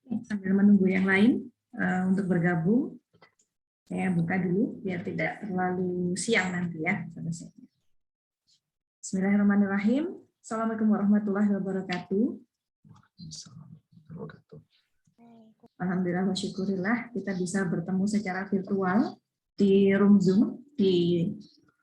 Sambil menunggu yang lain untuk bergabung, saya buka dulu biar tidak terlalu siang nanti ya. Bismillahirrahmanirrahim. Assalamualaikum warahmatullahi wabarakatuh. Alhamdulillah wa syukurillah kita bisa bertemu secara virtual di room Zoom di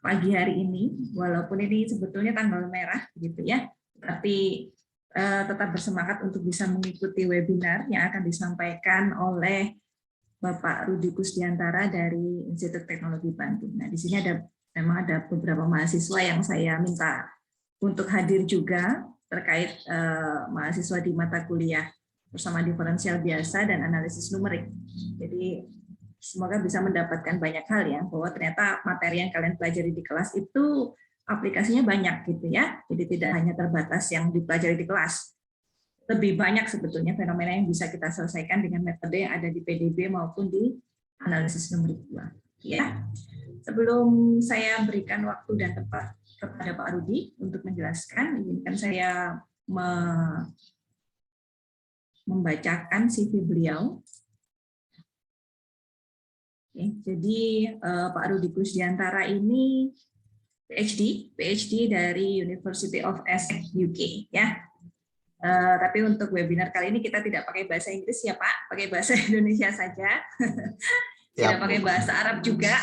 pagi hari ini, walaupun ini sebetulnya tanggal merah gitu ya, tapi tetap bersemangat untuk bisa mengikuti webinar yang akan disampaikan oleh Bapak Rudi Kusdiantara dari Institut Teknologi Bandung. Nah, di sini memang ada beberapa mahasiswa yang saya minta untuk hadir juga terkait mahasiswa di mata kuliah bersama diferensial biasa dan analisis numerik. Jadi semoga bisa mendapatkan banyak hal ya, bahwa ternyata materi yang kalian pelajari di kelas itu aplikasinya banyak gitu ya. Jadi tidak hanya terbatas yang dipelajari di kelas. Lebih banyak sebetulnya fenomena yang bisa kita selesaikan dengan metode yang ada di PDB maupun di analisis numerik 2. Ya. Sebelum saya berikan waktu dan tempat kepada Pak Rudi untuk menjelaskan, izinkan saya membacakan CV beliau. Oke, jadi Pak Rudi Kusdiantara ini PhD dari University of Essex UK ya. Tapi untuk webinar kali ini kita tidak pakai bahasa Inggris ya Pak, pakai bahasa Indonesia saja. Tidak pakai bahasa Arab juga.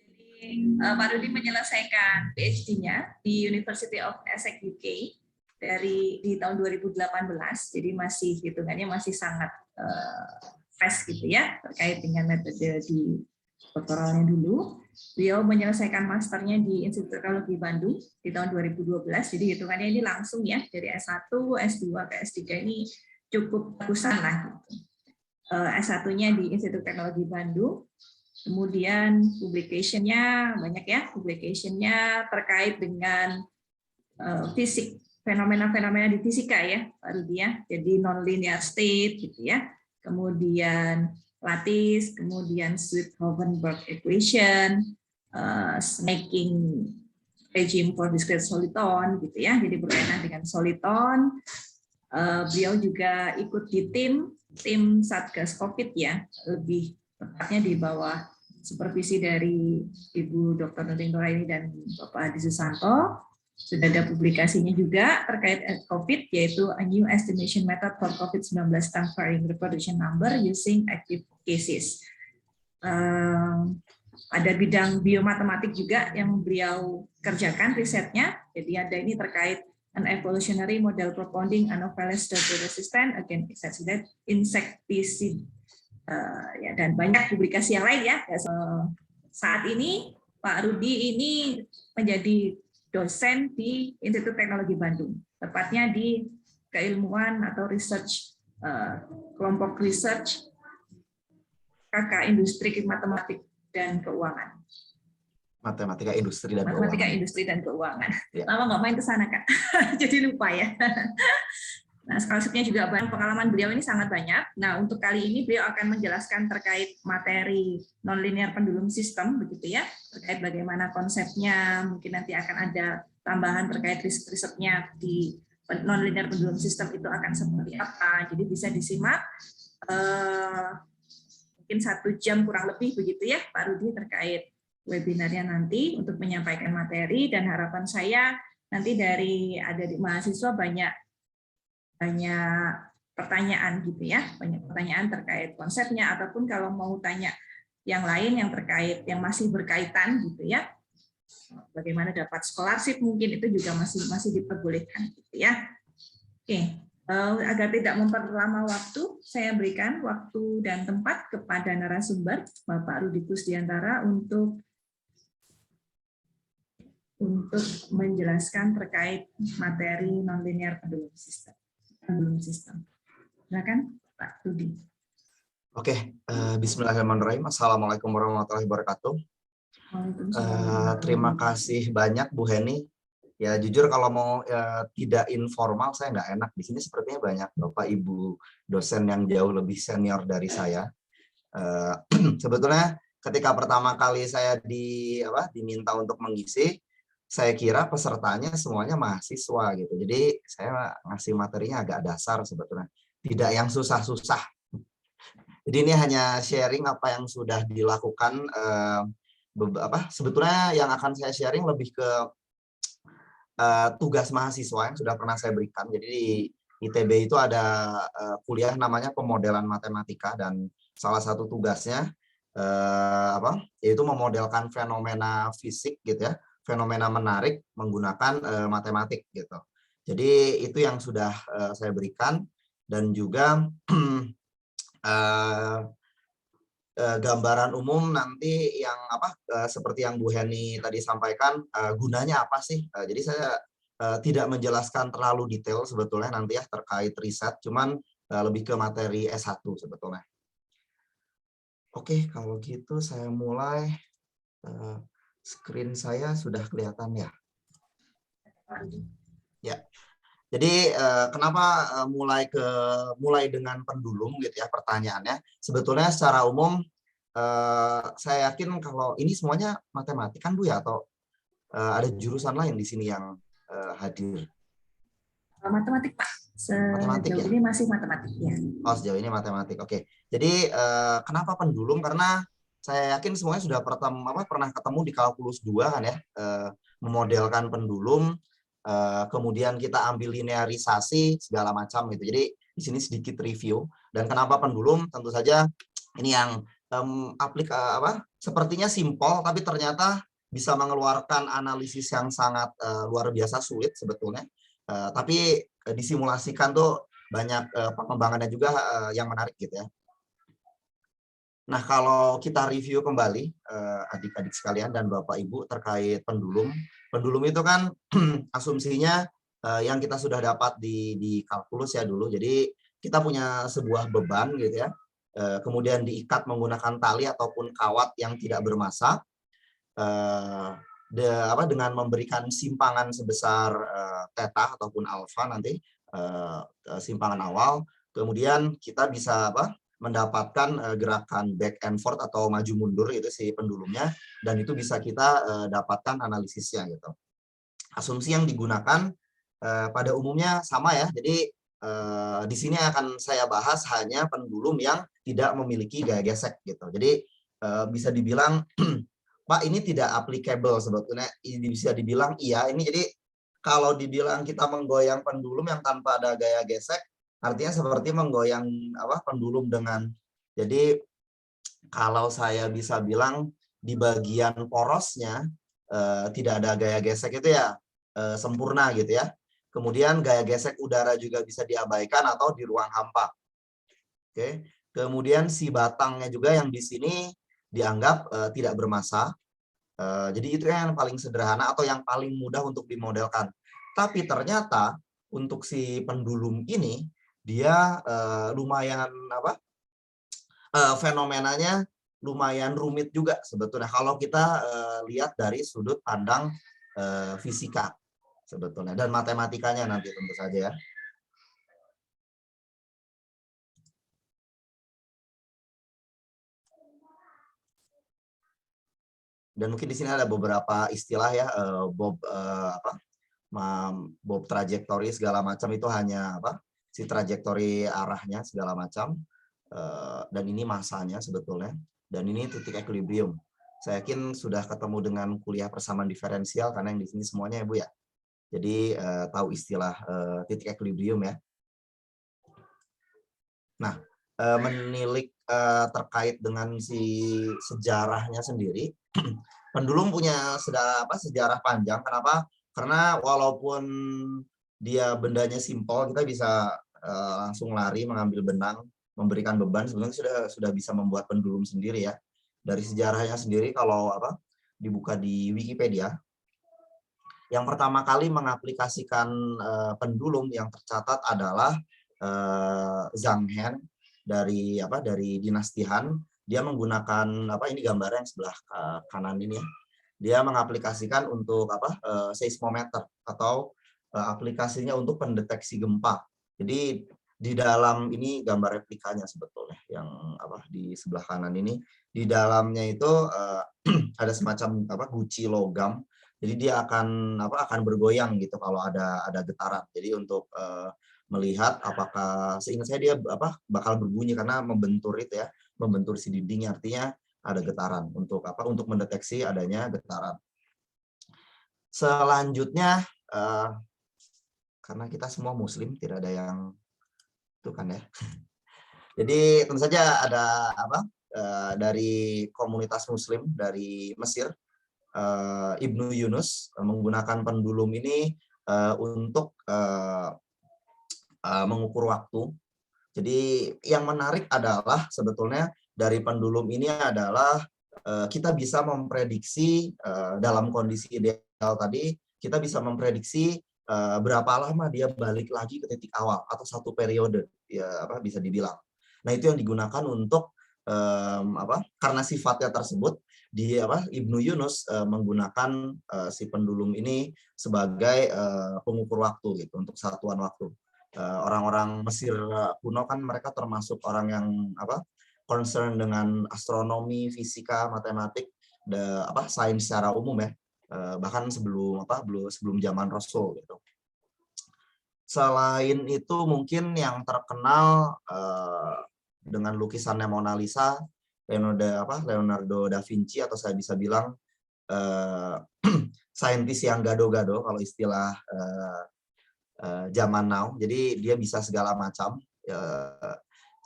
Jadi Pak Rudi menyelesaikan PhD-nya di University of Essex UK di tahun 2018. Jadi masih hitungannya masih sangat fresh gitu ya terkait dengan metode di doktoralnya dulu. Beliau menyelesaikan masternya di Institut Teknologi Bandung di tahun 2012. Jadi hitungannya ini langsung ya dari S1, S2 ke S3 ini cukup bagusan lah. Gitu. S1-nya di Institut Teknologi Bandung. Kemudian publication-nya banyak ya, publication-nya terkait dengan fisik, fenomena-fenomena di fisika ya, Pak Rudi ya. Jadi non-linear state gitu ya. Kemudian lattice, kemudian Swift-Hovenberg equation, snaking regime for discrete soliton gitu ya. Jadi berkaitan dengan soliton. Beliau juga ikut di tim Satgas Covid ya, lebih tepatnya di bawah supervisi dari Ibu Dr. Nuring Nuraini dan Bapak Adi Susanto. Sudah ada publikasinya juga terkait COVID, yaitu A New Estimation Method for COVID-19 Transferring Reproduction Number Using Active Cases. Ada bidang biomatematik juga yang beliau kerjakan risetnya. Jadi ada ini terkait an evolutionary model propounding Anopheles resistant against insecticide. Ya, dan banyak publikasi yang lain ya. Saat ini Pak Rudi ini menjadi dosen di Institut Teknologi Bandung, tepatnya di keilmuan atau research kelompok research KK Industri Matematik dan Keuangan. Matematika Industri dan Matematika Keuangan. Industri dan Keuangan. Ya. Lama nggak main ke sana Kak, jadi lupa ya. Nah, scholarship-nya juga pengalaman beliau ini sangat banyak. Nah, untuk kali ini beliau akan menjelaskan terkait materi nonlinear pendulum sistem, begitu ya, terkait bagaimana konsepnya, mungkin nanti akan ada tambahan terkait riset-risetnya di nonlinear pendulum sistem itu akan seperti apa. Jadi bisa disimak mungkin 1 jam kurang lebih begitu ya, Pak Rudi terkait webinarnya nanti untuk menyampaikan materi, dan harapan saya nanti dari mahasiswa banyak pertanyaan gitu ya, banyak pertanyaan terkait konsepnya, ataupun kalau mau tanya yang lain yang terkait yang masih berkaitan gitu ya, bagaimana dapat scholarship mungkin itu juga masih diperbolehkan gitu ya. Oke, agar tidak memperlama waktu, saya berikan waktu dan tempat kepada narasumber Bapak Rudi Kusdiantara untuk menjelaskan terkait materi nonlinear pendulum sistem. Silakan Pak Rudi. Oke, bismillahirrahmanirrahim. Assalamualaikum warahmatullahi wabarakatuh. Terima kasih banyak Bu Heni. Ya jujur kalau mau tidak informal saya nggak enak. Di sini sepertinya banyak Bapak Ibu dosen yang jauh lebih senior dari saya. Sebetulnya ketika pertama kali saya diminta untuk mengisi, saya kira pesertanya semuanya mahasiswa gitu. Jadi saya ngasih materinya agak dasar sebetulnya. tidak yang susah-susah. Jadi ini hanya sharing apa yang sudah dilakukan. Sebetulnya yang akan saya sharing lebih ke tugas mahasiswa yang sudah pernah saya berikan. Jadi di ITB itu ada kuliah namanya pemodelan matematika, dan salah satu tugasnya yaitu memodelkan fenomena fisik gitu ya, fenomena menarik menggunakan matematik gitu. Jadi itu yang sudah saya berikan, dan juga gambaran umum nanti yang seperti yang Bu Heni tadi sampaikan, gunanya apa sih? Jadi saya tidak menjelaskan terlalu detail sebetulnya nanti ya terkait riset, cuman lebih ke materi S1 sebetulnya. Oke, kalau gitu saya mulai. Screen saya sudah kelihatan ya? Ya. Jadi kenapa mulai dengan pendulum gitu ya pertanyaannya? Sebetulnya secara umum saya yakin kalau ini semuanya matematik kan Bu ya, atau ada jurusan lain di sini yang hadir? Matematik Pak. Matematik Sejauh ya? ini masih matematik ya. Oh, sejauh ini matematik. Oke. Jadi kenapa pendulum? Karena saya yakin semuanya sudah pernah ketemu di kalkulus 2 kan ya, memodelkan pendulum. Kemudian kita ambil linearisasi segala macam gitu. Jadi di sini sedikit review. Dan kenapa pendulum? Tentu saja ini yang sepertinya simpel, tapi ternyata bisa mengeluarkan analisis yang sangat luar biasa sulit sebetulnya. Tapi disimulasikan tuh banyak pengembangannya juga yang menarik gitu ya. Nah, kalau kita review kembali adik-adik sekalian dan Bapak Ibu terkait pendulum. Pendulum itu kan asumsinya yang kita sudah dapat di kalkulus ya dulu. Jadi kita punya sebuah beban gitu ya. Kemudian diikat menggunakan tali ataupun kawat yang tidak bermassa. Dengan memberikan simpangan sebesar theta ataupun alfa nanti simpangan awal. Kemudian kita bisa mendapatkan gerakan back and forth atau maju mundur itu si pendulumnya, dan itu bisa kita dapatkan analisisnya gitu. Asumsi yang digunakan pada umumnya sama ya. Jadi di sini akan saya bahas hanya pendulum yang tidak memiliki gaya gesek gitu. Jadi bisa dibilang Pak ini tidak applicable sebetulnya, ini bisa dibilang iya. Ini jadi kalau dibilang kita menggoyang pendulum yang tanpa ada gaya gesek, artinya seperti menggoyang pendulum dengan, jadi kalau saya bisa bilang di bagian porosnya tidak ada gaya gesek itu ya sempurna gitu ya. Kemudian gaya gesek udara juga bisa diabaikan atau di ruang hampa. Oke. Kemudian si batangnya juga yang di sini dianggap tidak bermassa. Jadi itu yang paling sederhana atau yang paling mudah untuk dimodelkan. Tapi ternyata untuk si pendulum ini dia lumayan fenomenanya lumayan rumit juga sebetulnya kalau kita lihat dari sudut pandang fisika sebetulnya dan matematikanya nanti tentu saja ya. Dan mungkin di sini ada beberapa istilah ya, Bob trajektori segala macam, itu hanya si trajektori arahnya segala macam, dan ini masanya sebetulnya, dan ini titik equilibrium. Saya yakin sudah ketemu dengan kuliah persamaan diferensial karena yang di sini semuanya ya Bu ya. Jadi tahu istilah titik equilibrium ya. Nah, menilik terkait dengan si sejarahnya sendiri, pendulum punya sejarah panjang. Kenapa? Karena walaupun dia bendanya simpel, kita bisa langsung lari mengambil benang, memberikan beban, sebenarnya sudah bisa membuat pendulum sendiri ya. Dari sejarahnya sendiri kalau dibuka di Wikipedia, yang pertama kali mengaplikasikan pendulum yang tercatat adalah Zhang He dari dinasti Han. Dia menggunakan ini gambarnya yang sebelah kanan ini ya. Dia mengaplikasikan untuk seismometer atau aplikasinya untuk pendeteksi gempa. Jadi di dalam ini gambar replikanya sebetulnya yang di sebelah kanan ini. Di dalamnya itu ada semacam guci logam Jadi dia akan bergoyang gitu kalau ada getaran. Jadi untuk melihat apakah, seingat saya dia bakal berbunyi karena membentur itu ya, membentur si dinding, artinya ada getaran untuk mendeteksi adanya getaran. Selanjutnya karena kita semua muslim, tidak ada yang itu kan ya. Jadi tentu saja ada dari komunitas muslim dari Mesir, Ibnu Yunus menggunakan pendulum ini untuk mengukur waktu. Jadi yang menarik adalah sebetulnya dari pendulum ini adalah kita bisa memprediksi dalam kondisi ideal tadi, kita bisa memprediksi berapa lama dia balik lagi ke titik awal atau satu periode, ya bisa dibilang. Nah itu yang digunakan untuk karena sifatnya tersebut, Ibnu Yunus menggunakan si pendulum ini sebagai pengukur waktu gitu, untuk satuan waktu. Orang-orang Mesir kuno kan mereka termasuk orang yang concern dengan astronomi, fisika, matematik, sains secara umum ya, bahkan sebelum zaman Rasul gitu. Selain itu mungkin yang terkenal dengan lukisannya Mona Lisa, Leonardo da Vinci, atau saya bisa bilang saintis yang gado-gado kalau istilah zaman now. Jadi dia bisa segala macam.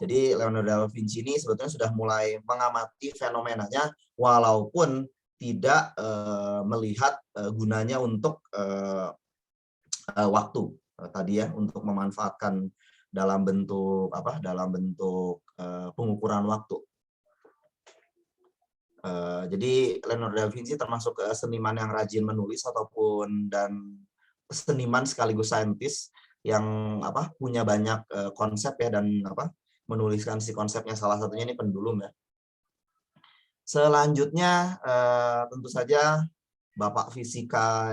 Jadi Leonardo da Vinci ini sebetulnya sudah mulai mengamati fenomenanya walaupun tidak melihat gunanya untuk waktu tadi ya, untuk memanfaatkan dalam bentuk pengukuran waktu. Jadi Leonardo da Vinci termasuk seniman yang rajin menulis dan seniman sekaligus saintis yang punya banyak konsep ya, dan menuliskan si konsepnya, salah satunya ini pendulum ya. Selanjutnya tentu saja bapak fisika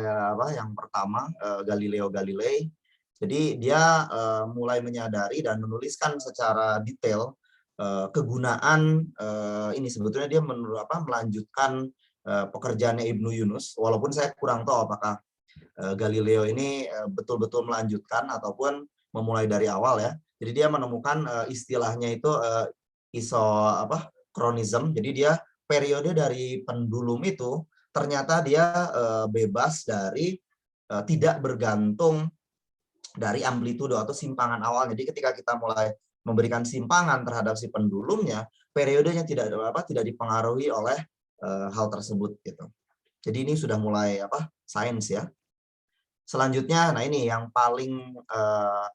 yang pertama, Galileo Galilei. Jadi dia mulai menyadari dan menuliskan secara detail kegunaan ini. Sebetulnya dia melanjutkan pekerjaannya Ibnu Yunus, walaupun saya kurang tahu apakah Galileo ini betul-betul melanjutkan ataupun memulai dari awal ya. Jadi dia menemukan istilahnya itu isochronism. Jadi dia periode dari pendulum itu ternyata dia bebas dari tidak bergantung dari amplitudo atau simpangan awal. Jadi ketika kita mulai memberikan simpangan terhadap si pendulumnya, periodenya tidak dipengaruhi oleh hal tersebut gitu. Jadi ini sudah mulai sains ya. Selanjutnya, nah ini yang paling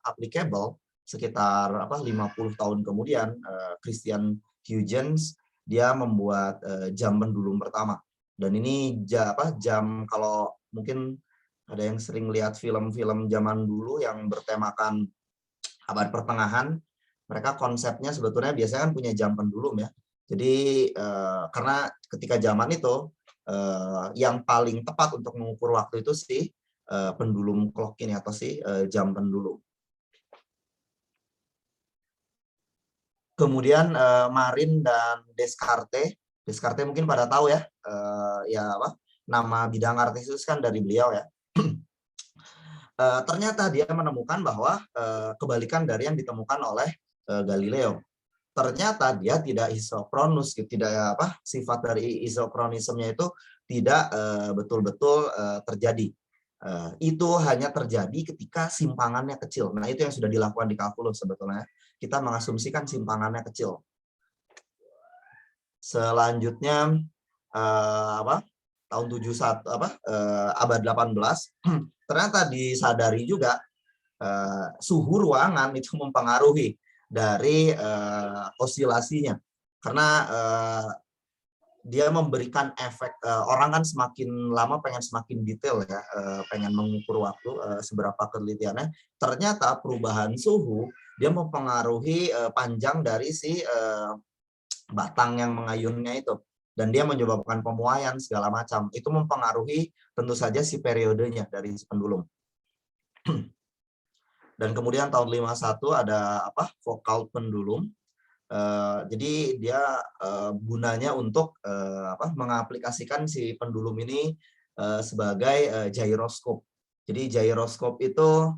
applicable sekitar 50 tahun kemudian, Christian Huygens dia membuat jam pendulum pertama. Dan ini jam, kalau mungkin ada yang sering lihat film-film zaman dulu yang bertemakan abad pertengahan, mereka konsepnya sebetulnya biasanya kan punya jam pendulum ya. Jadi karena ketika zaman itu yang paling tepat untuk mengukur waktu itu sih pendulum clock ini, atau jam pendulum. Kemudian Marin dan Descartes. Descartes mungkin pada tahu ya, nama bidang artis kan dari beliau ya. Ternyata dia menemukan bahwa kebalikan dari yang ditemukan oleh Galileo. Ternyata dia tidak isochronous, tidak sifat dari isochronismnya itu tidak betul-betul terjadi. Itu hanya terjadi ketika simpangannya kecil. Nah, itu yang sudah dilakukan di kalkulus sebetulnya. Kita mengasumsikan simpangannya kecil. Selanjutnya tahun 71 abad 18 ternyata disadari juga suhu ruangan itu mempengaruhi dari osilasinya. Karena dia memberikan efek, orang kan semakin lama pengen semakin detail ya, pengen mengukur waktu seberapa telitiannya. Ternyata perubahan suhu dia mempengaruhi panjang dari si batang yang mengayunnya itu, dan dia menyebabkan pemuaian segala macam. Itu mempengaruhi tentu saja si periodenya dari si pendulum. Dan kemudian tahun 51 ada Foucault pendulum. Jadi dia gunanya untuk mengaplikasikan si pendulum ini sebagai gyroscope. Jadi gyroscope itu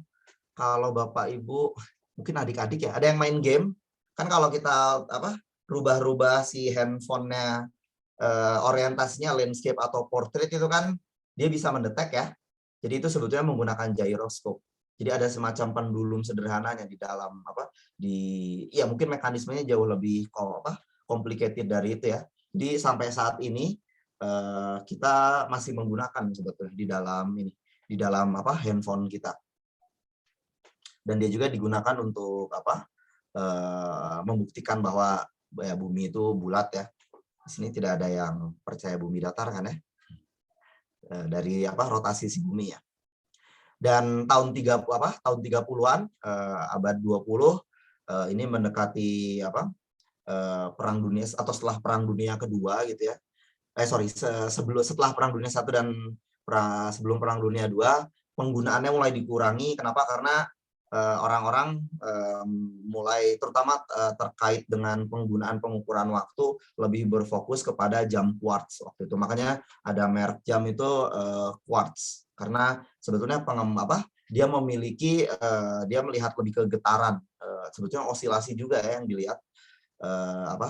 kalau Bapak Ibu, mungkin adik-adik ya, ada yang main game, kan kalau kita rubah-rubah si handphonenya orientasinya landscape atau portrait itu kan dia bisa mendetek ya. Jadi itu sebetulnya menggunakan gyroscope. Jadi ada semacam pendulum sederhananya di dalam ya mungkin mekanismenya jauh lebih complicated dari itu ya. Jadi sampai saat ini kita masih menggunakan sebetulnya di dalam handphone kita. Dan dia juga digunakan untuk membuktikan bahwa ya bumi itu bulat ya. Di sini tidak ada yang percaya bumi datar kan ya. Dari rotasi si bumi ya. Dan tahun 30-an abad 20 ini mendekati perang dunia atau setelah perang dunia kedua gitu ya. Setelah perang dunia 1 dan sebelum perang dunia 2 penggunaannya mulai dikurangi. Kenapa? Karena orang-orang mulai terutama terkait dengan penggunaan pengukuran waktu lebih berfokus kepada jam quartz waktu itu. Makanya ada merek jam itu quartz karena sebetulnya dia memiliki dia melihat lebih ke getaran. Sebetulnya osilasi juga ya yang dilihat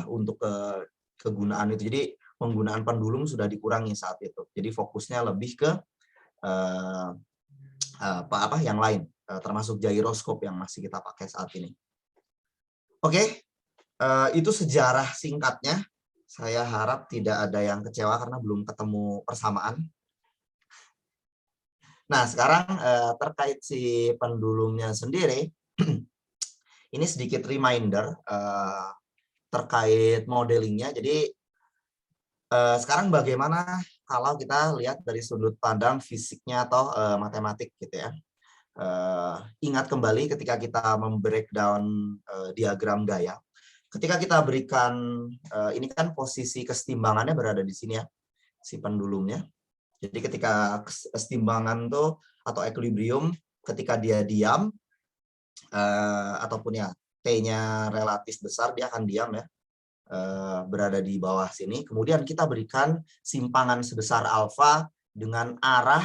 untuk kegunaan itu. Jadi penggunaan pendulum sudah dikurangi saat itu. Jadi fokusnya lebih ke yang lain, termasuk gyroscope yang masih kita pakai saat ini. Oke, itu sejarah singkatnya. Saya harap tidak ada yang kecewa karena belum ketemu persamaan. Nah, sekarang terkait si pendulumnya sendiri, ini sedikit reminder terkait modelingnya. Jadi sekarang bagaimana kalau kita lihat dari sudut pandang fisiknya atau matematik gitu ya. Ingat kembali ketika kita membreakdown diagram gaya. Ketika kita berikan, ini kan posisi kesetimbangannya berada di sini ya, si pendulumnya. Jadi ketika kesetimbangan tuh atau equilibrium, ketika dia diam, ataupun ya T-nya relatif besar, dia akan diam ya. Berada di bawah sini. Kemudian kita berikan simpangan sebesar alfa dengan arah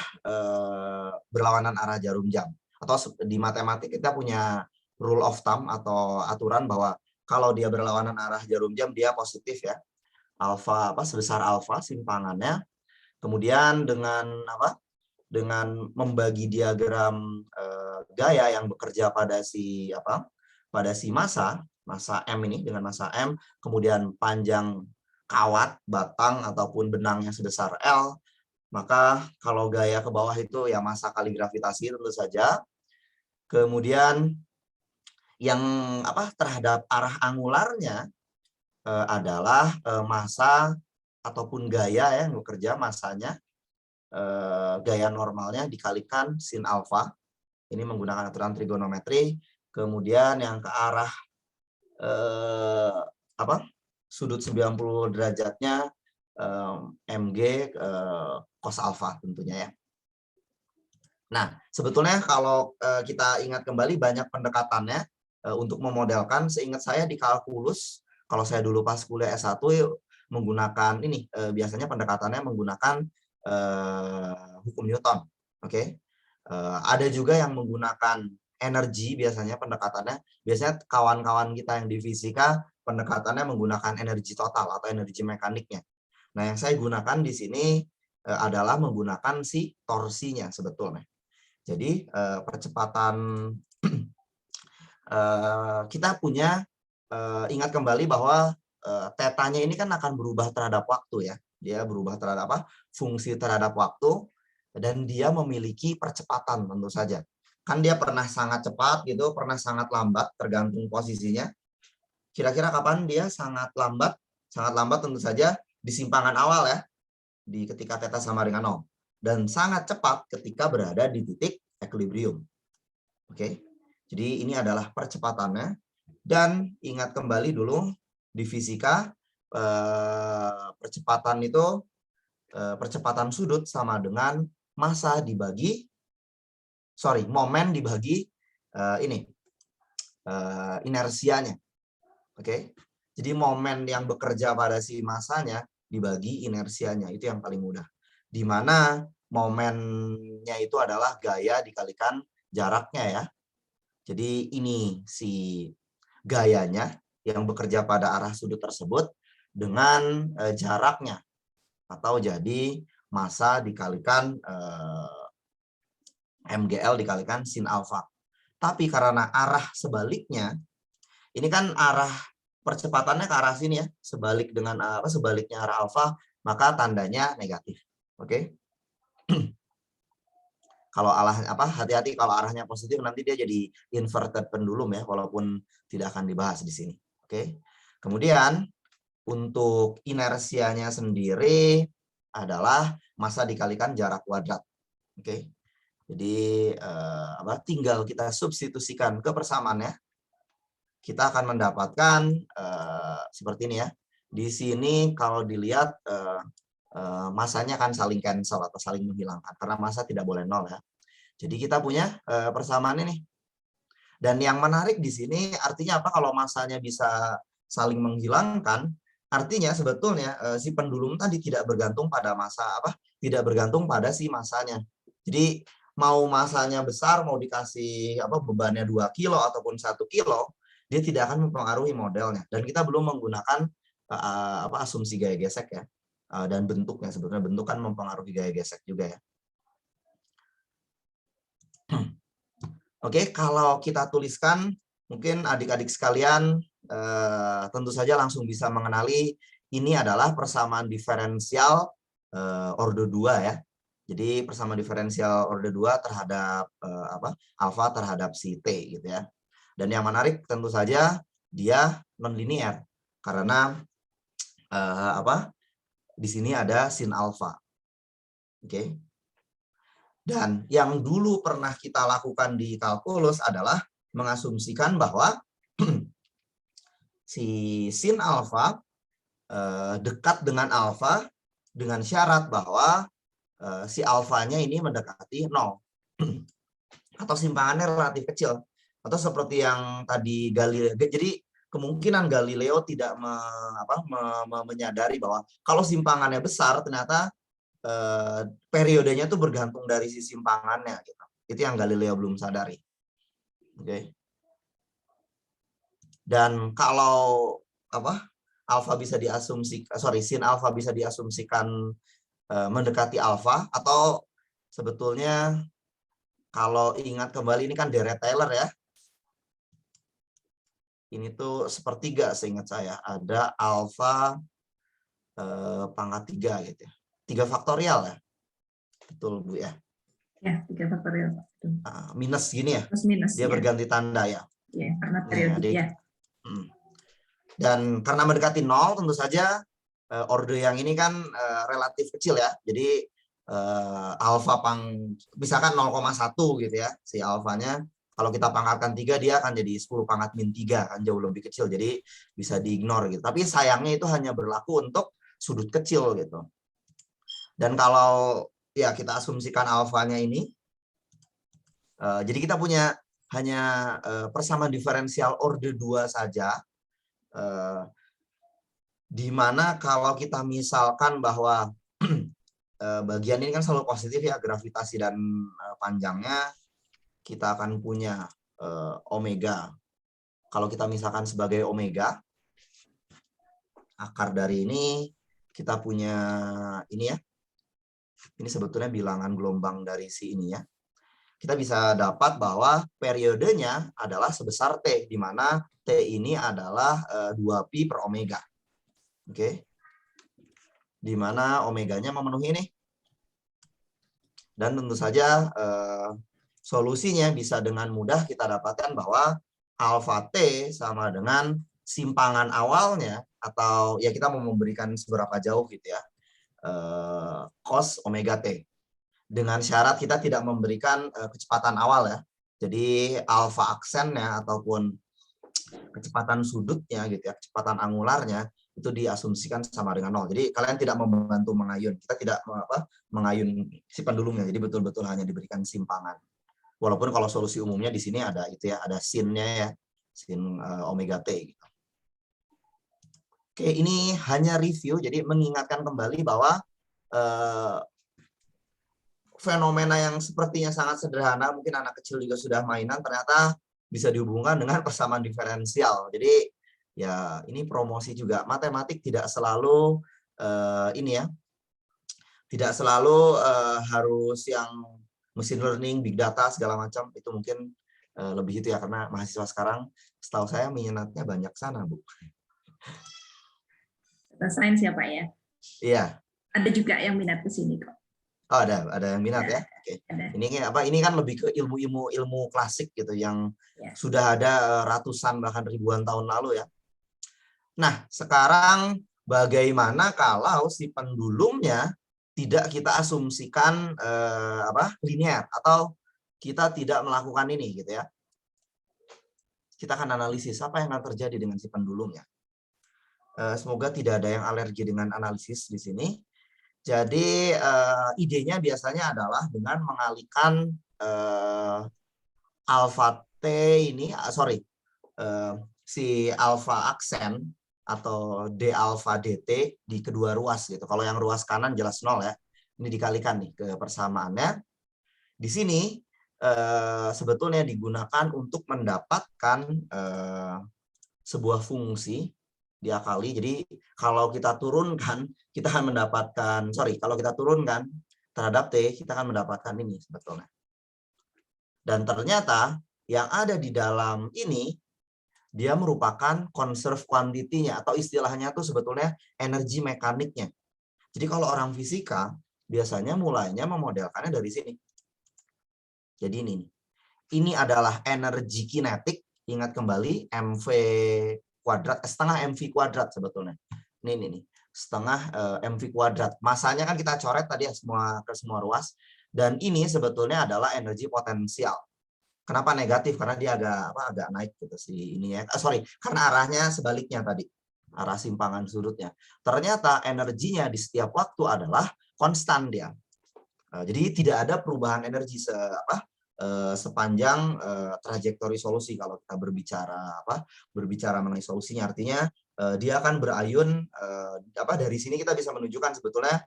berlawanan arah jarum jam. Atau di matematik kita punya rule of thumb atau aturan bahwa kalau dia berlawanan arah jarum jam dia positif ya. Alfa sebesar alfa simpangannya. Kemudian dengan membagi diagram gaya yang bekerja pada si massa M ini dengan massa M, kemudian panjang kawat, batang, ataupun benangnya sebesar L, maka kalau gaya ke bawah itu ya massa kali gravitasi tentu saja. Kemudian yang terhadap arah angularnya adalah massa ataupun gaya yang bekerja massanya, gaya normalnya dikalikan sin alfa. Ini menggunakan aturan trigonometri. Kemudian yang ke arah sudut 90 derajatnya mg cos alfa tentunya ya. Nah, sebetulnya kalau kita ingat kembali banyak pendekatannya untuk memodelkan. Seingat saya di kalkulus, kalau saya dulu pas kuliah S1 menggunakan ini, biasanya pendekatannya menggunakan hukum Newton. Oke. Ada juga yang menggunakan energi biasanya pendekatannya. Biasanya kawan-kawan kita yang di fisika pendekatannya menggunakan energi total atau energi mekaniknya. Nah, yang saya gunakan di sini adalah menggunakan si torsinya sebetulnya. Jadi percepatan kita punya ingat kembali bahwa tetanya ini kan akan berubah terhadap waktu ya. Dia berubah terhadap fungsi terhadap waktu dan dia memiliki percepatan tentu saja. Kan dia pernah sangat cepat gitu, pernah sangat lambat tergantung posisinya. Kira-kira kapan dia sangat lambat? Sangat lambat tentu saja di simpangan awal ya. Di ketika theta sama dengan 0. Dan sangat cepat ketika berada di titik equilibrium. Oke. Jadi ini adalah percepatannya. Dan ingat kembali dulu di fisika percepatan itu percepatan sudut sama dengan massa dibagi momen dibagi inersianya. Oke. Jadi momen yang bekerja pada si massanya dibagi inersianya, itu yang paling mudah. Di mana momennya itu adalah gaya dikalikan jaraknya ya. Jadi ini si gayanya yang bekerja pada arah sudut tersebut dengan jaraknya, atau jadi massa dikalikan MGL dikalikan sin alfa. Tapi karena arah sebaliknya, ini kan arah percepatannya ke arah sini ya, sebalik dengan sebaliknya arah alfa, maka tandanya negatif. Oke. Kalau hati-hati kalau arahnya positif nanti dia jadi inverted pendulum ya, walaupun tidak akan dibahas di sini. Oke. Kemudian untuk inersianya sendiri adalah massa dikalikan jarak kuadrat. Oke. Jadi tinggal kita substitusikan ke persamaannya. Kita akan mendapatkan seperti ini ya. Di sini kalau dilihat masanya akan saling cancel atau saling menghilangkan karena massa tidak boleh nol ya. Jadi kita punya persamaan ini. Dan yang menarik di sini artinya apa kalau massanya bisa saling menghilangkan? Artinya sebetulnya si pendulum tadi tidak bergantung pada massa tidak bergantung pada si massanya. Jadi mau massanya besar, mau dikasih bebannya 2 kilo ataupun 1 kilo, dia tidak akan mempengaruhi modelnya. Dan kita belum menggunakan asumsi gaya gesek ya. Dan bentuknya, sebetulnya bentuk kan mempengaruhi gaya gesek juga ya. Oke, kalau kita tuliskan, mungkin adik-adik sekalian tentu saja langsung bisa mengenali ini adalah persamaan diferensial orde 2 ya. Jadi persamaan diferensial orde 2 terhadap alfa terhadap si T gitu ya. Dan yang menarik tentu saja dia non-linear karena di sini ada sin alfa. Oke. Dan yang dulu pernah kita lakukan di kalkulus adalah mengasumsikan bahwa si sin alfa dekat dengan alfa dengan syarat bahwa si alfanya ini mendekati 0 atau simpangannya relatif kecil, atau seperti yang tadi Galileo. Jadi kemungkinan Galileo tidak menyadari bahwa kalau simpangannya besar ternyata periodenya itu bergantung dari si simpangannya gitu. Itu yang Galileo belum sadari. Oke. Dan kalau alfa bisa sin alfa bisa diasumsikan mendekati alfa, atau sebetulnya kalau ingat kembali ini kan deret Taylor ya. Ini tuh sepertiga seingat saya, ada alfa pangkat 3 gitu ya. 3 faktorial ya. Betul Bu ya. Ya, 3 faktorial. Minus gini ya. Plus minus. Dia ya. Berganti tanda ya. Ya, karena periodik ya. Dan karena mendekati 0 tentu saja orde yang ini kan relatif kecil ya. Jadi alfa misalkan 0,1 gitu ya. Si alfanya kalau kita pangkatkan 3 dia akan jadi 10 pangkat min 3 kan jauh lebih kecil. Jadi bisa diignore gitu. Tapi sayangnya itu hanya berlaku untuk sudut kecil gitu. Dan kalau ya kita asumsikan alfanya ini jadi kita punya hanya persamaan diferensial orde 2 saja. Di mana kalau kita misalkan bahwa bagian ini kan selalu positif ya, gravitasi dan panjangnya, kita akan punya omega. Kalau kita misalkan sebagai omega, akar dari ini kita punya ini ya. Ini sebetulnya bilangan gelombang dari si ini ya. Kita bisa dapat bahwa periodenya adalah sebesar T, di mana T ini adalah 2pi per omega. Oke. Di mana omeganya memenuhi ini. Dan tentu saja solusinya bisa dengan mudah kita dapatkan bahwa alfa T sama dengan simpangan awalnya, atau ya kita mau memberikan seberapa jauh gitu ya, cos omega T. Dengan syarat kita tidak memberikan kecepatan awal ya. Jadi alfa aksennya ataupun kecepatan sudutnya gitu ya, kecepatan angularnya itu diasumsikan sama dengan 0. Jadi kalian tidak membantu mengayun. Kita tidak mengayun si pendulumnya. Jadi betul-betul hanya diberikan simpangan. Walaupun kalau solusi umumnya di sini ada itu ya, ada sinnya ya, sin omega T gitu. Oke, ini hanya review, jadi mengingatkan kembali bahwa fenomena yang sepertinya sangat sederhana, mungkin anak kecil juga sudah mainan, ternyata bisa dihubungkan dengan persamaan diferensial. Jadi ya ini promosi juga. Matematik tidak selalu ini ya, tidak selalu harus yang machine learning, big data segala macam. Itu mungkin lebih itu ya, karena mahasiswa sekarang setahu saya minatnya banyak sana, Bu. Data science ya Pak ya. Iya. Ada juga yang minat ke sini kok. Oh, ada yang minat ya. Oke. Ada. Ini kan lebih ke ilmu klasik gitu yang Ya. sudah ada ratusan bahkan ribuan tahun lalu ya. Nah, sekarang bagaimana kalau si pendulumnya tidak kita asumsikan linear atau kita tidak melakukan ini gitu ya. Kita akan analisis apa yang akan terjadi dengan si pendulumnya. Semoga tidak ada yang alergi dengan analisis di sini. Jadi idenya biasanya adalah dengan mengalihkan alfa T ini, si alfa aksen atau D alfa DT di kedua ruas gitu. Kalau yang ruas kanan jelas 0 ya. Ini dikalikan nih ke persamaannya. Di sini sebetulnya digunakan untuk mendapatkan sebuah fungsi diakali. Jadi kalau kita turunkan, kita akan mendapatkan, kalau kita turunkan terhadap T, kita akan mendapatkan ini sebetulnya. Dan ternyata yang ada di dalam ini, dia merupakan conserve quantity-nya, atau istilahnya tuh sebetulnya energi mekaniknya. Jadi kalau orang fisika, biasanya mulainya memodelkannya dari sini. Jadi ini adalah energi kinetik, ingat kembali, MV kuadrat, setengah MV kuadrat sebetulnya. Ini setengah MV kuadrat. Masanya kan kita coret tadi ya ke semua ruas. Dan ini sebetulnya adalah energi potensial. Kenapa negatif? Karena dia agak naik gitu sih ini ya. Karena arahnya sebaliknya tadi. Arah simpangan sudutnya. Ternyata energinya di setiap waktu adalah konstan dia. Jadi tidak ada perubahan energi sepanjang trajektori solusi kalau kita berbicara mengenai solusinya. Artinya dia akan berayun dari sini kita bisa menunjukkan sebetulnya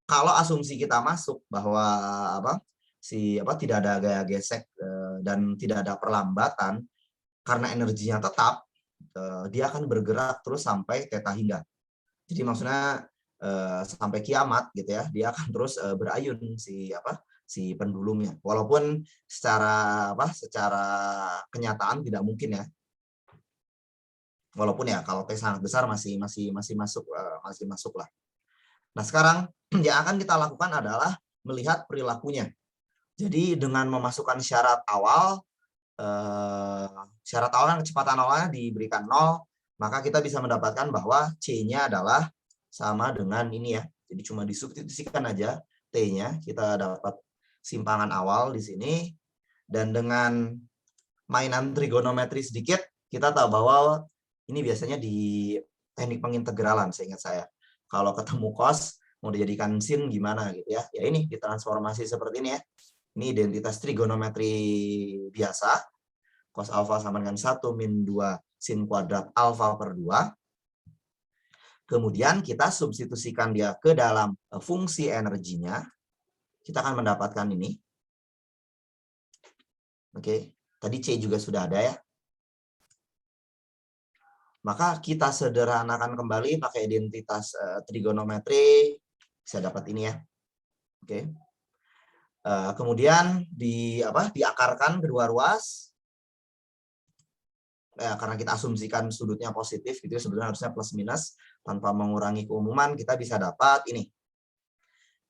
kalau asumsi kita masuk bahwa tidak ada gaya gesek dan tidak ada perlambatan karena energinya tetap, dia akan bergerak terus sampai theta hingga. Jadi maksudnya sampai kiamat gitu ya, dia akan terus berayun si pendulumnya. Walaupun secara kenyataan tidak mungkin ya. Walaupun ya kalau T sangat besar masih masuk lah. Nah, sekarang yang akan kita lakukan adalah melihat perilakunya. Jadi dengan memasukkan syarat awal kan kecepatan awalnya diberikan 0, maka kita bisa mendapatkan bahwa C-nya adalah sama dengan ini ya. Jadi cuma disubstitusikan aja T-nya, kita dapat simpangan awal di sini. Dan dengan mainan trigonometri sedikit, kita tahu bahwa ini biasanya di teknik pengintegralan, seingat saya. Kalau ketemu cos, mau dijadikan sin gimana gitu ya. Ya ini ditransformasi seperti ini ya. Ini identitas trigonometri biasa. Cos alfa sama dengan 1 min 2 sin kuadrat alfa per 2. Kemudian kita substitusikan dia ke dalam fungsi energinya. Kita akan mendapatkan ini. Oke, tadi C juga sudah ada ya. Maka kita sederhanakan kembali pakai identitas trigonometri. Bisa dapat ini ya. Oke. Kemudian diakarkan kedua ruas. Karena kita asumsikan sudutnya positif, gitu sebenarnya harusnya plus minus tanpa mengurangi keumuman, kita bisa dapat ini.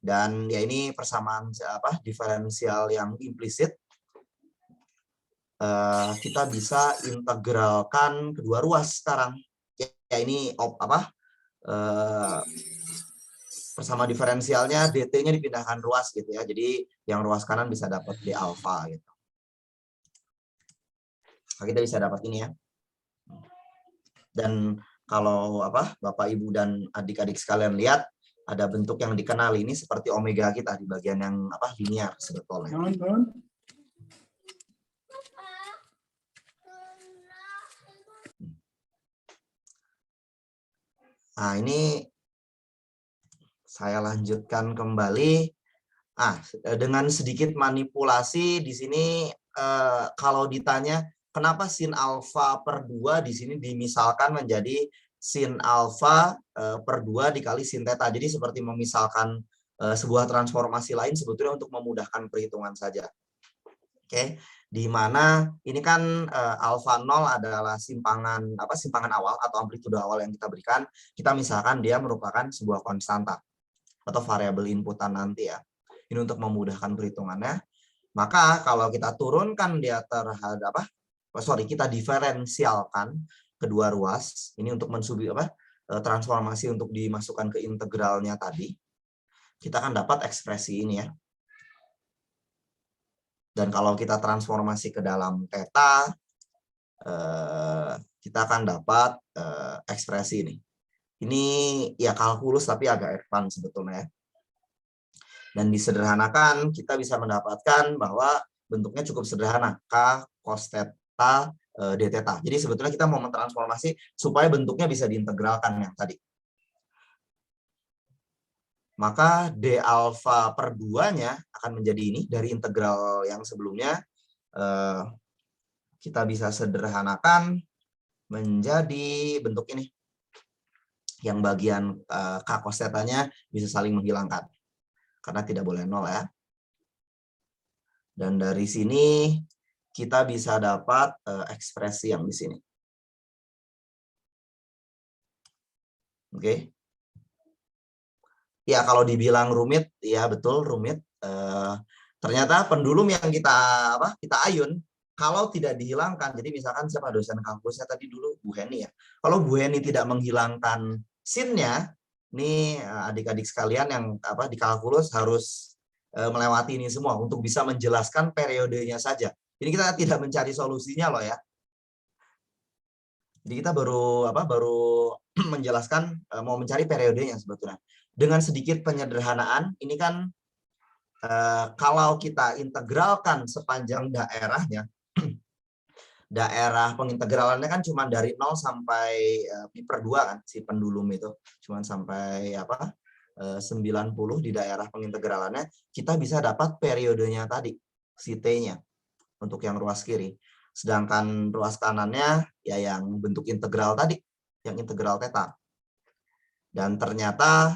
Dan ya ini persamaan diferensial yang implisit. Kita bisa integralkan kedua ruas sekarang. Ya ini persamaan diferensialnya dt-nya dipindahkan ruas gitu ya. Jadi yang ruas kanan bisa dapat d alfa gitu. Nah, kita bisa dapat ini ya. Dan kalau Bapak Ibu dan adik-adik sekalian lihat ada bentuk yang dikenal ini seperti omega kita di bagian yang linear sebetulnya. Nah, ini saya lanjutkan kembali. Dengan sedikit manipulasi di sini, kalau ditanya kenapa sin alfa per 2 di sini dimisalkan menjadi sin alfa per 2 dikali sin theta. Jadi seperti memisalkan sebuah transformasi lain sebetulnya untuk memudahkan perhitungan saja. Oke, di mana ini kan alfa 0 adalah simpangan awal atau amplitudo awal yang kita berikan. Kita misalkan dia merupakan sebuah konstanta atau variabel inputan nanti ya. Ini untuk memudahkan perhitungannya. Maka kalau kita turunkan dia terhadap kita diferensialkan kedua ruas ini untuk transformasi untuk dimasukkan ke integralnya tadi, kita akan dapat ekspresi ini ya. Dan kalau kita transformasi ke dalam theta, kita akan dapat ekspresi ini. Ini ya kalkulus tapi agak advance sebetulnya ya. Dan disederhanakan kita bisa mendapatkan bahwa bentuknya cukup sederhana, K cos theta d theta. Jadi sebetulnya kita mau mentransformasi supaya bentuknya bisa diintegralkan yang tadi. Maka d alfa per 2-nya akan menjadi ini dari integral yang sebelumnya. Kita bisa sederhanakan menjadi bentuk ini. Yang bagian K cos theta-nya bisa saling menghilangkan. Karena tidak boleh 0 ya. Dan dari sini kita bisa dapat ekspresi yang di sini. Oke. Ya kalau dibilang rumit, ya betul rumit. Ternyata pendulum yang kita ayun, kalau tidak dihilangkan, jadi misalkan siapa dosen kampusnya tadi dulu, Bu Heni ya. Kalau Bu Heni tidak menghilangkan sin-nya, ini adik-adik sekalian yang di kalkulus harus melewati ini semua untuk bisa menjelaskan periodenya saja. Ini kita tidak mencari solusinya loh ya. Jadi kita baru menjelaskan mau mencari periodenya sebetulnya. Dengan sedikit penyederhanaan, ini kan kalau kita integralkan sepanjang daerahnya, daerah pengintegralannya kan cuma dari 0 sampai pi per 2 kan, si pendulum itu. Cuma sampai 90 di daerah pengintegralannya, kita bisa dapat periodenya tadi, si T-nya, untuk yang ruas kiri. Sedangkan ruas kanannya, ya yang bentuk integral tadi, yang integral theta. Dan ternyata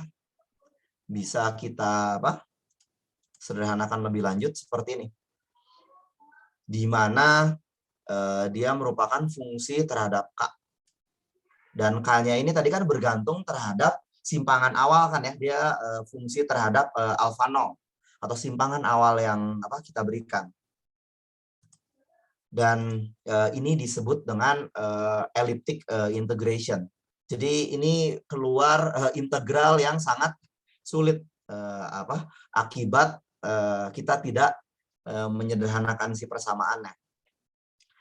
bisa kita sederhanakan lebih lanjut seperti ini. Di mana dia merupakan fungsi terhadap K. Dan K-nya ini tadi kan bergantung terhadap simpangan awal kan ya, dia fungsi terhadap alfa 0 atau simpangan awal yang kita berikan. Dan ini disebut dengan elliptic integration. Jadi ini keluar integral yang sangat sulit akibat kita tidak menyederhanakan si persamaannya.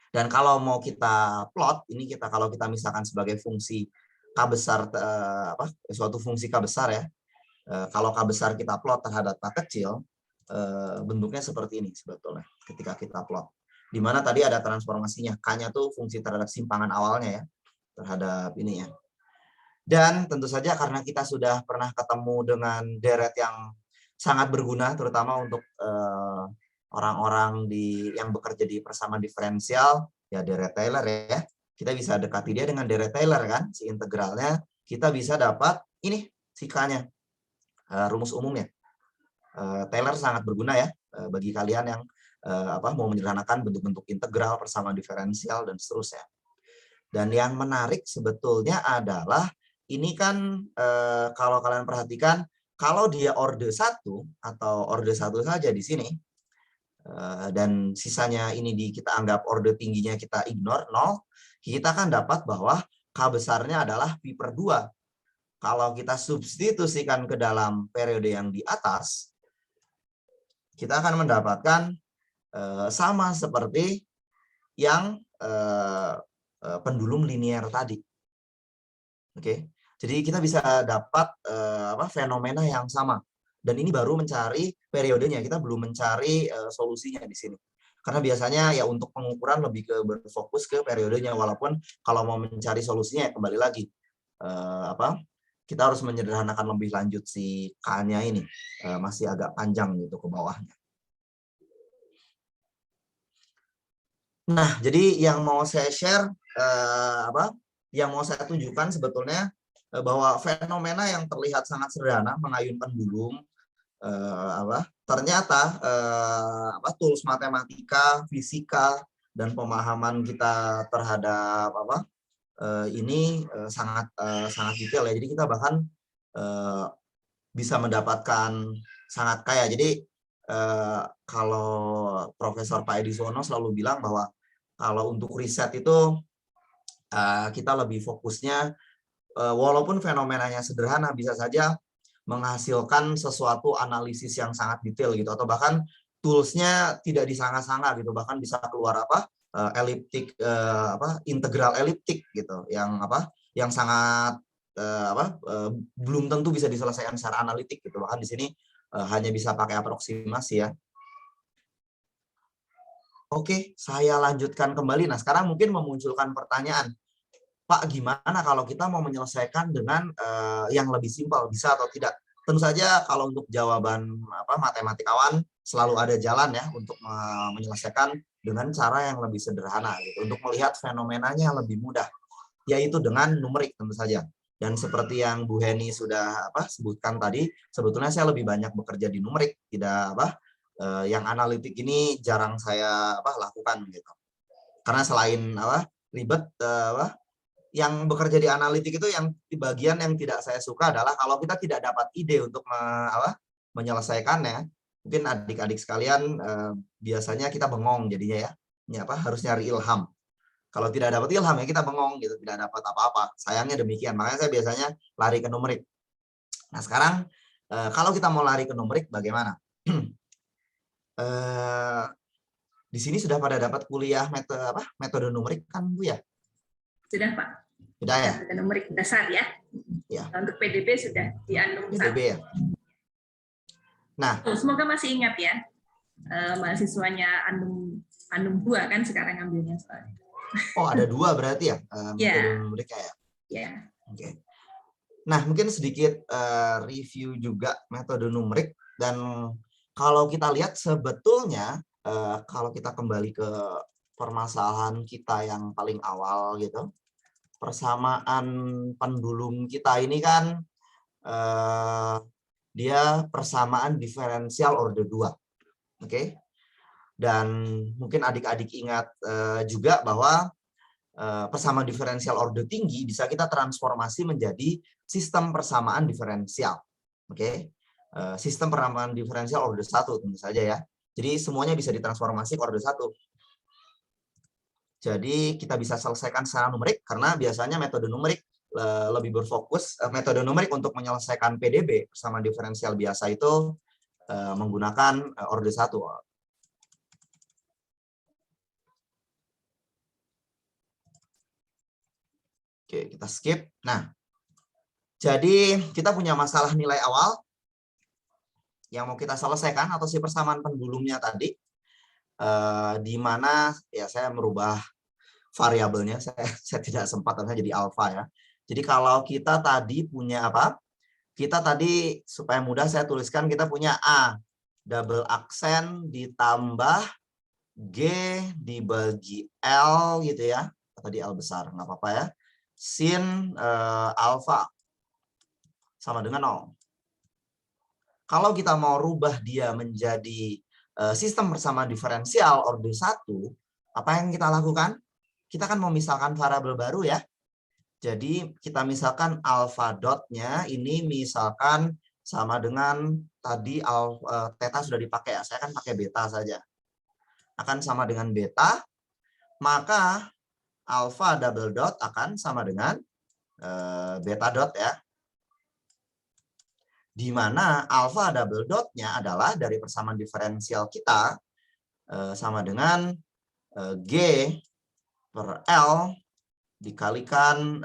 Dan kalau mau kita plot, ini kalau kita misalkan sebagai fungsi K besar, suatu fungsi K besar ya, kalau K besar kita plot terhadap K kecil, bentuknya seperti ini sebetulnya ketika kita plot. Di mana tadi ada transformasinya, K-nya tuh fungsi terhadap simpangan awalnya ya, terhadap ini ya. Dan tentu saja karena kita sudah pernah ketemu dengan deret yang sangat berguna, terutama untuk orang-orang yang bekerja di persamaan diferensial, ya deret Taylor ya. Kita bisa dekati dia dengan deret Taylor kan, si integralnya. Kita bisa dapat ini, si K-nya, rumus umumnya. Taylor sangat berguna ya, bagi kalian yang mau menyederhanakan bentuk-bentuk integral, persamaan diferensial, dan seterusnya. Dan yang menarik sebetulnya adalah, ini kan kalau kalian perhatikan, kalau dia orde 1 atau orde 1 saja di sini, dan sisanya ini kita anggap orde tingginya kita ignore, 0, kita akan dapat bahwa K besarnya adalah pi per 2. Kalau kita substitusikan ke dalam periode yang di atas, kita akan mendapatkan sama seperti yang pendulum linier tadi. Oke. Jadi kita bisa dapat fenomena yang sama. Dan ini baru mencari periodenya, kita belum mencari solusinya di sini. Karena biasanya ya untuk pengukuran lebih berfokus ke periodenya, walaupun kalau mau mencari solusinya ya kembali lagi kita harus menyederhanakan lebih lanjut si K-nya ini. Masih agak panjang gitu ke bawahnya. Nah, jadi yang mau saya share, yang mau saya tunjukkan sebetulnya bahwa fenomena yang terlihat sangat sederhana, mengayunkan burung, ternyata tools matematika, fisika, dan pemahaman kita terhadap ini sangat detail ya. Jadi kita bahkan bisa mendapatkan sangat kaya. Jadi kalau Profesor Pak Edi Suwono selalu bilang bahwa kalau untuk riset itu kita lebih fokusnya, walaupun fenomenanya sederhana, bisa saja menghasilkan sesuatu analisis yang sangat detail gitu, atau bahkan toolsnya tidak disangka-sangka gitu, bahkan bisa keluar eliptik, integral eliptik gitu, yang sangat belum tentu bisa diselesaikan secara analitik gitu, bahkan di sini hanya bisa pakai aproksimasi ya. Oke, saya lanjutkan kembali. Nah, sekarang mungkin memunculkan pertanyaan, Pak, gimana kalau kita mau menyelesaikan dengan yang lebih simpel, bisa atau tidak? Tentu saja kalau untuk jawaban matematikawan selalu ada jalan ya untuk menyelesaikan dengan cara yang lebih sederhana gitu, untuk melihat fenomenanya lebih mudah, yaitu dengan numerik tentu saja. Dan seperti yang Bu Heni sudah sebutkan tadi, sebetulnya saya lebih banyak bekerja di numerik, tidak yang analitik ini jarang saya lakukan gitu. Karena selain ribet, yang bekerja di analitik itu yang di bagian yang tidak saya suka adalah kalau kita tidak dapat ide untuk menyelesaikannya. Mungkin adik-adik sekalian biasanya kita bengong jadinya ya. Ini harus nyari ilham. Kalau tidak dapat ilham ya kita bengong gitu, tidak dapat apa-apa. Sayangnya demikian. Makanya saya biasanya lari ke numerik. Nah, sekarang kalau kita mau lari ke numerik bagaimana? Di sini sudah pada dapat kuliah metode numerik kan Bu ya? Sudah Pak. Sudah ya? Metode numerik dasar ya. Ya. Untuk PDB sudah di Anum 1. PDB ya. Nah, semoga masih ingat ya. Mahasiswanya Anum 2 kan sekarang ambilnya soalnya. Oh, ada 2 berarti ya metode numerik ya? Ya. Oke. Nah, mungkin sedikit review juga metode numerik, dan kalau kita lihat sebetulnya kalau kita kembali ke permasalahan kita yang paling awal gitu, persamaan pendulum kita ini kan dia persamaan diferensial order 2. Oke. Dan mungkin adik-adik ingat juga bahwa persamaan diferensial order tinggi bisa kita transformasi menjadi sistem persamaan diferensial. Oke. Sistem persamaan diferensial order 1 tentu saja ya. Jadi semuanya bisa ditransformasi ke order 1. Jadi kita bisa selesaikan secara numerik karena biasanya metode numerik lebih berfokus, metode numerik untuk menyelesaikan PDB persamaan diferensial biasa itu menggunakan order 1. Oke, kita skip. Nah, jadi kita punya masalah nilai awal yang mau kita selesaikan atau si persamaan pendulumnya tadi, di mana ya saya merubah variabelnya, saya tidak sempat karena jadi alfa ya. Jadi kalau kita tadi punya kita tadi supaya mudah saya tuliskan, kita punya A double aksen ditambah G dibagi L gitu ya, tadi L besar nggak apa-apa ya, sin alfa sama dengan 0. Kalau kita mau rubah dia menjadi sistem persamaan diferensial order 1, apa yang kita lakukan? Kita kan memisahkan variabel baru ya. Jadi kita misalkan alfa dotnya ini misalkan sama dengan tadi theta sudah dipakai ya. Saya kan pakai beta saja. Akan sama dengan beta, maka alfa double dot akan sama dengan beta dot ya. Di mana alfa double dotnya adalah dari persamaan diferensial kita sama dengan G per L dikalikan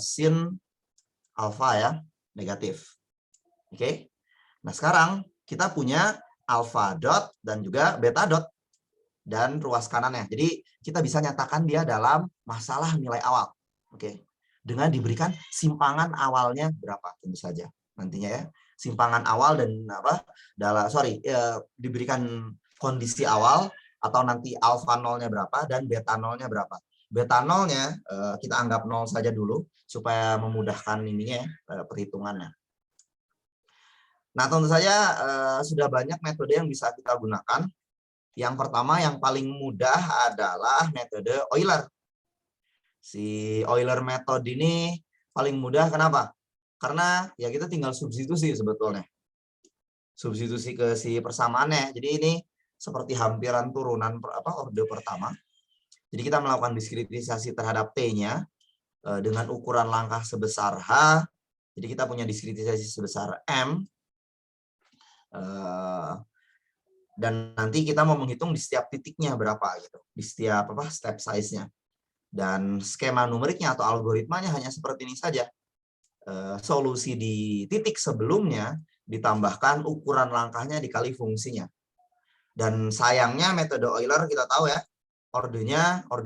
sin alfa ya, negatif. Oke. Nah, sekarang kita punya alfa dot dan juga beta dot dan ruas kanannya. Jadi kita bisa nyatakan dia dalam masalah nilai awal. Oke. dengan diberikan simpangan awalnya berapa tentu saja nantinya ya. Simpangan awal dan diberikan kondisi awal atau nanti alfa nolnya berapa dan beta nolnya berapa. Beta nolnya kita anggap 0 saja dulu supaya memudahkan ininya perhitungannya. Nah, tentu saja sudah banyak metode yang bisa kita gunakan. Yang pertama yang paling mudah adalah metode Euler. Si Euler method ini paling mudah kenapa? Karena ya kita tinggal substitusi sebetulnya. Substitusi ke si persamaannya. Jadi ini seperti hampiran turunan orde pertama. Jadi kita melakukan diskritisasi terhadap T-nya dengan ukuran langkah sebesar H. Jadi kita punya diskritisasi sebesar M. Dan nanti kita mau menghitung di setiap titiknya berapa gitu. Di setiap step size-nya. Dan skema numeriknya atau algoritmanya hanya seperti ini saja. Solusi di titik sebelumnya ditambahkan ukuran langkahnya dikali fungsinya. Dan sayangnya metode Euler kita tahu ya, orde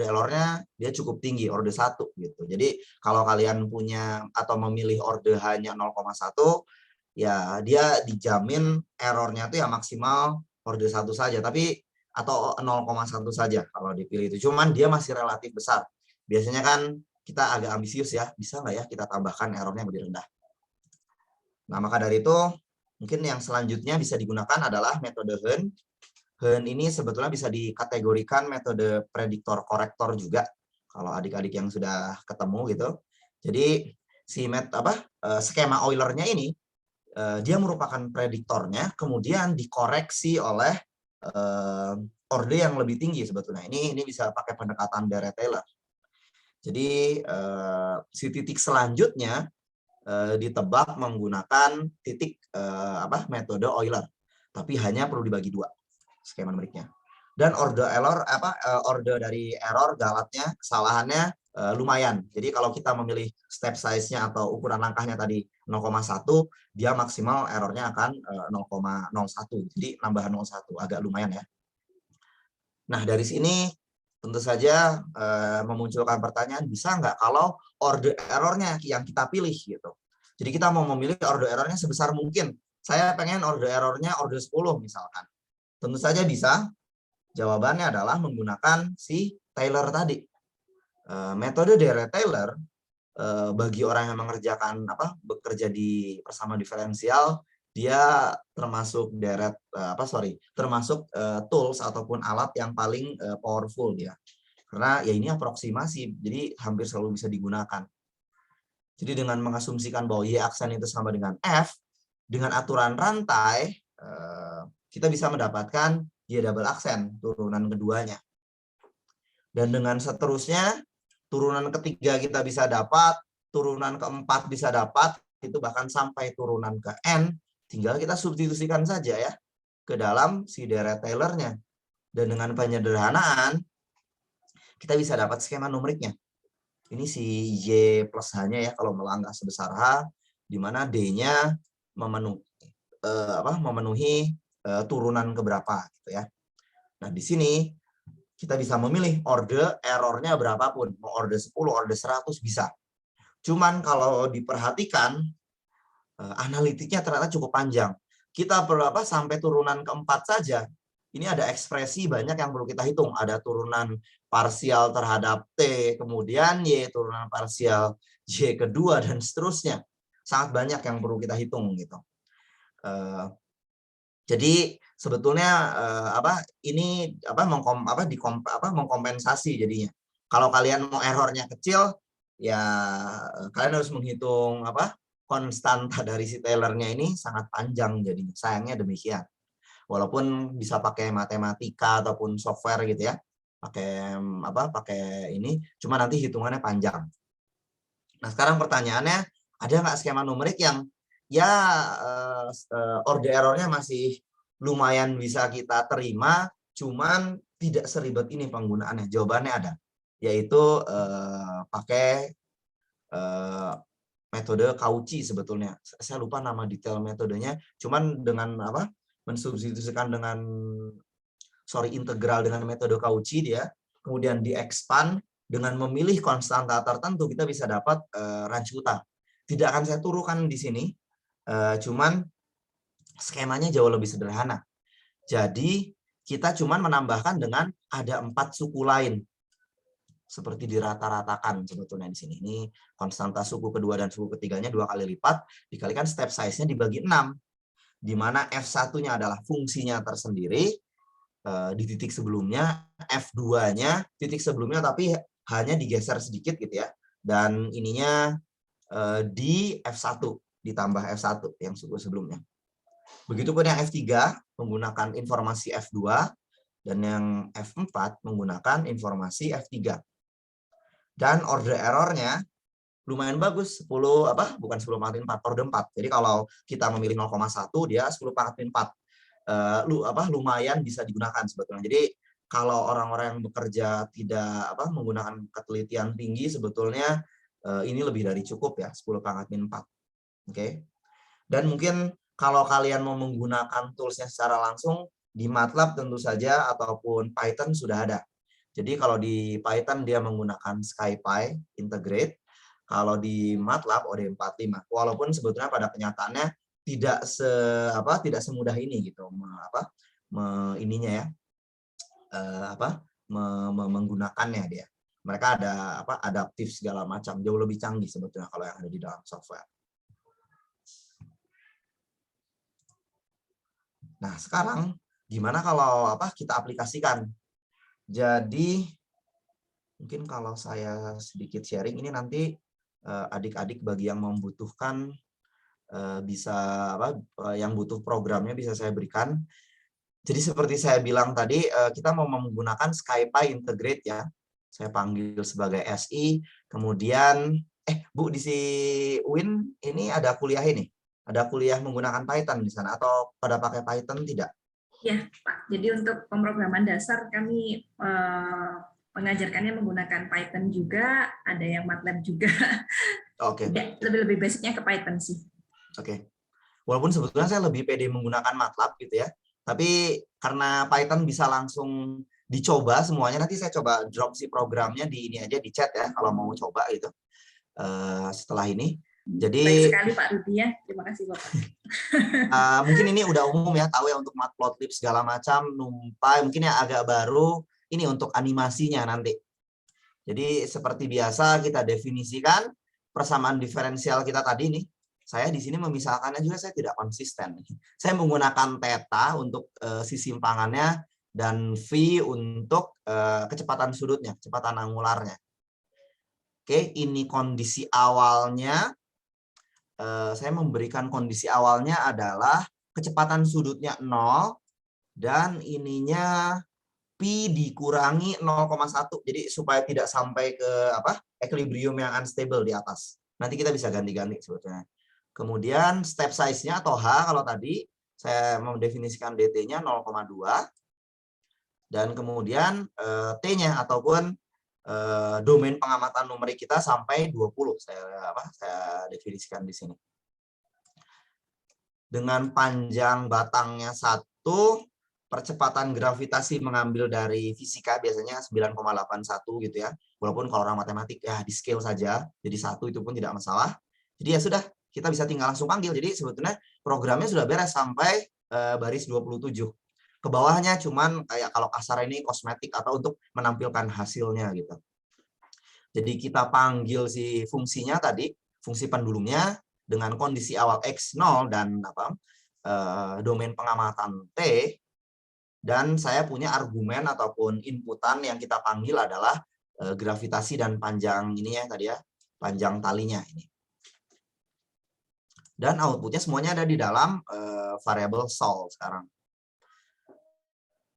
Euler-nya dia cukup tinggi, orde 1 gitu. Jadi kalau kalian punya atau memilih orde hanya 0,1, ya dia dijamin errornya itu ya maksimal orde 1 saja, tapi atau 0,1 saja kalau dipilih itu. Cuman dia masih relatif besar. Biasanya kan kita agak ambisius ya, bisa nggak ya kita tambahkan errornya lebih rendah. Nah, maka dari itu mungkin yang selanjutnya bisa digunakan adalah metode Hehn. Hehn ini sebetulnya bisa dikategorikan metode prediktor korektor juga kalau adik-adik yang sudah ketemu gitu. Jadi si skema Euler-nya ini dia merupakan prediktornya kemudian dikoreksi oleh orde yang lebih tinggi sebetulnya. Ini bisa pakai pendekatan Dirac-Taylor. Jadi si titik selanjutnya ditebak menggunakan titik metode Euler, tapi hanya perlu dibagi 2 skema numeriknya. Dan orde dari error galatnya kesalahannya lumayan. Jadi kalau kita memilih step size-nya atau ukuran langkahnya tadi 0,1, dia maksimal errornya akan 0,01. Jadi nambah 0,1 agak lumayan ya. Nah, dari sini tentu saja memunculkan pertanyaan, bisa nggak kalau orde errornya yang kita pilih gitu. Jadi kita mau memilih orde errornya sebesar mungkin. Saya pengen orde errornya orde 10 misalkan. Tentu saja bisa. Jawabannya adalah menggunakan si Taylor tadi. Metode Dirac-Taylor bagi orang yang mengerjakan bekerja di persamaan diferensial, dia termasuk tools ataupun alat yang paling powerful dia. Karena ya ini aproksimasi, jadi hampir selalu bisa digunakan. Jadi dengan mengasumsikan bahwa Y aksen itu sama dengan F, dengan aturan rantai, kita bisa mendapatkan Y double aksen, turunan keduanya. Dan dengan seterusnya, turunan ketiga kita bisa dapat, turunan keempat bisa dapat, itu bahkan sampai turunan ke N, tinggal kita substitusikan saja ya ke dalam si Dirac-Taylor-nya. Dan dengan penyederhanaan, kita bisa dapat skema numeriknya. Ini si Y plus H-nya ya, kalau melangkah sebesar H, di mana D-nya memenuhi turunan keberapa gitu ya. Nah, di sini kita bisa memilih orde errornya berapapun, mau orde 10, orde 100 bisa. Cuman kalau diperhatikan analitiknya ternyata cukup panjang. Kita perlu sampai turunan keempat saja. Ini ada ekspresi banyak yang perlu kita hitung. Ada turunan parsial terhadap T, kemudian Y, turunan parsial Y kedua, dan seterusnya. Sangat banyak yang perlu kita hitung gitu. Jadi sebetulnya ini mengkompensasi jadinya. Kalau kalian mau errornya kecil, ya kalian harus menghitung konstanta dari si Taylor-nya ini sangat panjang jadinya. Sayangnya demikian. Walaupun bisa pakai matematika ataupun software gitu ya, pakai ini, cuma nanti hitungannya panjang. Nah, sekarang pertanyaannya, ada nggak skema numerik yang ya orde errornya masih lumayan bisa kita terima, cuman tidak seribet ini penggunaannya? Jawabannya ada, yaitu pakai metode Cauchy sebetulnya. Saya lupa nama detail metodenya, cuman dengan mensubstitusikan dengan integral dengan metode Cauchy dia, kemudian di-expand, dengan memilih konstanta tertentu kita bisa dapat range utah. Tidak akan saya turunkan di sini, cuman skemanya jauh lebih sederhana. Jadi kita cuman menambahkan dengan ada 4 suku lain. Seperti dirata-ratakan sebetulnya di sini. Ini konstanta suku kedua dan suku ketiganya 2 kali lipat, dikalikan step size-nya dibagi 6. Di mana F1-nya adalah fungsinya tersendiri, di titik sebelumnya, F2-nya titik sebelumnya tapi hanya digeser sedikit gitu ya. Dan ininya di F1 ditambah F1 yang suku sebelumnya. Begitupun yang F3 menggunakan informasi F2 dan yang F4 menggunakan informasi F3. Dan order errornya lumayan bagus, 10 bukan 10 pangkat 4, order 4. Jadi kalau kita memilih 0,1 dia 10 pangkat 4. Lumayan bisa digunakan sebetulnya. Jadi kalau orang-orang yang bekerja tidak menggunakan ketelitian tinggi sebetulnya ini lebih dari cukup ya, 10 pangkat 4. Oke. Dan mungkin kalau kalian mau menggunakan toolsnya secara langsung di MATLAB tentu saja ataupun Python sudah ada. Jadi kalau di Python dia menggunakan SciPy integrate, kalau di MATLAB OD45. Walaupun sebetulnya pada kenyataannya tidak semudah ini gitu, menggunakannya dia. Mereka ada adaptif segala macam, jauh lebih canggih sebetulnya kalau yang ada di dalam software. Nah, sekarang gimana kalau kita aplikasikan? Jadi mungkin kalau saya sedikit sharing ini nanti adik-adik bagi yang membutuhkan yang butuh programnya bisa saya berikan. Jadi seperti saya bilang tadi kita mau menggunakan SciPy integrate ya. Saya panggil sebagai SI. Kemudian Bu di si Win ini ada kuliah ini. Ada kuliah menggunakan Python di sana atau pada pakai Python tidak? Ya, Pak. Jadi untuk pemrograman dasar kami mengajarkannya menggunakan Python juga, ada yang MATLAB juga. Oke. Lebih basicnya ke Python sih. Oke. Walaupun sebetulnya saya lebih pede menggunakan MATLAB gitu ya. Tapi karena Python bisa langsung dicoba semuanya, nanti saya coba drop si programnya di ini aja di chat ya kalau mau coba gitu. Setelah ini. Jadi baik sekali Pak Rudi ya. Terima kasih Bapak. Mungkin ini udah umum ya, tahu ya untuk matplotlib segala macam, NumPy mungkin yang agak baru ini untuk animasinya nanti. Jadi seperti biasa kita definisikan persamaan diferensial kita tadi nih. Saya di sini memisahkannya juga saya tidak konsisten. Saya menggunakan theta untuk sisi simpangannya dan V untuk kecepatan sudutnya, kecepatan angularnya. Oke, ini kondisi awalnya. Saya memberikan kondisi awalnya adalah kecepatan sudutnya 0 dan ininya Pi dikurangi 0,1. Jadi supaya tidak sampai ke equilibrium yang unstable di atas. Nanti kita bisa ganti-ganti sebetulnya. Kemudian step size-nya atau H kalau tadi saya mendefinisikan DT-nya 0,2 dan kemudian T-nya ataupun domain pengamatan numerik kita sampai 20 saya definisikan di sini. Dengan panjang batangnya 1, percepatan gravitasi mengambil dari fisika biasanya 9,81 gitu ya. Walaupun kalau orang matematik ya di scale saja, jadi 1 itu pun tidak masalah. Jadi ya sudah, kita bisa tinggal langsung panggil. Jadi sebetulnya programnya sudah beres sampai baris 27. Ke bawahnya cuman kayak kalau kasar ini kosmetik atau untuk menampilkan hasilnya gitu. Jadi kita panggil si fungsinya tadi, fungsi pendulumnya dengan kondisi awal X0 dan domain pengamatan T, dan saya punya argumen ataupun inputan yang kita panggil adalah gravitasi dan panjang ini ya tadi ya, panjang talinya ini. Dan outputnya semuanya ada di dalam variabel sol sekarang.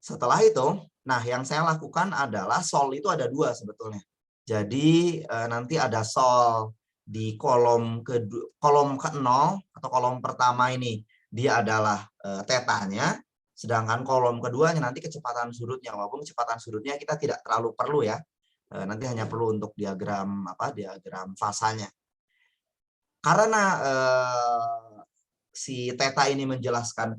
Setelah itu, nah yang saya lakukan adalah sol itu ada 2 sebetulnya. Jadi nanti ada sol di kolom ke-0 atau kolom pertama ini dia adalah tetanya, sedangkan kolom keduanya nanti kecepatan sudutnya. Walaupun kecepatan sudutnya kita tidak terlalu perlu ya, nanti hanya perlu untuk diagram diagram fasanya. Karena si theta ini menjelaskan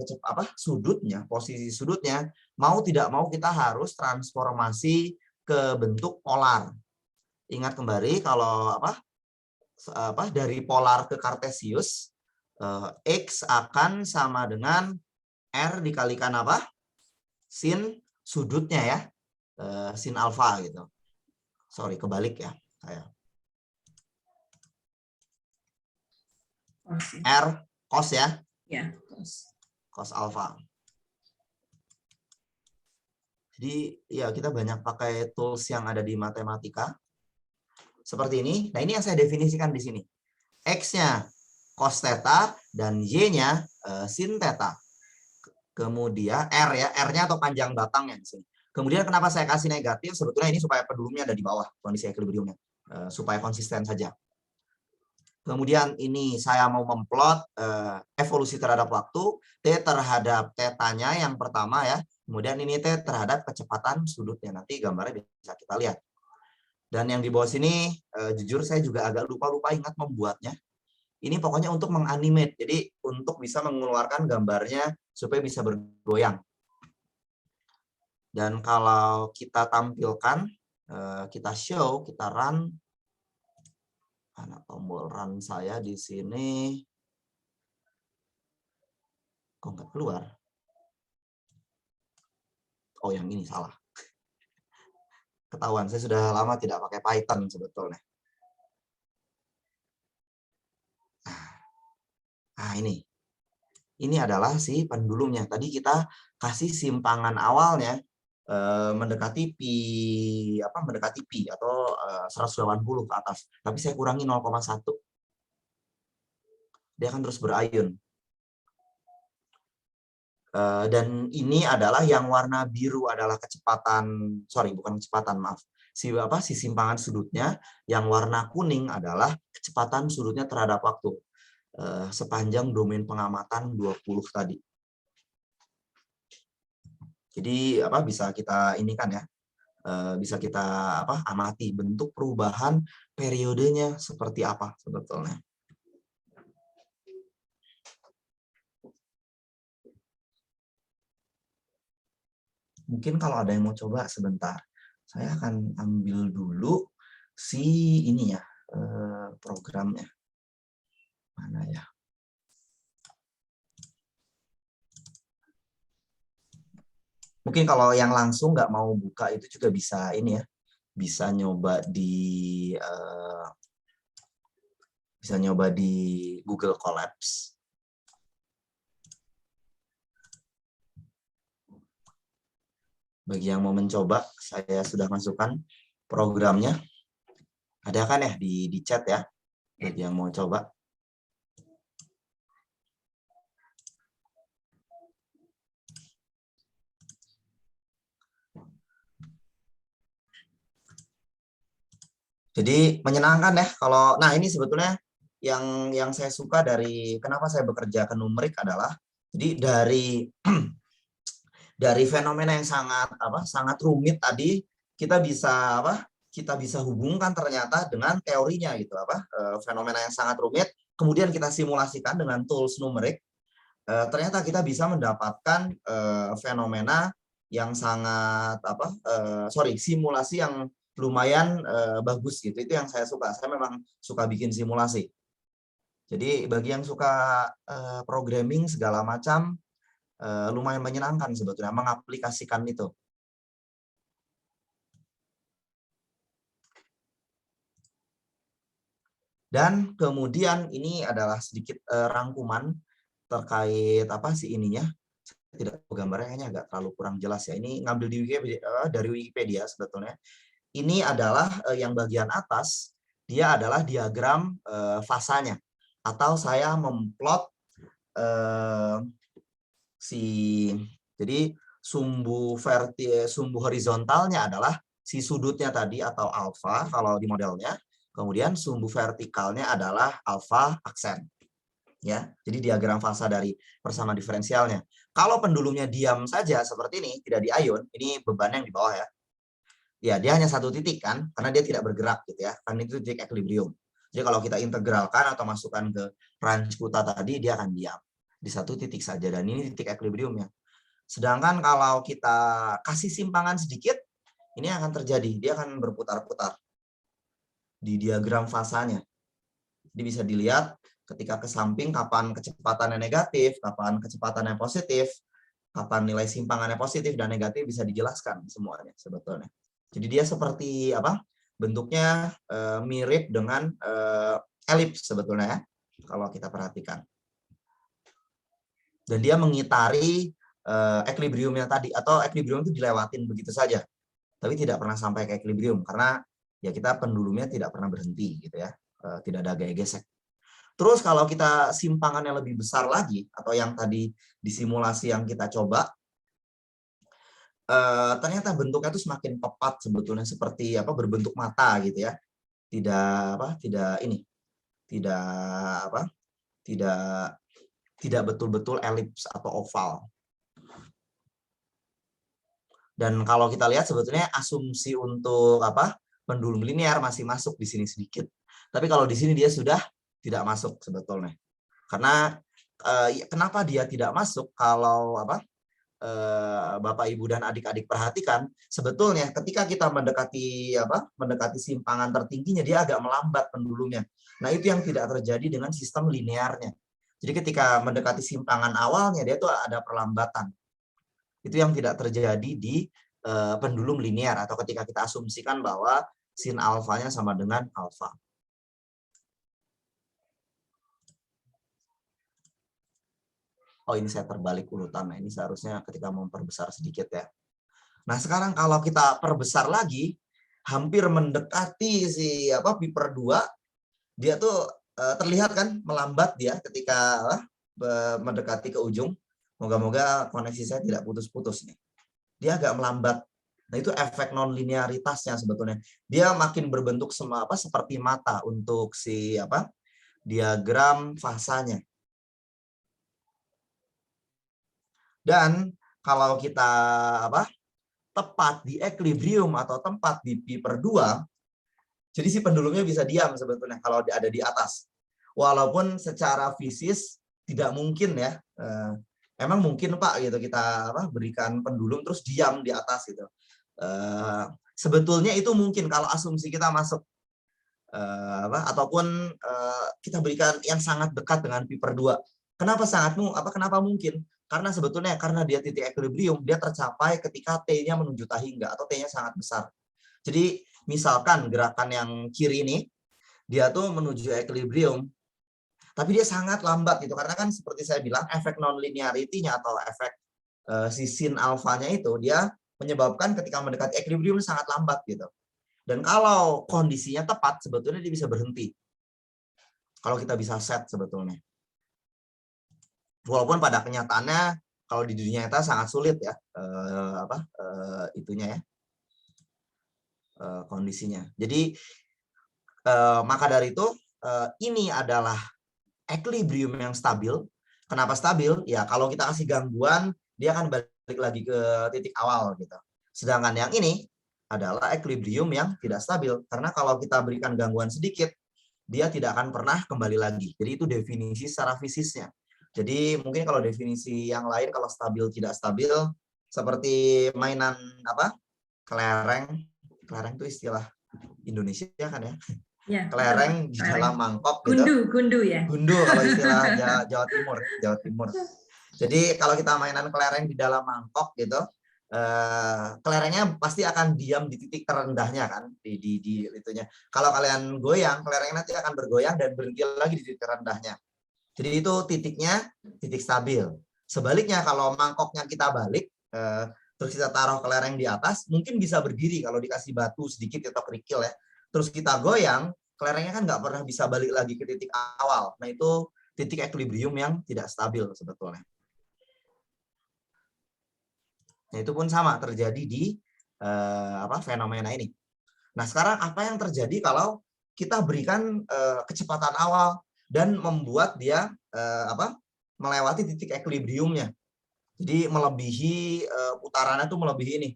sudutnya, posisi sudutnya, mau tidak mau kita harus transformasi ke bentuk polar. ingat kembali kalau dari polar ke kartesius, X akan sama dengan R dikalikan apa? Sin sudutnya ya. Sin alfa gitu. Sorry, kebalik ya saya. R cos ya. Ya, cos. Cos alfa. Jadi ya kita banyak pakai tools yang ada di matematika. Seperti ini. Nah, ini yang saya definisikan di sini. X-nya cos theta dan Y-nya sin theta. Kemudian R ya, R-nya atau panjang batangnya di sini. Kemudian kenapa saya kasih negatif? Sebetulnya ini supaya pendulumnya ada di bawah kondisi equilibriumnya. Supaya konsisten saja. Kemudian ini saya mau memplot evolusi terhadap waktu, T terhadap θ-nya yang pertama ya. Kemudian ini T terhadap kecepatan sudutnya. Nanti gambarnya bisa kita lihat. Dan yang di bawah sini, jujur saya juga agak lupa ingat membuatnya. Ini pokoknya untuk menganimate, jadi untuk bisa mengeluarkan gambarnya supaya bisa bergoyang. Dan kalau kita tampilkan, kita show, kita run, mana tombol run saya di sini, kok nggak keluar? Oh, yang ini salah. Ketahuan, saya sudah lama tidak pakai Python sebetulnya. Nah, ini. Ini adalah si pendulumnya. Tadi kita kasih simpangan awalnya mendekati pi atau 180 ke atas. Tapi saya kurangi 0,1. Dia akan terus berayun. Dan ini adalah yang warna biru adalah kecepatan, bukan kecepatan, maaf. Si simpangan sudutnya, yang warna kuning adalah kecepatan sudutnya terhadap waktu. Sepanjang domain pengamatan 20 tadi. Jadi bisa kita ini kan ya, bisa kita amati bentuk perubahan periodenya seperti apa sebetulnya. Mungkin kalau ada yang mau coba sebentar, saya akan ambil dulu si ini ya, programnya. Mana ya? Mungkin kalau yang langsung nggak mau buka itu juga bisa ini ya, bisa nyoba di Google Colapse. Bagi yang mau mencoba, saya sudah masukkan programnya. Ada kan ya di chat ya, bagi yang mau coba. Jadi menyenangkan ya kalau, nah ini sebetulnya yang saya suka dari kenapa saya bekerja ke numerik adalah, jadi dari fenomena yang sangat rumit tadi kita bisa hubungkan ternyata dengan teorinya gitu, fenomena yang sangat rumit kemudian kita simulasikan dengan tools numerik, ternyata kita bisa mendapatkan fenomena yang sangat simulasi yang lumayan bagus gitu. Itu yang saya suka. Saya memang suka bikin simulasi. Jadi bagi yang suka programming segala macam, lumayan menyenangkan sebetulnya mengaplikasikan itu. Dan kemudian ini adalah sedikit rangkuman terkait ininya. Tidak tahu gambarnya, kayaknya agak terlalu kurang jelas ya. Ini ngambil dari Wikipedia sebetulnya. Ini adalah yang bagian atas, dia adalah diagram fasanya. Atau saya memplot jadi sumbu horizontalnya adalah si sudutnya tadi atau alfa kalau di modelnya. Kemudian sumbu vertikalnya adalah alfa aksen. Ya, jadi diagram fasa dari persamaan diferensialnya. Kalau pendulumnya diam saja seperti ini, tidak diayun, ini beban yang di bawah ya. Ya, dia hanya satu titik kan, karena dia tidak bergerak gitu ya. Kan itu titik equilibrium. Jadi kalau kita integralkan atau masukkan ke range kuta tadi, dia akan diam di satu titik saja, dan ini titik equilibriumnya. Sedangkan kalau kita kasih simpangan sedikit, ini akan terjadi, dia akan berputar-putar. di diagram fasanya. Jadi bisa dilihat ketika ke samping kapan kecepatannya negatif, kapan kecepatannya positif, kapan nilai simpangannya positif dan negatif bisa dijelaskan semuanya sebetulnya. Jadi dia seperti apa? Bentuknya mirip dengan elips sebetulnya ya, kalau kita perhatikan. Dan dia mengitari equilibriumnya tadi, atau equilibrium itu dilewatin begitu saja, tapi tidak pernah sampai ke equilibrium karena ya kita pendulumnya tidak pernah berhenti gitu ya, tidak ada gaya gesek. Terus kalau kita simpangan yang lebih besar lagi, atau yang tadi di simulasi yang kita coba, ternyata bentuknya itu semakin tepat sebetulnya, seperti apa, berbentuk mata gitu ya, tidak betul-betul elips atau oval. Dan kalau kita lihat sebetulnya asumsi untuk apa, pendulum linear masih masuk di sini sedikit, tapi kalau di sini dia sudah tidak masuk sebetulnya. Karena kenapa dia tidak masuk? Kalau apa, Bapak Ibu dan adik-adik perhatikan, sebetulnya ketika kita mendekati simpangan tertingginya, dia agak melambat pendulumnya. Nah, itu yang tidak terjadi dengan sistem linearnya. Jadi ketika mendekati simpangan awalnya, dia tuh ada perlambatan. Itu yang tidak terjadi di pendulum linear, atau ketika kita asumsikan bahwa sin alfanya sama dengan alfa. Oh, ini saya terbalik urutan. Nah, ini seharusnya ketika memperbesar sedikit ya. Nah, sekarang kalau kita perbesar lagi, hampir mendekati pi per 2, dia tuh terlihat kan melambat dia ketika mendekati ke ujung. Moga-moga koneksi saya tidak putus-putus nih. Dia agak melambat. Nah, itu efek non-linearitasnya sebetulnya. Dia makin berbentuk seperti mata untuk diagram fasanya. Dan kalau kita tepat di equilibrium atau tempat di pi per 2, jadi si pendulumnya bisa diam sebetulnya kalau ada di atas. Walaupun secara fisis tidak mungkin ya. Emang mungkin Pak gitu kita berikan pendulum terus diam di atas gitu. Sebetulnya itu mungkin kalau asumsi kita masuk. Ataupun kita berikan yang sangat dekat dengan pi per 2. Kenapa mungkin? Karena sebetulnya karena dia titik equilibrium, dia tercapai ketika T-nya menuju tahingga atau T-nya sangat besar. Jadi misalkan gerakan yang kiri ini, dia tuh menuju equilibrium, tapi dia sangat lambat gitu. Karena kan seperti saya bilang, efek non-linearity-nya atau efek si sin alfanya itu, dia menyebabkan ketika mendekati equilibrium sangat lambat gitu. Dan kalau kondisinya tepat, sebetulnya dia bisa berhenti. Kalau kita bisa set sebetulnya. Walaupun pada kenyataannya kalau di dunia nyata sangat sulit ya kondisinya. Jadi maka dari itu ini adalah equilibrium yang stabil. Kenapa stabil? Ya kalau kita kasih gangguan dia akan balik lagi ke titik awal gitu. Sedangkan yang ini adalah equilibrium yang tidak stabil karena kalau kita berikan gangguan sedikit dia tidak akan pernah kembali lagi. Jadi itu definisi secara fisisnya. Jadi mungkin kalau definisi yang lain kalau stabil tidak stabil seperti mainan kelereng itu istilah Indonesia kan ya. Ya kelereng di dalam mangkok gitu. Gundu ya. Gundu kalau istilah Jawa Timur. Jadi kalau kita mainan kelereng di dalam mangkok gitu, kelerengnya pasti akan diam di titik terendahnya kan di itunya. Kalau kalian goyang, kelerengnya nanti akan bergoyang dan berhenti lagi di titik terendahnya. Jadi itu titik stabil. Sebaliknya kalau mangkoknya kita balik, terus kita taruh kelereng di atas, mungkin bisa berdiri kalau dikasih batu sedikit atau kerikil ya. Terus kita goyang, kelerengnya kan nggak pernah bisa balik lagi ke titik awal. Nah itu titik equilibrium yang tidak stabil sebetulnya. Nah itu pun sama terjadi di fenomena ini. Nah sekarang apa yang terjadi kalau kita berikan kecepatan awal dan membuat dia melewati titik equilibriumnya. Jadi melebihi putarannya itu melebihi ini.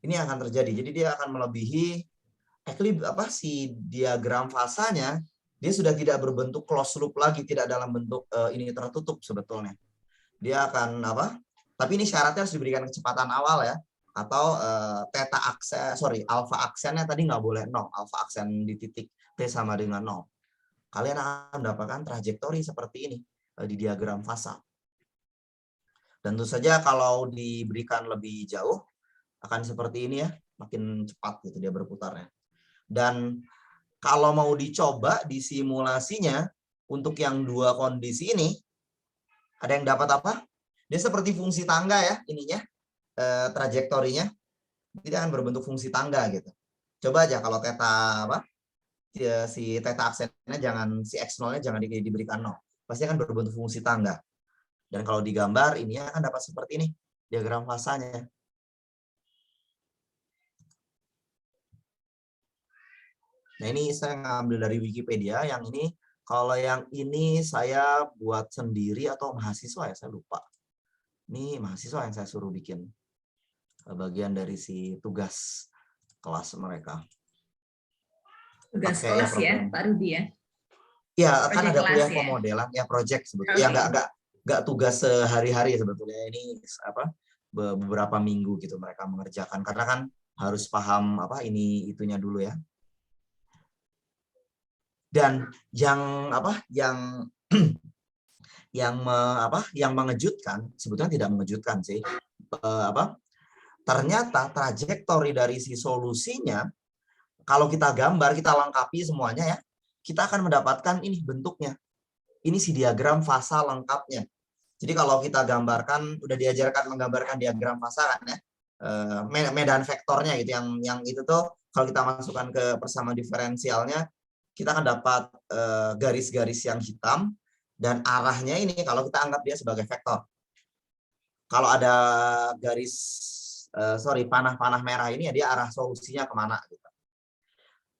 Ini yang akan terjadi. Jadi dia akan melebihi si diagram fasanya, dia sudah tidak berbentuk closed loop lagi, tidak dalam bentuk ini tertutup sebetulnya. Dia akan tapi ini syaratnya harus diberikan kecepatan awal ya. atau alfa aksennya tadi nggak boleh 0, alfa aksen di titik T sama dengan 0. Kalian akan mendapatkan trajektori seperti ini di diagram fasa. Dan tentu saja kalau diberikan lebih jauh akan seperti ini ya, makin cepat gitu dia berputarnya. Dan kalau mau dicoba di simulasinya untuk yang dua kondisi ini, ada yang dapat apa? Dia seperti fungsi tangga ya ininya, trajektorinya. Tidak akan berbentuk fungsi tangga gitu. Coba aja kalau theta si theta aksennya si x0-nya jangan diberikan 0. Pasti akan berbentuk fungsi tangga. Dan kalau digambar ini akan dapat seperti ini diagram fasanya. Nah, ini saya ngambil dari Wikipedia, yang ini kalau yang ini saya buat sendiri atau mahasiswa ya, saya lupa. Ini mahasiswa yang saya suruh bikin. Bagian dari si tugas kelas mereka. Tugas kelas ya, Pak Rudi ya? Ya, kan ada kuliah ya? pemodelan, ya project sebetulnya. Ya, nggak tugas sehari-hari sebetulnya. Ini beberapa minggu gitu mereka mengerjakan. Karena kan harus paham ini itunya dulu ya. Dan yang yang mengejutkan, sebetulnya tidak mengejutkan sih. Ternyata trajektori dari si solusinya, kalau kita gambar, kita lengkapi semuanya ya, kita akan mendapatkan ini bentuknya. Ini si diagram fasa lengkapnya. Jadi kalau kita gambarkan, udah diajarkan menggambarkan diagram fasa kan ya, medan vektornya gitu, yang itu tuh kalau kita masukkan ke persamaan diferensialnya, kita akan dapat garis-garis yang hitam, dan arahnya ini kalau kita anggap dia sebagai vektor. Kalau ada garis panah-panah merah ini ya dia arah solusinya kemana gitu.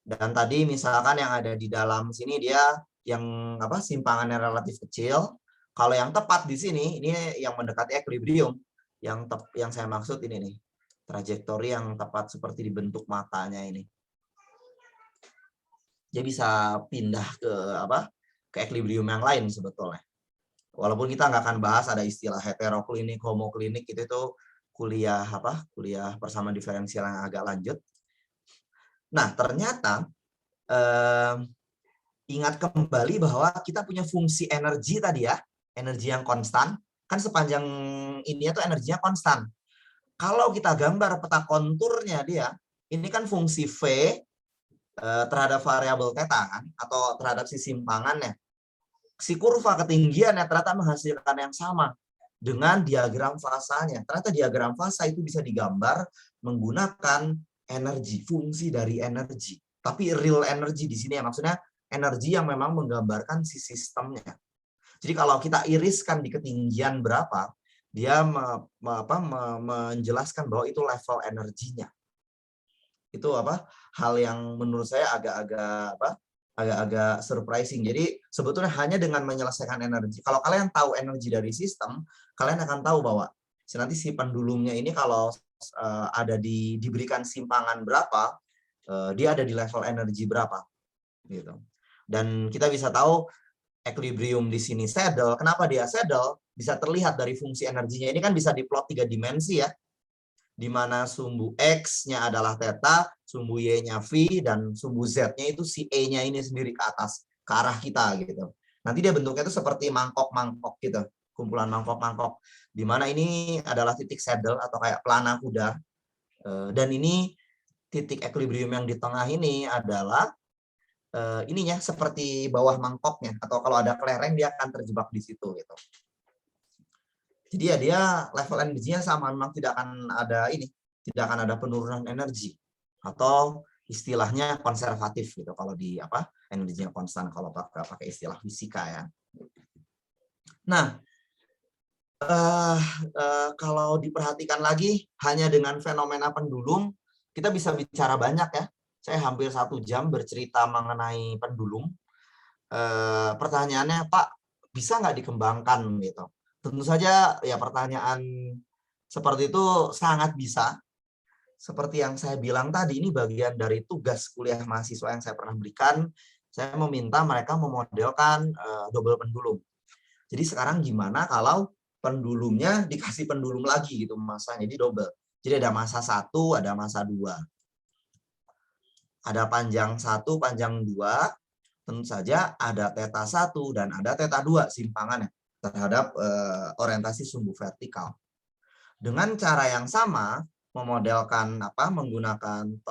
Dan tadi misalkan yang ada di dalam sini dia yang simpangannya relatif kecil. Kalau yang tepat di sini ini yang mendekati equilibrium. Yang saya maksud ini nih. Trajektori yang tepat seperti dibentuk matanya ini. Dia bisa pindah ke equilibrium yang lain sebetulnya. Walaupun kita nggak akan bahas ada istilah heteroklinik, homoklinik, itu tuh kuliah persamaan diferensial yang agak lanjut. Nah, ternyata ingat kembali bahwa kita punya fungsi energi tadi ya, energi yang konstan. Kan sepanjang ini tuh energinya konstan. Kalau kita gambar peta konturnya dia, ini kan fungsi V terhadap variabel theta kan, atau terhadap si simpangannya. Si kurva ketinggiannya ternyata menghasilkan yang sama dengan diagram fasanya. Ternyata diagram fasa itu bisa digambar menggunakan energi, fungsi dari energi. Tapi real energy di sini ya, maksudnya energi yang memang menggambarkan si sistemnya. Jadi kalau kita iriskan di ketinggian berapa, dia menjelaskan bahwa itu level energinya. Itu hal yang menurut saya agak surprising. Jadi sebetulnya hanya dengan menyelesaikan energi. Kalau kalian tahu energi dari sistem, kalian akan tahu bahwa nanti si pendulumnya ini kalau diberikan simpangan berapa, dia ada di level energi berapa, gitu. Dan kita bisa tahu equilibrium di sini saddle. Kenapa dia saddle? Bisa terlihat dari fungsi energinya. Ini kan bisa diplot 3 dimensi ya, di mana sumbu X-nya adalah theta, sumbu Y-nya V, dan sumbu Z-nya itu si E-nya ini sendiri ke atas, ke arah kita gitu. Nanti dia bentuknya itu seperti mangkok-mangkok gitu, kumpulan mangkok-mangkok, di mana ini adalah titik saddle atau kayak pelana kuda. Dan ini titik equilibrium yang di tengah ini adalah ininya seperti bawah mangkoknya, atau kalau ada kelereng dia akan terjebak di situ gitu. Jadi ya dia level energinya sama, memang tidak akan ada penurunan energi, atau istilahnya konservatif gitu kalau di energinya konstan kalau pakai istilah fisika ya. Nah, kalau diperhatikan lagi hanya dengan fenomena pendulum kita bisa bicara banyak ya. Saya hampir 1 jam bercerita mengenai pendulum. Pertanyaannya, Pak, bisa nggak dikembangkan gitu? Tentu saja ya pertanyaan seperti itu sangat bisa. Seperti yang saya bilang tadi, ini bagian dari tugas kuliah mahasiswa yang saya pernah berikan. Saya meminta mereka memodelkan double pendulum. Jadi sekarang gimana kalau pendulumnya dikasih pendulum lagi gitu masanya, jadi double. Jadi ada masa 1, ada masa 2. Ada panjang 1, panjang 2. Tentu saja ada theta 1 dan ada theta 2 simpangannya terhadap orientasi sumbu vertikal. Dengan cara yang sama, memodelkan menggunakan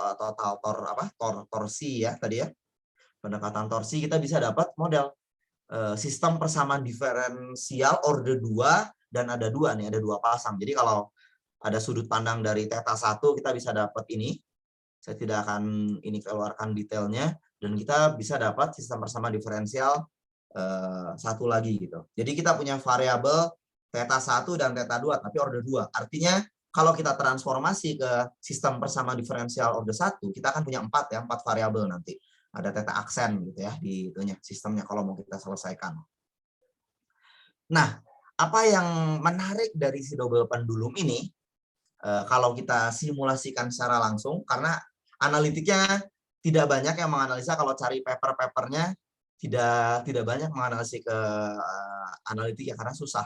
torsi ya tadi ya. Pendekatan torsi kita bisa dapat model sistem persamaan diferensial orde 2 dan ada 2 nih, ada 2 pasang. Jadi kalau ada sudut pandang dari theta 1 kita bisa dapat ini. Saya tidak akan ini keluarkan detailnya dan kita bisa dapat sistem persamaan diferensial satu lagi gitu. Jadi kita punya variabel theta 1 dan theta 2 tapi orde 2. Artinya kalau kita transformasi ke sistem persamaan diferensial orde 1, kita akan punya 4 variabel nanti. Ada theta aksen gitu ya di itunya sistemnya kalau mau kita selesaikan. Nah, apa yang menarik dari si double pendulum ini kalau kita simulasikan secara langsung, karena analitiknya tidak banyak yang menganalisa, kalau cari paper-papernya tidak banyak menganalisis ke analitik ya karena susah.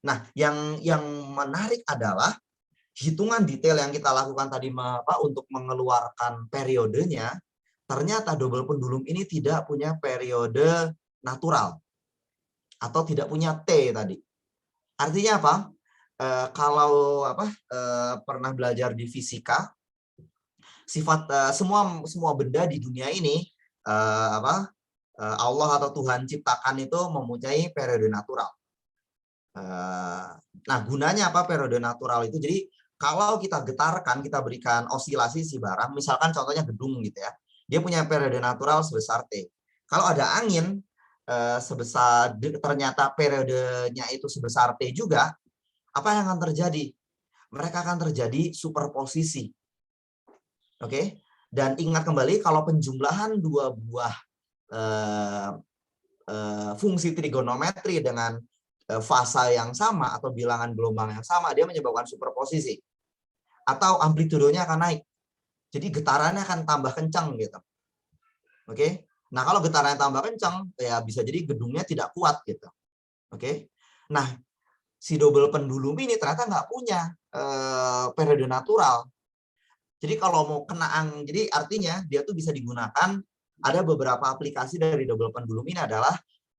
Nah, yang menarik adalah hitungan detail yang kita lakukan tadi untuk mengeluarkan periodenya, ternyata double pendulum ini tidak punya periode natural atau tidak punya T tadi. Artinya apa? Kalau pernah belajar di fisika, sifat semua benda di dunia ini Allah atau Tuhan ciptakan itu mempunyai periode natural. Nah, gunanya apa periode natural itu? Jadi kalau kita getarkan, kita berikan osilasi si barang, misalkan contohnya gedung gitu ya, dia punya periode natural sebesar T. Kalau ada angin sebesar ternyata periodenya itu sebesar T juga, apa yang akan terjadi? Mereka akan terjadi superposisi. Oke? Dan ingat kembali kalau penjumlahan dua buah fungsi trigonometri dengan fasa yang sama atau bilangan gelombang yang sama, dia menyebabkan superposisi. Atau amplitudenya akan naik. Jadi getarannya akan tambah kencang gitu. Oke? Nah, kalau getarannya tambah kencang, ya bisa jadi gedungnya tidak kuat gitu. Oke? Nah, si double pendulum ini ternyata nggak punya periode natural. Jadi kalau mau kena angin, jadi artinya dia tuh bisa digunakan, ada beberapa aplikasi dari double pendulum ini adalah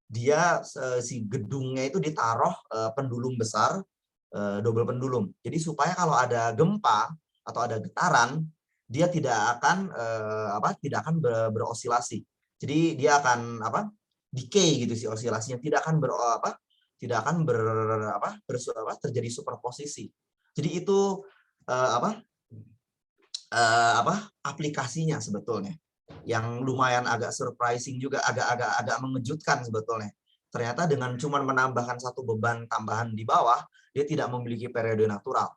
dia si gedungnya itu ditaruh pendulum besar, double pendulum. Jadi supaya kalau ada gempa atau ada getaran, dia tidak akan berosilasi. Jadi dia akan decay gitu si osilasinya, tidak akan terjadi superposisi. Jadi itu aplikasinya sebetulnya yang lumayan agak surprising juga, agak mengejutkan sebetulnya. Ternyata dengan cuma menambahkan satu beban tambahan di bawah, dia tidak memiliki periode natural.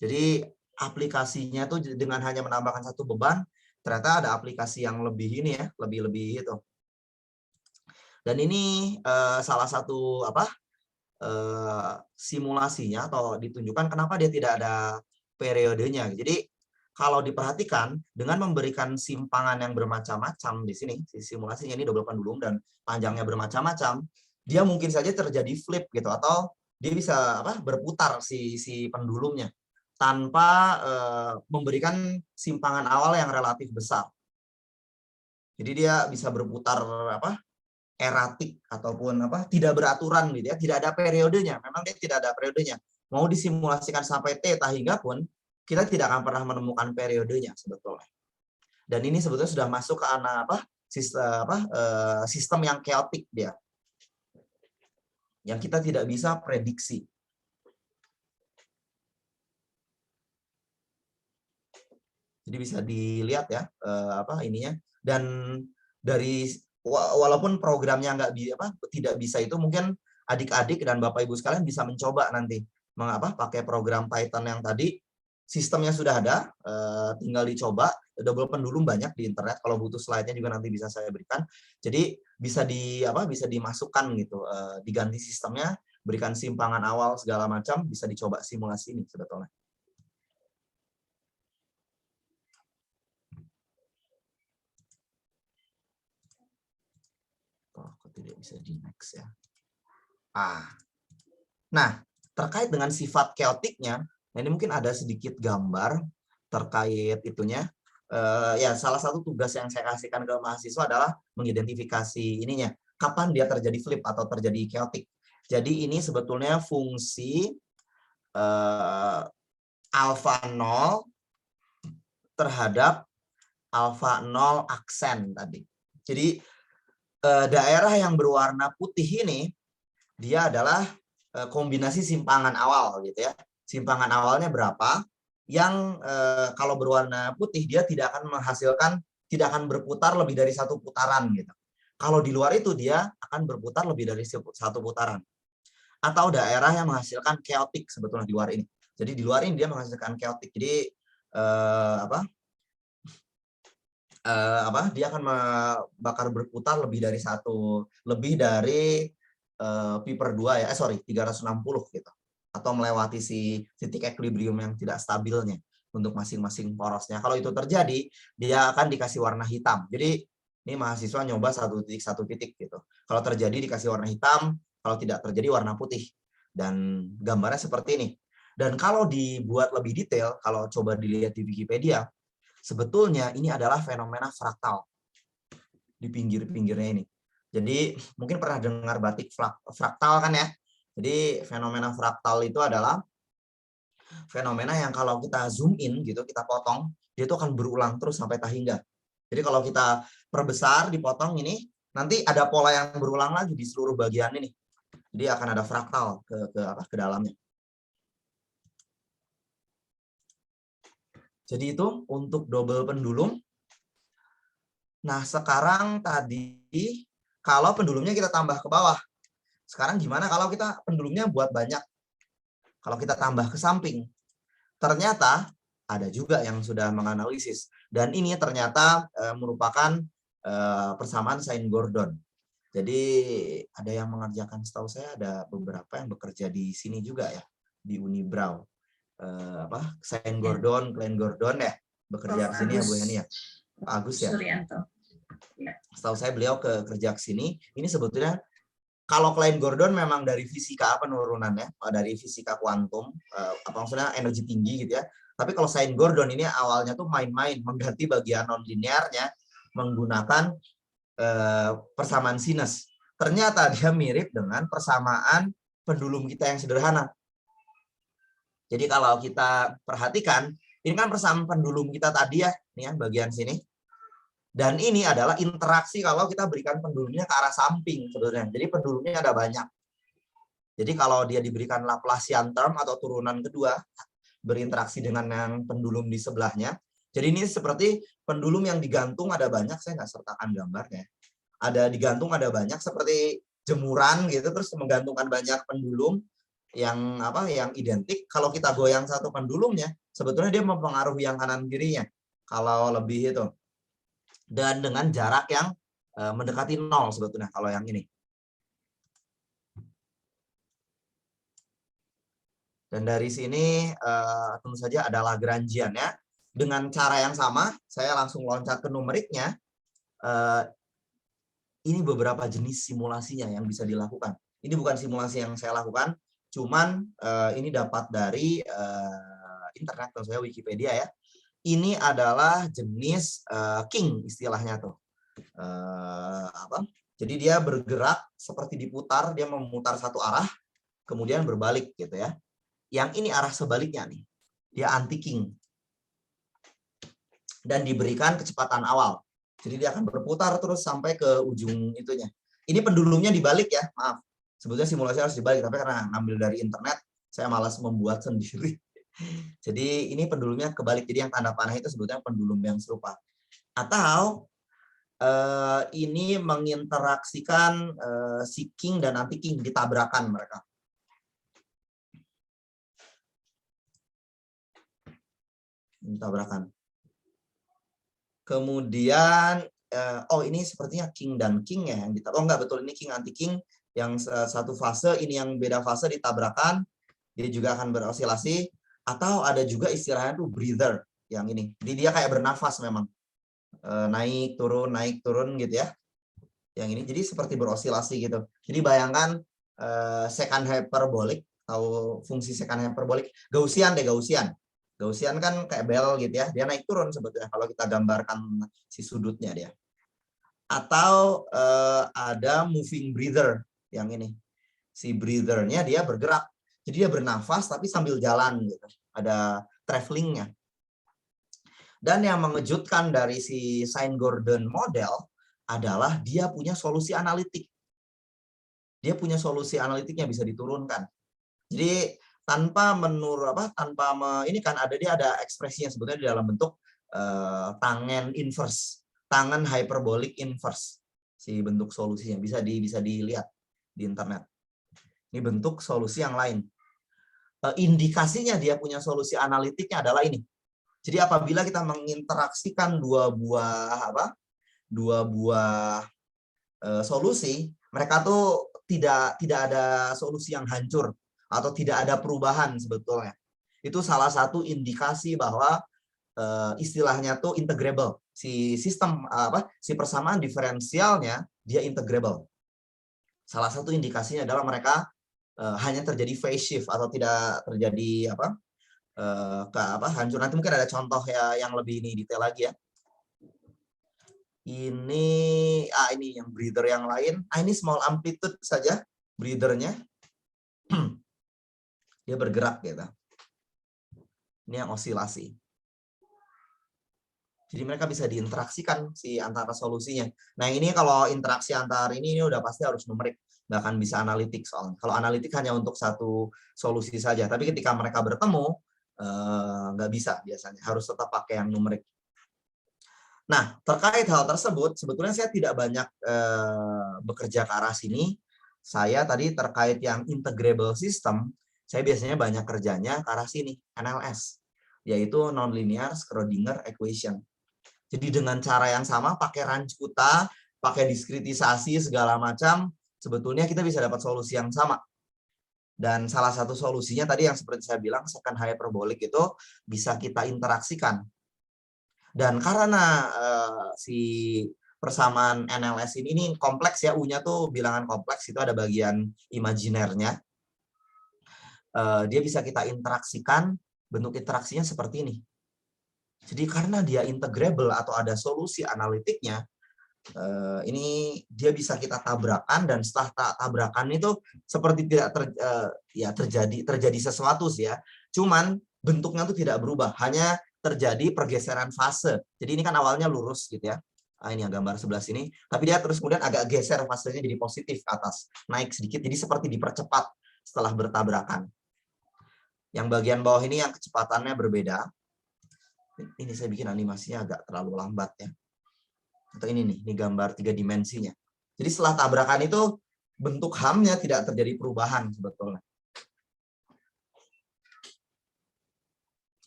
Jadi aplikasinya tuh dengan hanya menambahkan satu beban, ternyata ada aplikasi yang lebih ini ya, lebih itu. Dan ini salah satu simulasinya atau ditunjukkan kenapa dia tidak ada periodenya. Jadi kalau diperhatikan dengan memberikan simpangan yang bermacam-macam di sini, simulasinya ini double pendulum dan panjangnya bermacam-macam, dia mungkin saja terjadi flip gitu atau dia bisa berputar si pendulumnya tanpa memberikan simpangan awal yang relatif besar. Jadi dia bisa berputar eratik ataupun tidak beraturan gitu ya, tidak ada periodenya. Memang dia tidak ada periodenya. Mau disimulasikan sampai theta hingga pun kita tidak akan pernah menemukan periodenya sebetulnya. Dan ini sebetulnya sudah masuk ke sistem yang chaotic dia. Yang kita tidak bisa prediksi. Jadi bisa dilihat ya ininya, dan dari walaupun programnya tidak bisa itu, mungkin adik-adik dan Bapak Ibu sekalian bisa mencoba nanti pakai program Python yang tadi. Sistemnya sudah ada, tinggal dicoba. Double pendulum banyak di internet, kalau butuh slide-nya juga nanti bisa saya berikan. Jadi bisa bisa dimasukkan gitu, diganti sistemnya, berikan simpangan awal segala macam, bisa dicoba simulasi ini sebetulnya. Tidak bisa di next ya. Nah, terkait dengan sifat chaoticnya, Nah, ini mungkin ada sedikit gambar terkait itunya. Ya, salah satu tugas yang saya kasihkan ke mahasiswa adalah mengidentifikasi ininya, kapan dia terjadi flip atau terjadi chaotic. Jadi ini sebetulnya fungsi alfa 0 terhadap alfa 0 aksen tadi. Jadi daerah yang berwarna putih ini dia adalah kombinasi simpangan awal gitu ya. Simpangan awalnya berapa? Yang kalau berwarna putih dia tidak akan berputar lebih dari satu putaran gitu. Kalau di luar itu dia akan berputar lebih dari satu putaran. Atau daerah yang menghasilkan chaotic sebetulnya di luar ini. Jadi di luar ini dia menghasilkan chaotic. Jadi dia akan bakal berputar lebih dari pi per 2 ya. 360 gitu. Atau melewati si titik equilibrium yang tidak stabilnya untuk masing-masing porosnya. Kalau itu terjadi, dia akan dikasih warna hitam. Jadi ini mahasiswa nyoba satu titik gitu. Kalau terjadi dikasih warna hitam, kalau tidak terjadi warna putih. Dan gambarnya seperti ini. Dan kalau dibuat lebih detail, kalau coba dilihat di Wikipedia, sebetulnya ini adalah fenomena fraktal di pinggir-pinggirnya ini. Jadi mungkin pernah dengar batik fraktal kan ya? Jadi fenomena fraktal itu adalah fenomena yang kalau kita zoom in gitu, kita potong, dia itu akan berulang terus sampai tak hingga. Jadi kalau kita perbesar, dipotong ini, nanti ada pola yang berulang lagi di seluruh bagian ini. Jadi akan ada fraktal ke dalamnya. Jadi itu untuk double pendulum. Nah, sekarang tadi kalau pendulumnya kita tambah ke bawah. Sekarang gimana kalau kita pendulumnya buat banyak? Kalau kita tambah ke samping. Ternyata ada juga yang sudah menganalisis. Dan ini ternyata merupakan persamaan sign Gordon. Jadi ada yang mengerjakan, setahu saya ada beberapa yang bekerja di sini juga ya, di Unibrau. Sign Gordon, Klein Gordon ya, bekerja di sini ya Bu Yani ya. Pak Agus ya. Suryanto. Ya. Setahu saya beliau kerja ke sini. Ini sebetulnya kalau Klein Gordon memang dari fisika penurunannya, dari fisika kuantum, maksudnya energi tinggi gitu ya. Tapi kalau Sign Gordon ini awalnya tuh main-main, mengganti bagian non-linearnya menggunakan persamaan sinus. Ternyata dia mirip dengan persamaan pendulum kita yang sederhana. Jadi kalau kita perhatikan, ini kan persamaan pendulum kita tadi ya, nih ya bagian sini. Dan ini adalah interaksi kalau kita berikan pendulumnya ke arah samping sebenarnya. Jadi pendulumnya ada banyak. Jadi kalau dia diberikan Laplacian term atau turunan kedua, berinteraksi dengan yang pendulum di sebelahnya. Jadi ini seperti pendulum yang digantung ada banyak, saya nggak sertakan gambarnya. Ada digantung ada banyak seperti jemuran gitu, terus menggantungkan banyak pendulum yang identik. Kalau kita goyang satu pendulumnya, sebetulnya dia mempengaruhi yang kanan kirinya. Kalau lebih itu. Dan dengan jarak yang mendekati 0 sebetulnya kalau yang ini. Dan dari sini tentu saja ada Lagrangian ya. Dengan cara yang sama, saya langsung loncat ke numeriknya. Ini beberapa jenis simulasinya yang bisa dilakukan. Ini bukan simulasi yang saya lakukan, cuman ini dapat dari internet, tentu saja Wikipedia ya. Ini adalah jenis king istilahnya tuh. Jadi dia bergerak seperti diputar, dia memutar satu arah, kemudian berbalik gitu ya. Yang ini arah sebaliknya nih, dia anti king. Dan diberikan kecepatan awal. Jadi dia akan berputar terus sampai ke ujung itunya. Ini pendulumnya dibalik ya, maaf. Sebetulnya simulasi harus dibalik, tapi karena ngambil dari internet, saya malas membuat sendiri. Jadi ini pendulumnya kebalik, jadi yang tanda panah itu sebetulnya pendulum yang serupa. Atau ini menginteraksikan si king dan anti king, ditabrakan mereka. Tabrakan. Kemudian ini sepertinya king dan king ya yang ditabrak. Oh enggak, betul, ini king anti king yang satu fase, ini yang beda fase ditabrakan. Dia juga akan berosilasi. Atau ada juga istilahnya tuh breather yang ini. Jadi dia kayak bernafas memang. Naik turun gitu ya. Yang ini jadi seperti berosilasi gitu. Jadi bayangkan secant hyperbolic Tahu fungsi secant hyperbolik? Gaussian deh, Gaussian. Gaussian kan kayak bel gitu ya. Dia naik turun sebetulnya kalau kita gambarkan si sudutnya dia. Atau ada moving breather yang ini. Si breather-nya dia bergerak. Jadi dia bernafas tapi sambil jalan gitu. Ada travelingnya. Dan yang mengejutkan dari si Sain-Gordon model adalah dia punya solusi analitik. Dia punya solusi analitik yang bisa diturunkan. Jadi tanpa ini kan dia ada ekspresinya sebetulnya di dalam bentuk tangen inverse, tangan hyperbolik inverse. Si bentuk solusinya bisa dilihat di internet. Ini bentuk solusi yang lain. Indikasinya dia punya solusi analitiknya adalah ini. Jadi apabila kita menginteraksikan dua buah solusi, mereka tuh tidak ada solusi yang hancur atau tidak ada perubahan sebetulnya. Itu salah satu indikasi bahwa istilahnya tuh integrable. Si sistem si persamaan diferensialnya dia integrable. Salah satu indikasinya adalah mereka hanya terjadi phase shift atau tidak terjadi hancur. Nanti mungkin ada contoh ya yang lebih detail lagi ya. Ini yang breather yang lain. Ini small amplitude saja breathernya. Dia bergerak gitu. Ini yang osilasi. Jadi mereka bisa diinteraksikan si antara solusinya. Nah ini kalau interaksi antar ini udah pasti harus numerik, nggak akan bisa analitik soalnya. Kalau analitik hanya untuk satu solusi saja. Tapi ketika mereka bertemu nggak bisa biasanya. Harus tetap pakai yang numerik. Nah, terkait hal tersebut, sebetulnya saya tidak banyak bekerja ke arah sini. Saya tadi terkait yang integrable system, saya biasanya banyak kerjanya ke arah sini, NLS, yaitu nonlinear Schrödinger equation. Jadi dengan cara yang sama, pakai Range-Kutta, pakai diskritisasi segala macam, sebetulnya kita bisa dapat solusi yang sama. Dan salah satu solusinya tadi yang seperti saya bilang, secant hyperbolik itu bisa kita interaksikan. Dan karena si persamaan NLS ini kompleks ya, U-nya tuh bilangan kompleks, itu ada bagian imajinernya. Dia bisa kita interaksikan, bentuk interaksinya seperti ini. Jadi karena dia integrable atau ada solusi analitiknya, ini dia bisa kita tabrakan, dan setelah tabrakan itu seperti tidak terjadi sesuatu sih ya. Cuman bentuknya tuh tidak berubah, hanya terjadi pergeseran fase. Jadi ini kan awalnya lurus gitu ya. Ini yang gambar sebelah sini. Tapi dia terus kemudian agak geser fasenya jadi positif ke atas. Naik sedikit, jadi seperti dipercepat setelah bertabrakan. Yang bagian bawah ini yang kecepatannya berbeda. Ini saya bikin animasinya agak terlalu lambat ya. Atau ini gambar 3 dimensinya. Jadi setelah tabrakan itu bentuk HAM-nya tidak terjadi perubahan sebetulnya.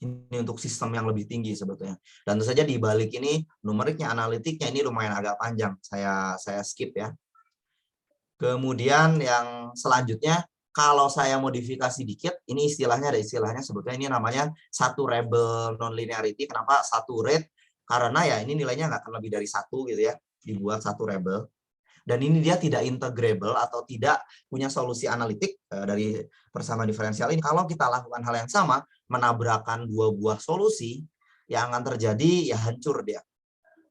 Ini untuk sistem yang lebih tinggi sebetulnya. Dan tentu saja di balik ini numeriknya, analitiknya ini lumayan agak panjang. Saya skip ya. Kemudian yang selanjutnya, kalau saya modifikasi dikit, ini istilahnya sebetulnya ini namanya satu rebel nonlinearity. Kenapa satu rate? Karena ya ini nilainya nggak akan lebih dari 1 gitu ya, dibuat satu rebel. Dan ini dia tidak integrable atau tidak punya solusi analitik dari persamaan diferensial ini. Kalau kita lakukan hal yang sama, menabrakkan dua buah solusi, yang akan terjadi ya hancur dia.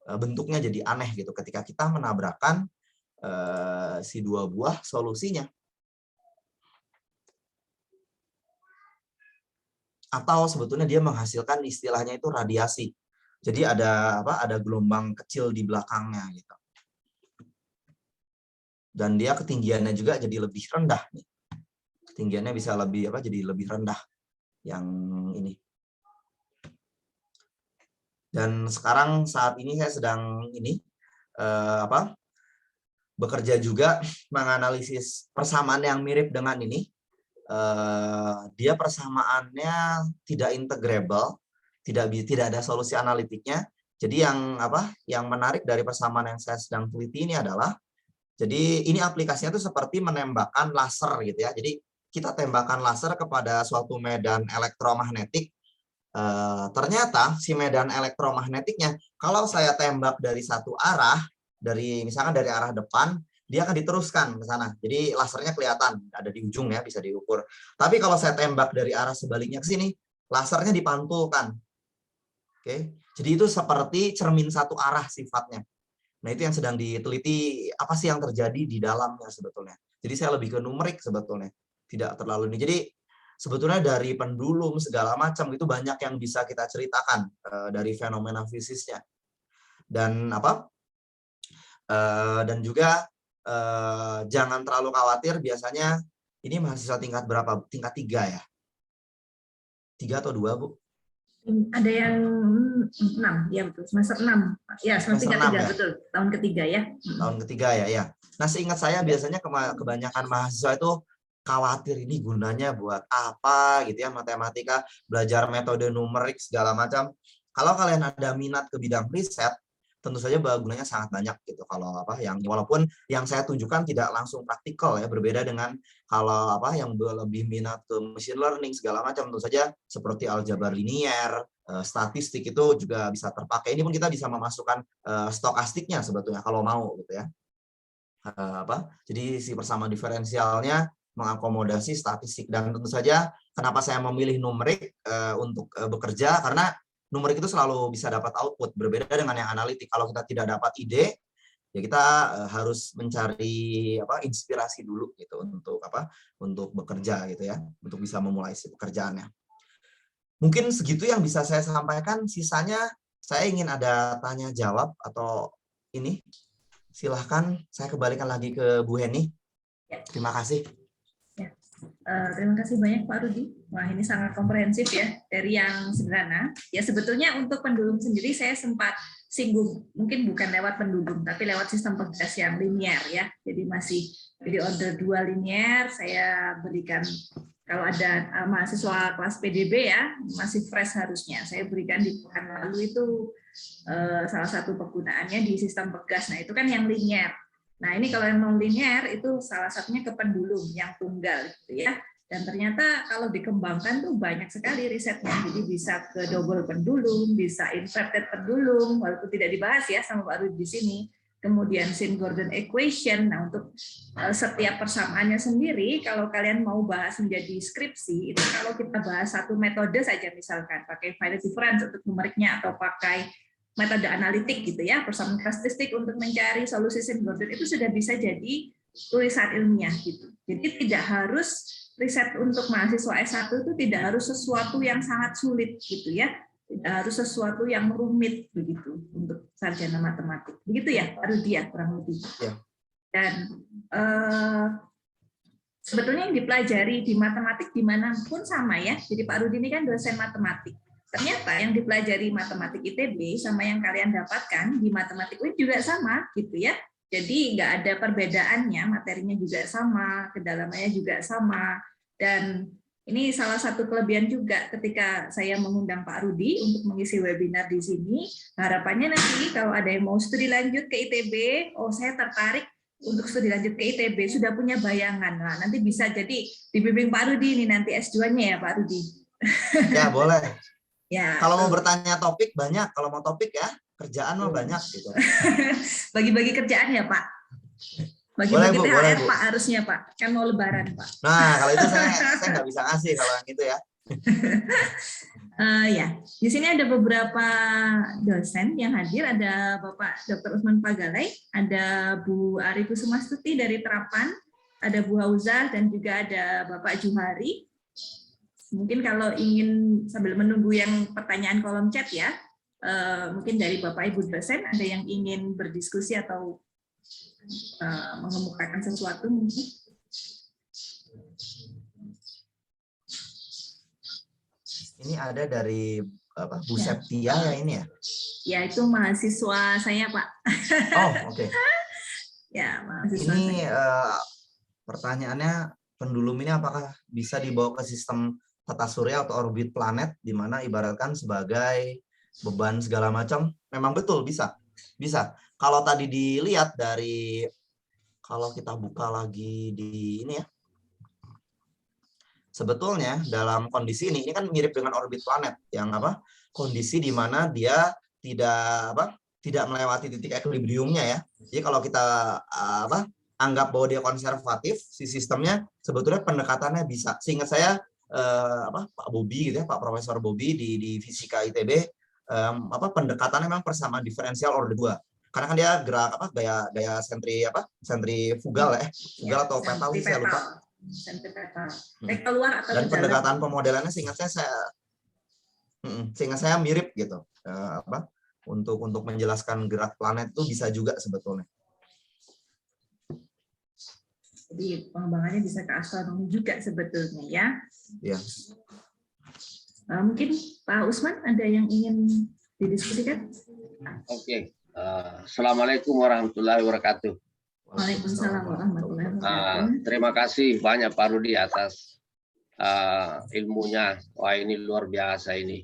Bentuknya jadi aneh gitu ketika kita menabrakkan si dua buah solusinya. Atau sebetulnya dia menghasilkan istilahnya itu radiasi. Jadi ada gelombang kecil di belakangnya gitu. Dan dia ketinggiannya juga jadi lebih rendah nih. Ketinggiannya bisa jadi lebih rendah yang ini. Dan sekarang saat ini saya sedang bekerja juga menganalisis persamaan yang mirip dengan ini. Dia persamaannya tidak integrable, tidak ada solusi analitiknya. Jadi yang menarik dari persamaan yang saya sedang teliti ini adalah, jadi ini aplikasinya itu seperti menembakkan laser gitu ya. Jadi kita tembakan laser kepada suatu medan elektromagnetik. Ternyata si medan elektromagnetiknya, kalau saya tembak dari satu arah, misalkan dari arah depan, dia akan diteruskan ke sana. Jadi lasernya kelihatan ada di ujung ya, bisa diukur. Tapi kalau saya tembak dari arah sebaliknya ke sini, lasernya dipantulkan. Oke. Jadi itu seperti cermin satu arah sifatnya. Nah, itu yang sedang diteliti, apa sih yang terjadi di dalamnya sebetulnya. Jadi saya lebih ke numerik sebetulnya. Tidak terlalu ini. Jadi sebetulnya dari pendulum segala macam itu banyak yang bisa kita ceritakan dari fenomena fisiknya. Dan apa? Dan juga jangan terlalu khawatir, biasanya ini mahasiswa tingkat berapa? Tingkat 3 ya? 3 atau 2, Bu? Ada yang 6, ya betul. Semester 6. Ya, semester Semester 3, 6 ya? betul. Tahun ketiga ya. Tahun ketiga ya, ya. Nah, seingat saya biasanya kebanyakan mahasiswa itu khawatir ini gunanya buat apa gitu ya, matematika, belajar metode numerik segala macam. Kalau kalian ada minat ke bidang riset, tentu saja gunanya sangat banyak gitu. Kalau apa yang walaupun yang saya tunjukkan tidak langsung praktikal ya, berbeda dengan kalau apa yang lebih minat ke machine learning segala macam, tentu saja seperti aljabar linier, statistik itu juga bisa terpakai. Ini pun kita bisa memasukkan stokastiknya sebetulnya kalau mau gitu ya. Jadi si persamaan diferensialnya mengakomodasi statistik, dan tentu saja kenapa saya memilih numerik untuk bekerja, karena numerik itu selalu bisa dapat output, berbeda dengan yang analitik. Kalau kita tidak dapat ide, ya kita harus mencari inspirasi dulu gitu untuk bekerja gitu ya, untuk bisa memulai si pekerjaannya. Mungkin segitu yang bisa saya sampaikan. Sisanya saya ingin ada tanya jawab atau ini. Silahkan, saya kembalikan lagi ke Bu Heni. Terima kasih. Terima kasih banyak Pak Rudi. Wah, ini sangat komprehensif ya, dari yang sederhana. Ya sebetulnya untuk pendulum sendiri saya sempat singgung, mungkin bukan lewat pendulum, tapi lewat sistem pegas yang linier ya. Jadi order 2 linier saya berikan. Kalau ada mahasiswa kelas PDB ya, masih fresh harusnya. Saya berikan di pekan lalu itu salah satu penggunaannya di sistem pegas. Nah, itu kan yang linier. Nah, ini kalau yang non linear itu salah satunya ke pendulum yang tunggal gitu ya. Dan ternyata kalau dikembangkan tuh banyak sekali risetnya. Jadi bisa ke double pendulum, bisa inverted pendulum, walaupun tidak dibahas ya sama Pak Rudi di sini. Kemudian Singh-Gordon equation. Nah, untuk setiap persamaannya sendiri, kalau kalian mau bahas menjadi skripsi, itu kalau kita bahas satu metode saja, misalkan pakai finite difference untuk numeriknya, atau pakai metode analitik gitu ya, persamaan statistik untuk mencari solusi Singh-Gordon, itu sudah bisa jadi tulisan ilmiah gitu. Jadi tidak harus riset untuk mahasiswa S1 itu tidak harus sesuatu yang sangat sulit gitu ya. Tidak harus sesuatu yang rumit begitu untuk sarjana matematik. Begitu ya, Pak Rudi ya, kurang lebih. Ya. Dan sebetulnya yang dipelajari di matematik dimanapun sama ya. Jadi Pak Rudi ini kan dosen matematik. Ternyata yang dipelajari matematik ITB sama yang kalian dapatkan di matematik UIN juga sama gitu ya. Jadi nggak ada perbedaannya, materinya juga sama, kedalamannya juga sama. Dan ini salah satu kelebihan juga ketika saya mengundang Pak Rudi untuk mengisi webinar di sini. Harapannya nanti kalau ada yang mau studi lanjut ke ITB, oh saya tertarik untuk studi lanjut ke ITB, sudah punya bayangan. Nah, nanti bisa jadi dibimbing Pak Rudi ini nanti S2-nya ya Pak Rudi. Ya, boleh. Ya, kalau mau bertanya topik banyak, kalau mau topik ya kerjaan mah banyak gitu. Bagi-bagi kerjaan ya Pak. Bagi-bagi THR Pak harusnya Pak, kan mau Lebaran Pak. Nah kalau itu saya nggak bisa ngasih kalau yang itu ya. Ya, di sini ada beberapa dosen yang hadir. Ada Bapak Dr. Usman Pagalai, ada Bu Ari Kusumastuti dari Terapan, ada Bu Hauzah, dan juga ada Bapak Juhari. Mungkin kalau ingin sambil menunggu yang pertanyaan kolom chat ya, mungkin dari Bapak Ibu dosen ada yang ingin berdiskusi atau mengemukakan sesuatu mungkin. Ini ada dari Bu Septia ya ini ya? Ya, itu mahasiswa saya Pak. Oh oke. Ya, mahasiswa ini pertanyaannya, pendulum ini apakah bisa dibawa ke sistem tata surya atau orbit planet, di mana ibaratkan sebagai beban segala macam? Memang betul bisa. Kalau tadi dilihat dari, kalau kita buka lagi di ini ya, sebetulnya dalam kondisi ini kan mirip dengan orbit planet yang kondisi di mana dia tidak melewati titik equilibriumnya ya. Jadi kalau kita anggap bahwa dia konservatif, si sistemnya sebetulnya pendekatannya bisa. Seingat saya Pak Bobi gitu ya, Pak Profesor Bobi di Fisika ITB, pendekatannya memang persamaan diferensial order 2. Karena kan dia gerak gaya sentrifugal ya, fugal atau petal sih saya lupa. Sentripetal. Baik keluar atau Dan ke dalam. pendekatan pemodelannya seingat saya mirip gitu. Untuk menjelaskan gerak planet itu bisa juga sebetulnya. Jadi pengembangannya bisa ke astronomi juga sebetulnya ya. Ya. Mungkin Pak Usman ada yang ingin didiskusikan? Oke. Assalamualaikum warahmatullahi wabarakatuh. Waalaikumsalam warahmatullahi wabarakatuh. Terima kasih banyak Pak Rudi atas ilmunya. Wah, ini luar biasa ini.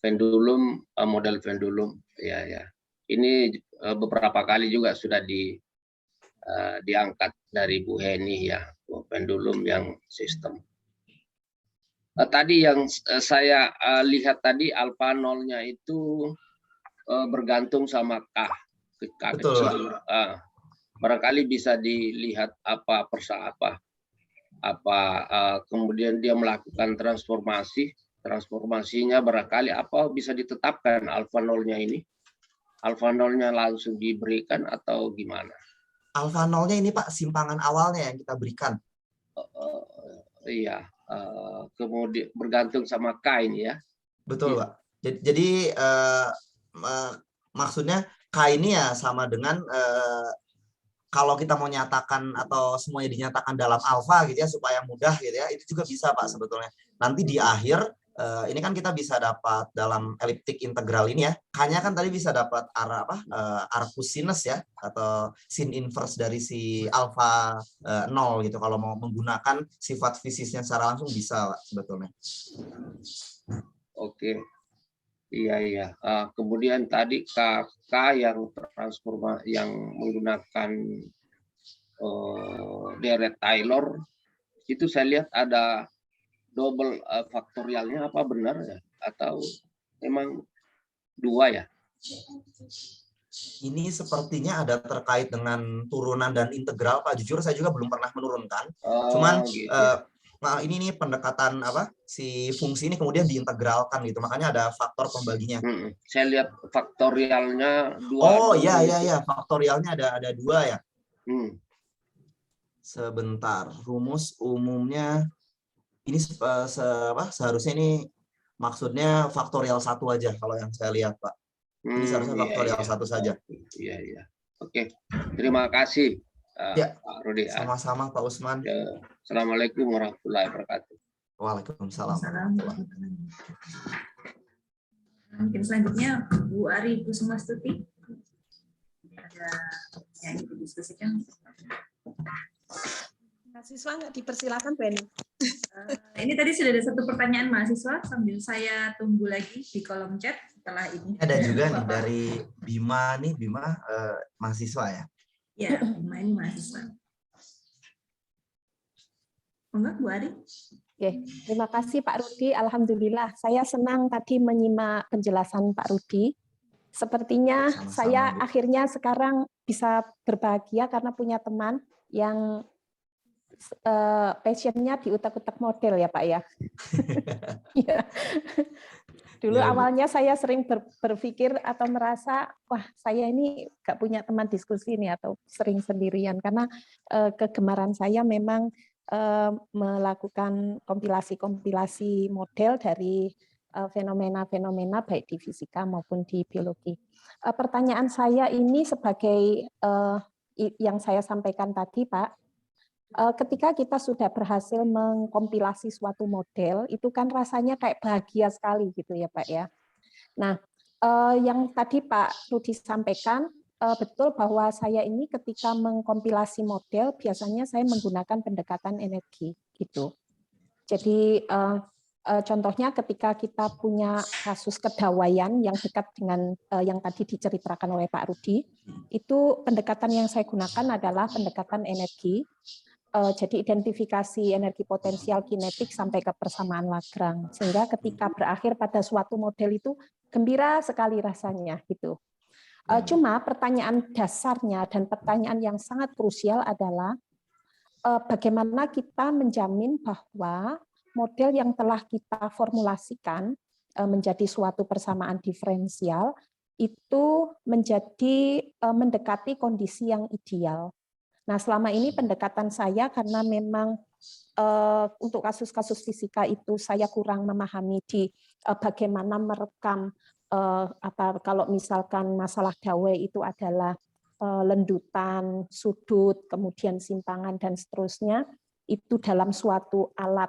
Pendulum, model pendulum, ya. Ini beberapa kali juga sudah diangkat dari Bu Heni ya, pendulum yang sistem. Tadi yang saya lihat tadi alfa nolnya itu bergantung sama K kecil. Barangkali bisa dilihat apa kemudian dia melakukan transformasinya barangkali apa bisa ditetapkan alfa nolnya ini. Alfa nolnya langsung diberikan atau gimana? Alfa nolnya ini Pak simpangan awalnya yang kita berikan. Iya. Kemudian bergantung sama K ini ya. Betul Pak. Jadi maksudnya K ini ya sama dengan kalau kita mau nyatakan atau semuanya dinyatakan dalam alfa gitu ya supaya mudah gitu ya, itu juga bisa Pak sebetulnya. Nanti di akhir ini kan kita bisa dapat dalam eliptik integral ini ya, K-nya kan tadi bisa dapat arc cosinus ya, atau sin inverse dari si alfa 0 gitu. Kalau mau menggunakan sifat fisisnya secara langsung bisa Pak sebetulnya. Oke. Iya. Kemudian tadi K yang transformasi yang menggunakan deret Taylor itu saya lihat ada double faktorialnya, apa benar ya? Atau memang 2 ya? Ini sepertinya ada terkait dengan turunan dan integral Pak. Jujur saya juga belum pernah menurunkan. Cuman gitu. Ini nih pendekatan si fungsi ini kemudian diintegralkan gitu, makanya ada faktor pembaginya. Saya lihat faktorialnya 2. Oh iya, faktorialnya ada 2 ya. Sebentar, rumus umumnya ini seharusnya ini maksudnya faktorial 1 aja kalau yang saya lihat Pak. Ini seharusnya faktorial 1 saja. Iya. Oke, terima kasih. Ya, Pak Rudi. sama-sama Pak Usman. Ya. Assalamualaikum warahmatullahi wabarakatuh. Waalaikumsalam. Mungkin selanjutnya Bu Ari Kusumastuti. Ada yang didiskusikan. Mahasiswa nggak dipersilakan, Beni. Ini tadi sudah ada satu pertanyaan mahasiswa, sambil saya tunggu lagi di kolom chat setelah ini. Ada juga nih dari Bima mahasiswa ya. Ya, Bima ini mahasiswa. Enggak, Bu Ari? Oke, terima kasih Pak Rudi. Alhamdulillah, saya senang tadi menyimak penjelasan Pak Rudi. Sepertinya Sama-sama, saya Bu. akhirnya sekarang bisa berbahagia karena punya teman yang passionnya di utak-utak model ya Pak ya. Ya. Dulu Ya, Bu. awalnya saya sering berpikir atau merasa, wah saya ini nggak punya teman diskusi nih atau sering sendirian karena kegemaran saya memang melakukan kompilasi model dari fenomena-fenomena baik di fisika maupun di biologi. Pertanyaan saya ini sebagai yang saya sampaikan tadi Pak, ketika kita sudah berhasil mengkompilasi suatu model, itu kan rasanya kayak bahagia sekali gitu ya Pak ya. Nah, yang tadi Pak Rudi sampaikan, betul bahwa saya ini ketika mengkompilasi model, biasanya saya menggunakan pendekatan energi gitu. Jadi contohnya ketika kita punya kasus kedawaian yang dekat dengan yang tadi diceritakan oleh Pak Rudi, itu pendekatan yang saya gunakan adalah pendekatan energi. Jadi identifikasi energi potensial kinetik sampai ke persamaan Lagrange, sehingga ketika berakhir pada suatu model itu gembira sekali rasanya gitu. Cuma pertanyaan dasarnya dan pertanyaan yang sangat krusial adalah bagaimana kita menjamin bahwa model yang telah kita formulasikan menjadi suatu persamaan diferensial itu menjadi mendekati kondisi yang ideal. Nah, selama ini pendekatan saya karena memang untuk kasus-kasus fisika itu saya kurang memahami di bagaimana merekam kalau misalkan masalah dawai itu adalah lendutan, sudut, kemudian simpangan dan seterusnya itu dalam suatu alat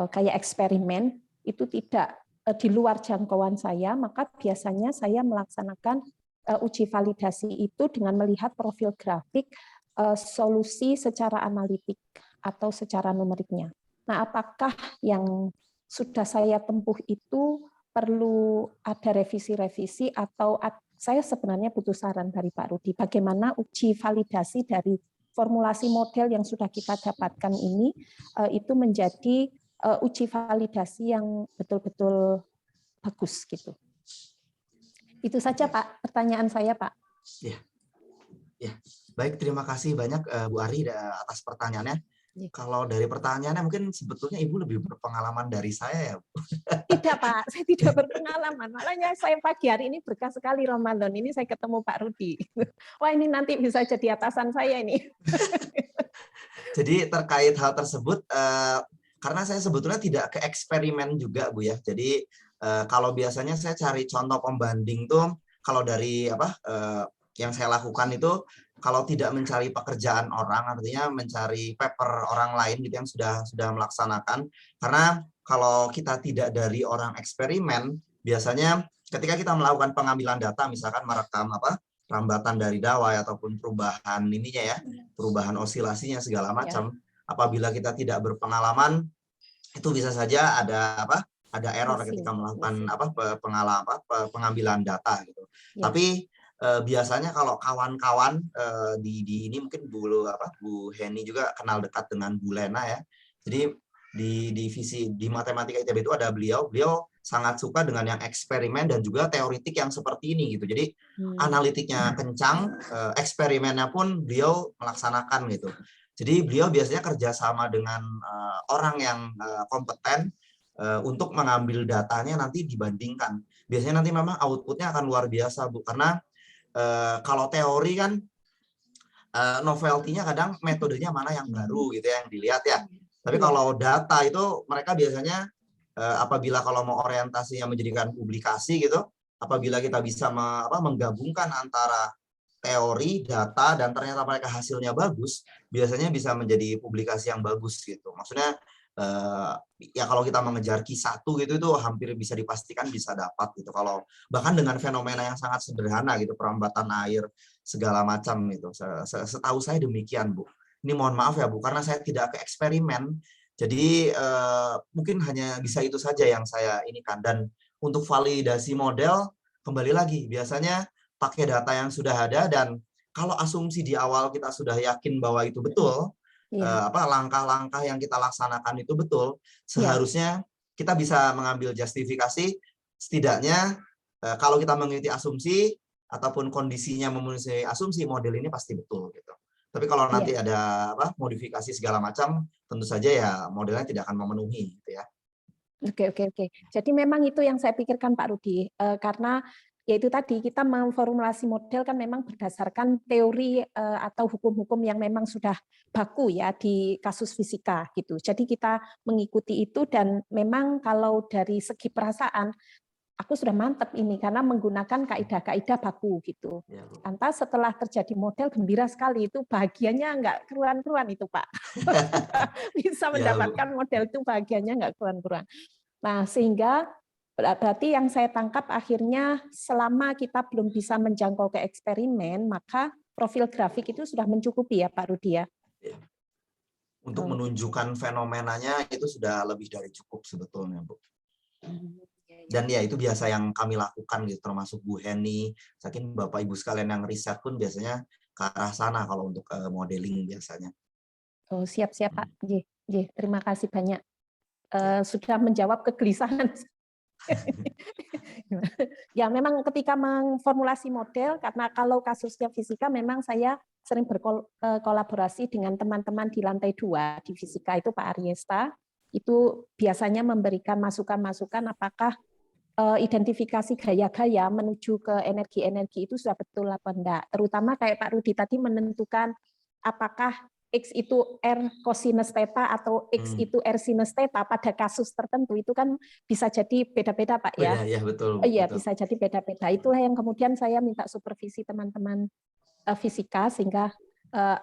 kayak eksperimen itu tidak di luar jangkauan saya, maka biasanya saya melaksanakan uji validasi itu dengan melihat profil grafik solusi secara analitik atau secara numeriknya. Nah, apakah yang sudah saya tempuh itu perlu ada revisi-revisi atau saya sebenarnya butuh saran dari Pak Rudi, bagaimana uji validasi dari formulasi model yang sudah kita dapatkan ini itu menjadi uji validasi yang betul-betul bagus gitu. Itu saja Pak, pertanyaan saya Pak. Ya, baik, terima kasih banyak Bu Ari atas pertanyaannya. Kalau dari pertanyaannya mungkin sebetulnya Ibu lebih berpengalaman dari saya ya, Bu. Tidak Pak, saya tidak berpengalaman. Makanya saya pagi hari ini berkah sekali Ramadan. Ini saya ketemu Pak Rudi. Wah ini nanti bisa jadi atasan saya ini. Jadi terkait hal tersebut, karena saya sebetulnya tidak ke eksperimen juga Bu ya. Jadi kalau biasanya saya cari contoh pembanding tuh, kalau dari yang saya lakukan itu, kalau tidak mencari pekerjaan orang, artinya mencari paper orang lain gitu yang sudah melaksanakan. Karena kalau kita tidak dari orang eksperimen, biasanya ketika kita melakukan pengambilan data, misalkan merekam rambatan dari dawai ataupun perubahan ininya ya, perubahan osilasinya segala macam, apabila kita tidak berpengalaman, itu bisa saja ada error ketika melakukan pengambilan data gitu. Tapi biasanya kalau kawan-kawan di ini mungkin Bu Heni juga kenal dekat dengan Bu Lena ya. Jadi di divisi di matematika ITB itu ada beliau sangat suka dengan yang eksperimen dan juga teoritik yang seperti ini gitu. Jadi analitiknya kencang, eksperimennya pun beliau melaksanakan gitu. Jadi beliau biasanya kerjasama dengan orang yang kompeten untuk mengambil datanya nanti dibandingkan. Biasanya nanti memang outputnya akan luar biasa Bu, karena kalau teori kan novelty-nya kadang metodenya mana yang baru gitu ya, yang dilihat ya. Tapi kalau data itu mereka biasanya apabila kalau mau orientasinya menjadikan publikasi gitu, apabila kita bisa menggabungkan antara teori, data, dan ternyata mereka hasilnya bagus, biasanya bisa menjadi publikasi yang bagus gitu. Maksudnya ya kalau kita mengejar Q1 gitu itu hampir bisa dipastikan bisa dapat gitu. Kalau bahkan dengan fenomena yang sangat sederhana gitu, perambatan air segala macam itu. Setahu saya demikian Bu. Ini mohon maaf ya Bu, karena saya tidak ke eksperimen. Jadi mungkin hanya bisa itu saja yang saya inikan. Dan untuk validasi model kembali lagi biasanya pakai data yang sudah ada, dan kalau asumsi di awal kita sudah yakin bahwa itu betul, langkah-langkah yang kita laksanakan itu betul, seharusnya kita bisa mengambil justifikasi, setidaknya kalau kita mengikuti asumsi ataupun kondisinya memenuhi asumsi, model ini pasti betul gitu. Tapi kalau nanti ada modifikasi segala macam, tentu saja ya modelnya tidak akan memenuhi gitu ya. Oke. Jadi memang itu yang saya pikirkan Pak Rudi, karena yaitu tadi kita memformulasi model kan memang berdasarkan teori atau hukum-hukum yang memang sudah baku ya di kasus fisika gitu. Jadi kita mengikuti itu, dan memang kalau dari segi perasaan aku sudah mantap ini karena menggunakan kaidah-kaidah baku gitu. Lantas setelah terjadi model gembira sekali, itu bahagianya nggak keruan-keruan itu Pak. Bisa mendapatkan model itu bahagianya nggak keruan-keruan. Nah sehingga berarti yang saya tangkap akhirnya selama kita belum bisa menjangkau ke eksperimen, maka profil grafik itu sudah mencukupi ya Pak Rudi ya? Untuk menunjukkan fenomenanya itu sudah lebih dari cukup sebetulnya Bu. Dan ya itu biasa yang kami lakukan gitu, termasuk Bu Heni, saking Bapak Ibu sekalian yang riset pun biasanya ke arah sana kalau untuk modeling biasanya. Oh siap Pak, terima kasih banyak. Sudah menjawab kegelisahan. Ya, memang ketika memformulasi model, karena kalau kasusnya fisika memang saya sering berkolaborasi dengan teman-teman di lantai 2 di fisika itu Pak Aryesta, itu biasanya memberikan masukan-masukan apakah identifikasi gaya-gaya menuju ke energi-energi itu sudah betul apa enggak. Terutama kayak Pak Rudi tadi menentukan apakah X itu R cosinus theta atau X itu R sinus theta pada kasus tertentu itu kan bisa jadi beda-beda Pak ya. Iya, betul. Iya, betul. bisa jadi beda-beda. Itulah yang kemudian saya minta supervisi teman-teman fisika sehingga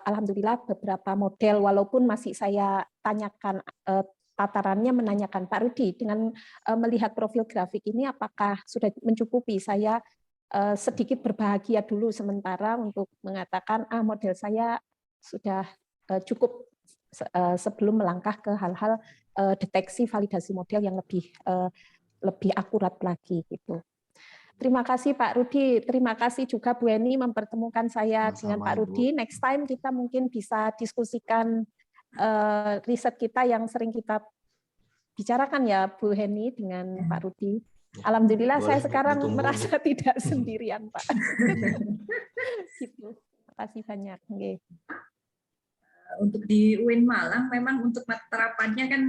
alhamdulillah beberapa model walaupun masih saya tanyakan tatarannya menanyakan Pak Rudi dengan melihat profil grafik ini apakah sudah mencukupi. Saya sedikit berbahagia dulu sementara untuk mengatakan model saya sudah cukup sebelum melangkah ke hal-hal deteksi validasi model yang lebih akurat lagi gitu. Terima kasih Pak Rudi, terima kasih juga Bu Eni mempertemukan saya dengan Pak Rudi. Next time kita mungkin bisa diskusikan riset kita yang sering kita bicarakan ya Bu Heni dengan Pak Rudi. Alhamdulillah saya sekarang merasa tidak sendirian Pak. Gitu. Terima kasih banyak. Okay. Untuk di UIN Malang memang untuk terapannya kan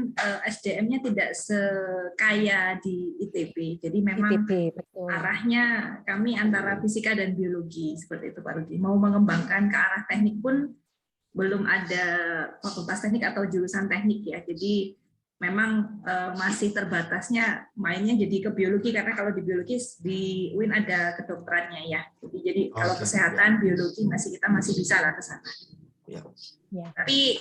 SDM-nya tidak sekaya di ITB. Jadi memang betul. Arahnya kami antara fisika dan biologi seperti itu Pak Rudi. Mau mengembangkan ke arah teknik pun belum ada fakultas teknik atau jurusan teknik ya. Jadi memang masih terbatasnya mainnya jadi ke biologi karena kalau di biologi di UIN ada kedokterannya ya. Jadi kalau kesehatan biologi kita masih bisa lah ke sana. Ya. Tapi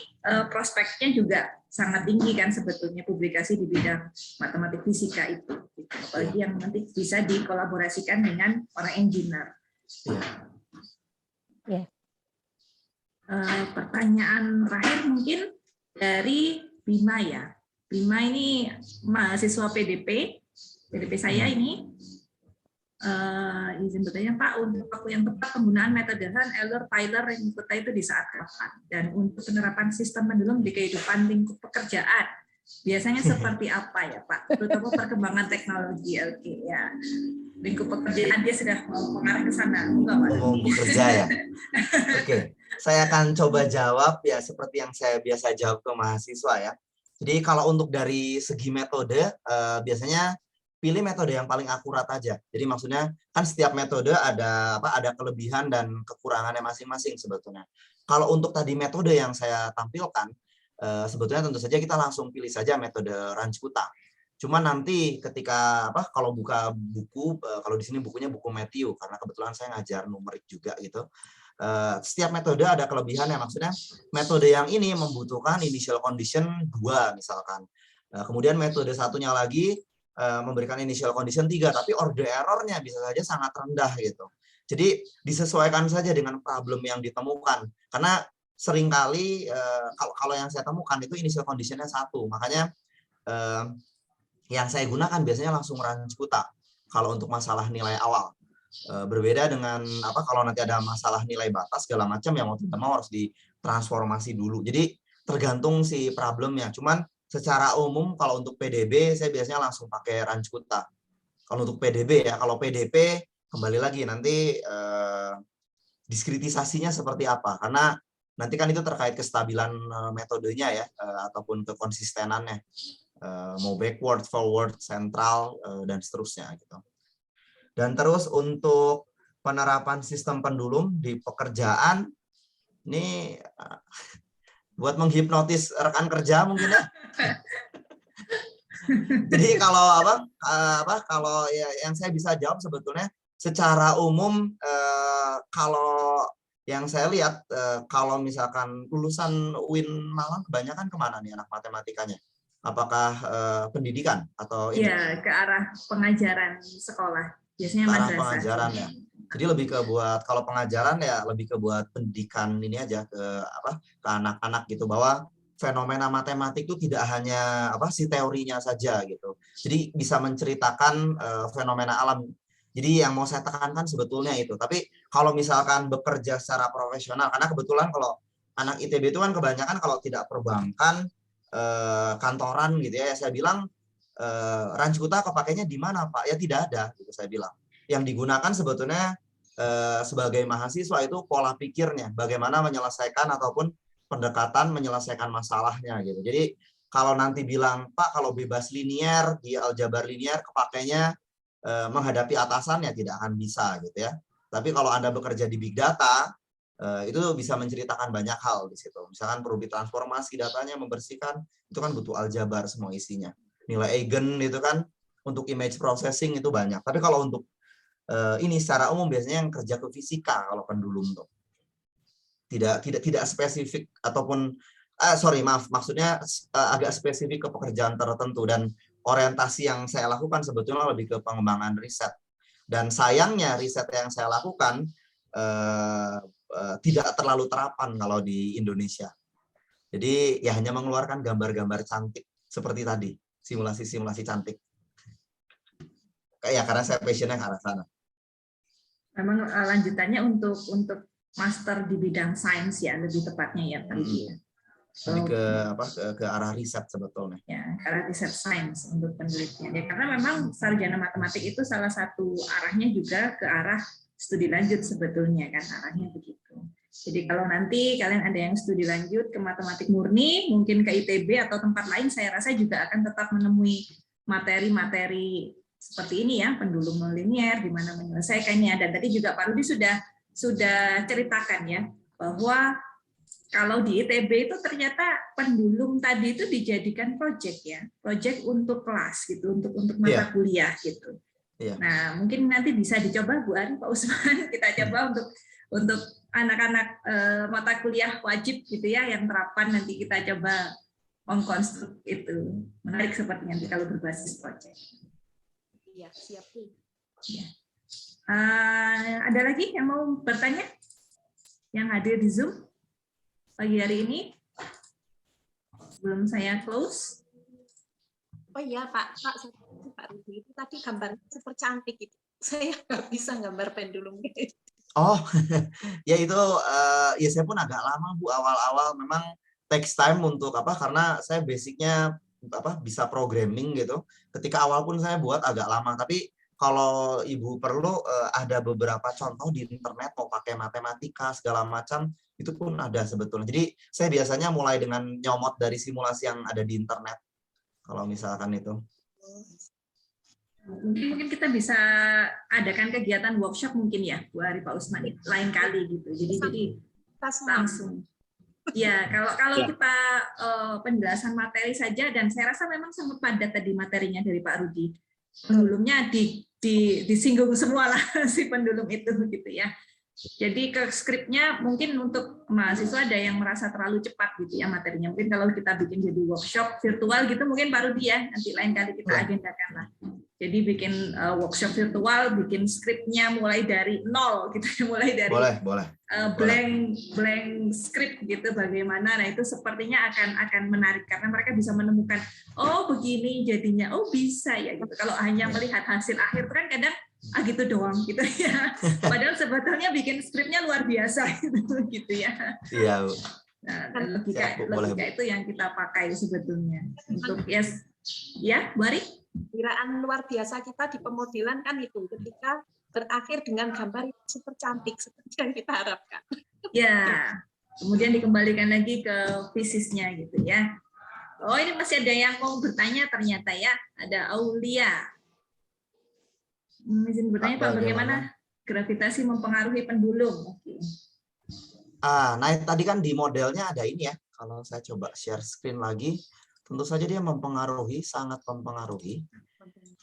prospeknya juga sangat tinggi kan sebetulnya publikasi di bidang matematik fisika itu, apalagi yang nanti bisa dikolaborasikan dengan orang engineer. Pertanyaan terakhir mungkin dari Bima ya. Bima ini mahasiswa PDP saya ini. Izin bertanya Pak, untuk waktu yang tepat penggunaan metode Han, Euler, Tyler, Ringkota itu di saat kapan? Dan untuk penerapan sistem pendulum di kehidupan lingkup pekerjaan biasanya seperti apa ya Pak? Terutama perkembangan teknologi ya. Lingkup pekerjaan dia sudah mau mengarah ke sana. Mau bekerja ya. Oke, saya akan coba jawab ya seperti yang saya biasa jawab ke mahasiswa ya. Jadi kalau untuk dari segi metode biasanya pilih metode yang paling akurat aja. Jadi maksudnya kan setiap metode ada kelebihan dan kekurangannya masing-masing sebetulnya. Kalau untuk tadi metode yang saya tampilkan, sebetulnya tentu saja kita langsung pilih saja metode Ranjputa. Cuma nanti ketika kalau buka buku, kalau di sini bukunya buku Matthew karena kebetulan saya ngajar numerik juga gitu. Setiap metode ada kelebihannya. Maksudnya metode yang ini membutuhkan initial condition 2 misalkan. Kemudian metode satunya lagi memberikan initial condition 3, tapi order errornya bisa saja sangat rendah gitu. Jadi disesuaikan saja dengan problem yang ditemukan. Karena seringkali kalau yang saya temukan itu initial conditionnya 1, makanya yang saya gunakan biasanya langsung Ranjputa kalau untuk masalah nilai awal. Berbeda dengan kalau nanti ada masalah nilai batas segala macam yang mau tidak mau harus ditransformasi dulu. Jadi tergantung si problemnya. Cuman secara umum kalau untuk PDB saya biasanya langsung pakai Ranjputa. Kalau untuk PDB ya, kalau PDP kembali lagi nanti diskritisasinya seperti apa? Karena nanti kan itu terkait kestabilan metodenya ya, ataupun kekonsistenannya, mau backward, forward, sentral dan seterusnya gitu. Dan terus untuk penerapan sistem pendulum di pekerjaan ini buat menghipnotis rekan kerja mungkin ya. Jadi kalau kalau yang saya bisa jawab sebetulnya secara umum kalau yang saya lihat kalau misalkan lulusan UIN Malang kebanyakan kemana nih anak matematikanya? Apakah pendidikan atau ini? Ya, ke arah pengajaran sekolah. Biasanya ke arah madrasah. pengajaran ya. Jadi lebih ke buat kalau pengajaran ya lebih ke buat pendidikan ini aja ke anak-anak gitu bahwa fenomena matematik itu tidak hanya si teorinya saja gitu. Jadi bisa menceritakan fenomena alam. Jadi yang mau saya tekankan sebetulnya itu. Tapi kalau misalkan bekerja secara profesional, karena kebetulan kalau anak ITB itu kan kebanyakan kalau tidak perbankan kantoran gitu ya, saya bilang Ranjkuta kepakainya di mana, Pak? Ya tidak ada, gitu saya bilang. Yang digunakan sebetulnya sebagai mahasiswa itu pola pikirnya, bagaimana menyelesaikan ataupun pendekatan menyelesaikan masalahnya gitu. Jadi kalau nanti bilang, Pak, kalau bebas linier di aljabar linier kepakainya menghadapi atasannya, tidak akan bisa gitu ya. Tapi kalau Anda bekerja di big data, itu bisa menceritakan banyak hal di situ. Misalkan perlu ditransformasi datanya, membersihkan, itu kan butuh aljabar semua isinya. Nilai eigen itu kan untuk image processing itu banyak. Tapi kalau untuk ini secara umum biasanya yang kerja ke fisika kalau pendulum tuh. Tidak spesifik ataupun maksudnya agak spesifik ke pekerjaan tertentu, dan orientasi yang saya lakukan sebetulnya lebih ke pengembangan riset. Dan sayangnya riset yang saya lakukan tidak terlalu terapan kalau di Indonesia. Jadi ya hanya mengeluarkan gambar-gambar cantik seperti tadi, simulasi-simulasi cantik. Ya karena saya passionnya ke arah sana. Memang lanjutannya untuk master di bidang sains ya, lebih tepatnya ya Pak Rudi. Jadi ke arah riset sebetulnya. Ya, ke arah riset sains untuk penelitian. Ya, karena memang sarjana matematik itu salah satu arahnya juga ke arah studi lanjut sebetulnya kan, arahnya begitu. Jadi kalau nanti kalian ada yang studi lanjut ke matematik murni, mungkin ke ITB atau tempat lain, saya rasa juga akan tetap menemui materi-materi seperti ini ya, pendulum nonlinier, di mana menyelesaikannya. Dan tadi juga Pak Rudi sudah ceritakan ya, bahwa kalau di ITB itu ternyata pendulum tadi itu dijadikan proyek ya, proyek untuk kelas gitu, untuk mata kuliah gitu. Nah mungkin nanti bisa dicoba Bu Ari, Pak Usman, kita coba untuk anak-anak mata kuliah wajib gitu ya, yang terapan nanti kita coba mengkonstruk itu. Menarik sepertinya nanti kalau berbasis proyek. Iya, siap Bu. Ya. Ada lagi yang mau bertanya? Yang hadir di Zoom pagi hari ini? Sebelum saya close. Oh iya Pak Rudi, itu tadi gambarnya super cantik itu. Saya nggak bisa gambar pendulum gitu. Oh, ya itu ya saya pun agak lama Bu, awal-awal memang takes time untuk karena saya basicnya bisa programming gitu. Ketika awal pun saya buat agak lama, tapi kalau Ibu perlu ada beberapa contoh di internet mau pakai matematika segala macam itu pun ada sebetulnya. Jadi saya biasanya mulai dengan nyomot dari simulasi yang ada di internet. Kalau misalkan itu. Mungkin kita bisa adakan kegiatan workshop mungkin ya Bu Ari, Pak Usman lain kali gitu. Jadi langsung. Ya, kalau kita penjelasan materi saja, dan saya rasa memang sangat padat tadi materinya dari Pak Rudi. Pendulumnya disinggung semua lah si pendulum itu gitu ya. Jadi ke skripnya mungkin untuk mahasiswa ada yang merasa terlalu cepat gitu ya materinya. Mungkin kalau kita bikin jadi workshop virtual gitu mungkin Pak Rudi ya, nanti lain kali kita agendakan lah. Jadi bikin workshop virtual, bikin skripnya mulai dari nol gitu, mulai dari blank script gitu bagaimana. Nah itu sepertinya akan menarik karena mereka bisa menemukan oh begini jadinya, oh bisa ya gitu. Kalau hanya melihat hasil akhir kan kadang gitu doang gitu ya. Padahal sebetulnya bikin skripnya luar biasa gitu ya. Iya. Nah, logika itu yang kita pakai sebetulnya untuk ya Bu Ari? Kiraan luar biasa kita di pemodelan kan itu ketika berakhir dengan gambar yang super cantik seperti yang kita harapkan. Ya, kemudian dikembalikan lagi ke fisisnya gitu ya. Oh ini masih ada yang mau bertanya ternyata ya, ada Aulia. Izin bertanya Pak, bagaimana gravitasi mempengaruhi pendulum? Oke. Nah tadi kan di modelnya ada ini ya. Kalau saya coba share screen lagi, tentu saja dia mempengaruhi, sangat mempengaruhi.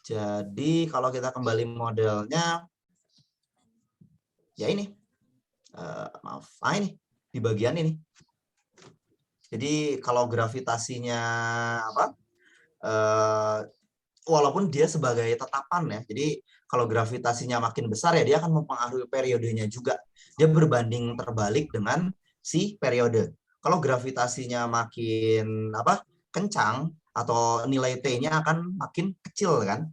Jadi kalau kita kembali modelnya, ya ini, ini di bagian ini. Jadi kalau gravitasinya walaupun dia sebagai tetapan ya, jadi kalau gravitasinya makin besar ya dia akan mempengaruhi periodenya juga. Dia berbanding terbalik dengan si periode. Kalau gravitasinya makin kencang atau nilai T-nya akan makin kecil kan,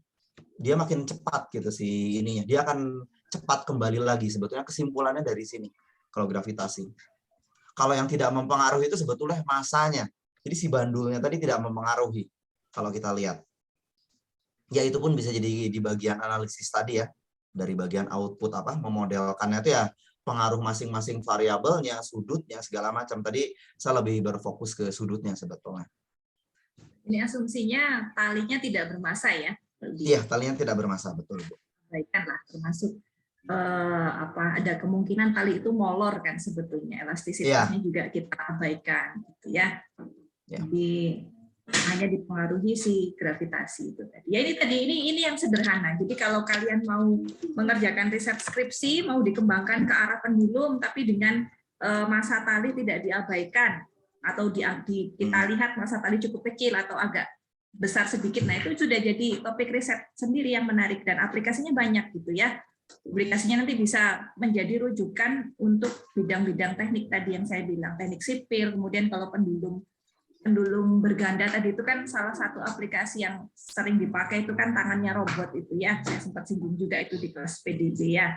dia makin cepat gitu si ininya, dia akan cepat kembali lagi. Sebetulnya kesimpulannya dari sini kalau gravitasi. Kalau yang tidak mempengaruhi itu sebetulnya masanya. Jadi si bandulnya tadi tidak mempengaruhi kalau kita lihat. Ya itu pun bisa jadi di bagian analisis tadi ya, dari bagian output memodelkannya itu ya pengaruh masing-masing variabelnya, sudutnya segala macam. Tadi saya lebih berfokus ke sudutnya sebetulnya. Ini asumsinya talinya tidak bermassa ya? Iya, talinya tidak bermassa, betul Bu. Abaikan lah, termasuk ada kemungkinan tali itu molor kan sebetulnya, elastisitasnya juga kita abaikan gitu ya. Jadi hanya dipengaruhi si gravitasi itu tadi. Ya ini yang sederhana. Jadi kalau kalian mau mengerjakan riset skripsi, mau dikembangkan ke arah pendulum tapi dengan massa tali tidak diabaikan atau kita lihat massa tali cukup kecil atau agak besar sedikit, nah itu sudah jadi topik riset sendiri yang menarik dan aplikasinya banyak gitu ya. Aplikasinya nanti bisa menjadi rujukan untuk bidang-bidang teknik tadi yang saya bilang, teknik sipil, kemudian kalau pendulum berganda tadi itu kan salah satu aplikasi yang sering dipakai itu kan tangannya robot itu ya, saya sempat singgung juga itu di kelas PDB ya.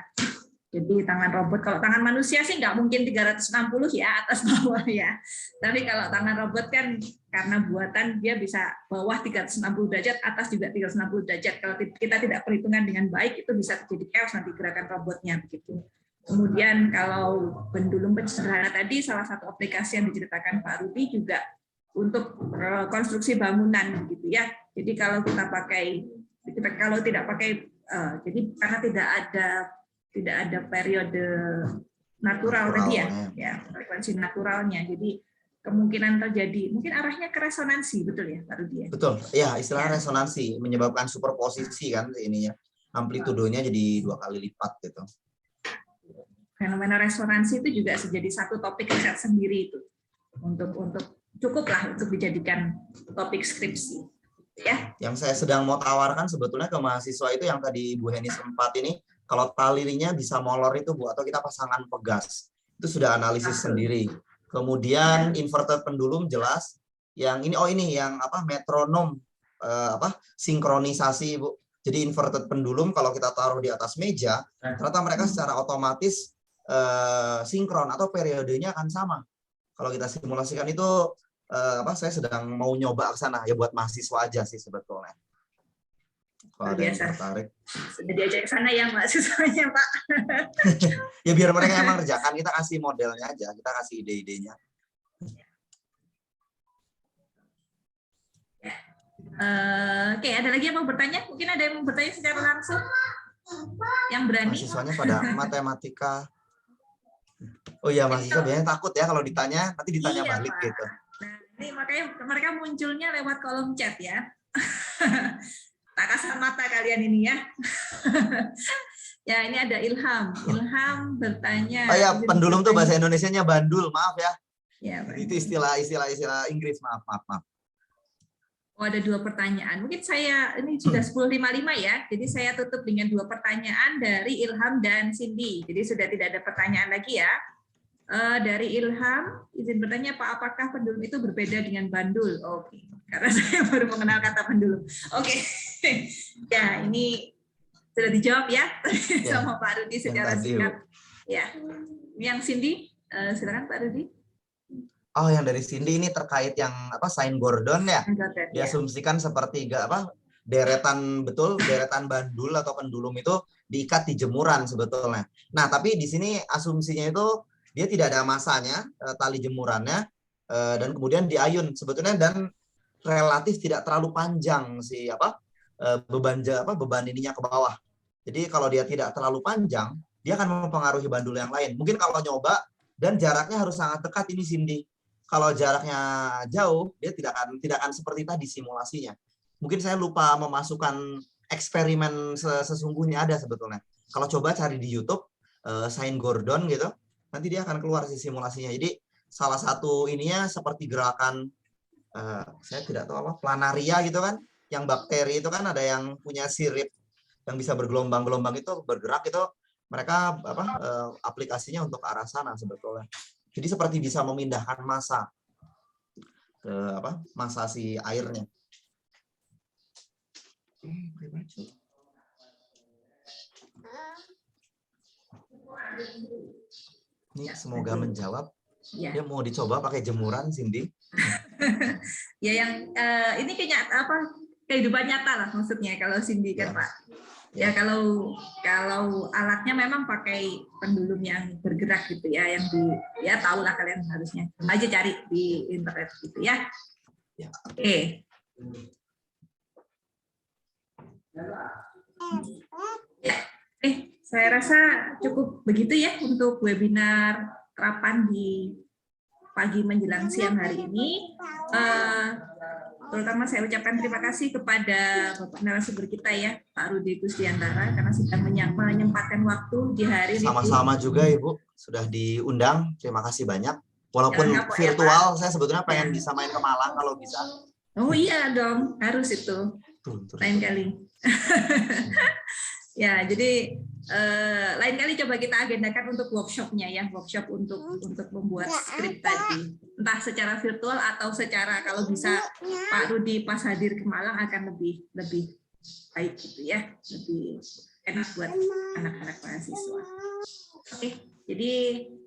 Jadi tangan robot, kalau tangan manusia sih nggak mungkin 360 ya atas bawah ya. Tapi kalau tangan robot kan karena buatan dia bisa bawah 360 derajat, atas juga 360 derajat. Kalau kita tidak perhitungan dengan baik itu bisa terjadi chaos nanti gerakan robotnya begitu. Kemudian kalau pendulum sederhana tadi salah satu aplikasi yang diceritakan Pak Rudi juga untuk konstruksi bangunan gitu ya. Jadi kalau tidak pakai jadi karena tidak ada periode natural tadi ya frekuensi naturalnya. Jadi kemungkinan terjadi mungkin arahnya ke resonansi, betul ya Pak Rudi? Betul, ya istilah resonansi menyebabkan superposisi kan ininya, amplitudonya jadi 2 kali lipat gitu. Fenomena resonansi itu juga jadi satu topik riset sendiri itu untuk cukuplah untuk dijadikan topik skripsi. Ya. Yang saya sedang mau tawarkan sebetulnya ke mahasiswa itu yang tadi Bu Heni sempat ini. Kalau talinya bisa molor itu Bu, atau kita pasangan pegas, itu sudah analisis sendiri. Kemudian inverted pendulum jelas. Yang ini yang metronom sinkronisasi Bu. Jadi inverted pendulum kalau kita taruh di atas meja, ternyata mereka secara otomatis sinkron atau periodenya akan sama. Kalau kita simulasikan itu saya sedang mau nyoba ke sana ya buat mahasiswa aja sih sebetulnya. Kalau ada yang tertarik. Sudah diajak ke sana ya mahasiswanya Pak. Ya biar mereka yang mengerjakan, kita kasih modelnya aja, kita kasih ide-idenya. Oke, ada lagi yang mau bertanya? Mungkin ada yang mau bertanya secara langsung? Yang berani? Mahasiswanya pada matematika. Oh iya, mahasiswa biasanya takut ya kalau ditanya, nanti ditanya balik Pak. Gitu. Nah, ini makanya mereka munculnya lewat kolom chat ya. Tak kasar mata kalian ini ya. Ya, ini ada Ilham. Ilham bertanya. Oh ya, pendulum tuh bahasa Indonesianya bandul, maaf ya. Ya, itu istilah Inggris, maaf. Oh, ada 2 pertanyaan. Mungkin saya ini sudah 10.55 ya. Jadi saya tutup dengan 2 pertanyaan dari Ilham dan Cindy. Jadi sudah tidak ada pertanyaan lagi ya. Dari Ilham, izin bertanya Pak, apakah pendulum itu berbeda dengan bandul? Oke. Karena saya baru mengenal kata pendulum. Oke. Ya, ini sudah dijawab ya sama Pak Rudi secara singkat. Ya. Yang Cindy, silakan Pak Rudi. Oh, yang dari Cindy ini terkait yang sign Gordon ya. Diasumsikan seperti deretan bandul atau pendulum itu diikat di jemuran sebetulnya. Nah, tapi di sini asumsinya itu dia tidak ada masanya, tali jemurannya, dan kemudian diayun sebetulnya, dan relatif tidak terlalu panjang si beban ininya ke bawah. Jadi kalau dia tidak terlalu panjang, dia akan mempengaruhi bandul yang lain. Mungkin kalau nyoba dan jaraknya harus sangat dekat ini Cindy. Kalau jaraknya jauh, dia tidak akan seperti tadi simulasinya. Mungkin saya lupa memasukkan eksperimen sesungguhnya ada sebetulnya. Kalau coba cari di YouTube sign Gordon gitu, nanti dia akan keluar si simulasinya. Jadi salah satu ininya seperti gerakan saya tidak tahu planaria gitu kan, yang bakteri itu kan ada yang punya sirip yang bisa bergelombang-gelombang itu bergerak itu, mereka aplikasinya untuk ke arah sana sebetulnya. Jadi seperti bisa memindahkan massa ke massa si airnya. Ini semoga menjawab. Ya. Dia mau dicoba pakai jemuran, Cindy. Ya, yang ini kayaknya kehidupan nyata lah maksudnya kalau Cindy kan Pak. Ya kalau alatnya memang pakai pendulum yang bergerak gitu ya, yang ya tahu lah kalian harusnya aja cari di internet gitu ya. Oke. Ya, saya rasa cukup begitu ya untuk webinar terapan di pagi menjelang siang hari ini. Terutama saya ucapkan terima kasih kepada Bapak narasumber kita ya, Pak Rudi Kusdiantara, karena sudah menyempatkan waktu di hari ini. Sama-sama juga Ibu, sudah diundang. Terima kasih banyak. Walaupun virtual, ya, saya sebetulnya pengen bisa main ke Malang kalau bisa. Oh iya dong, harus itu. Lain kali. Ya, jadi lain kali coba kita agendakan untuk workshopnya ya, workshop untuk membuat skrip tadi, entah secara virtual atau secara kalau bisa Pak Rudi pas hadir ke Malang akan lebih baik gitu ya, lebih enak buat anak-anak mahasiswa. Oke, jadi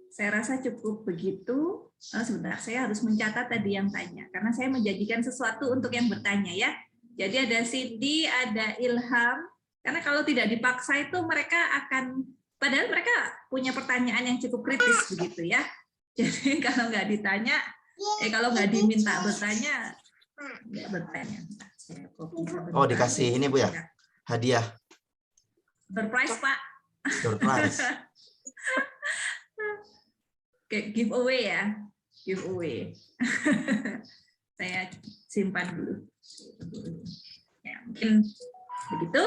saya rasa cukup begitu. Sebentar, saya harus mencatat tadi yang tanya karena saya menjanjikan sesuatu untuk yang bertanya ya. Jadi ada Cindy, ada Ilham. Karena kalau tidak dipaksa itu mereka akan, padahal mereka punya pertanyaan yang cukup kritis begitu ya. Jadi kalau nggak ditanya, kalau nggak diminta bertanya, nggak bertanya. Oh dikasih ini Bu ya, hadiah. Surprise Pak. Surprise. Oke, giveaway ya, giveaway. Saya simpan dulu. Ya, mungkin begitu.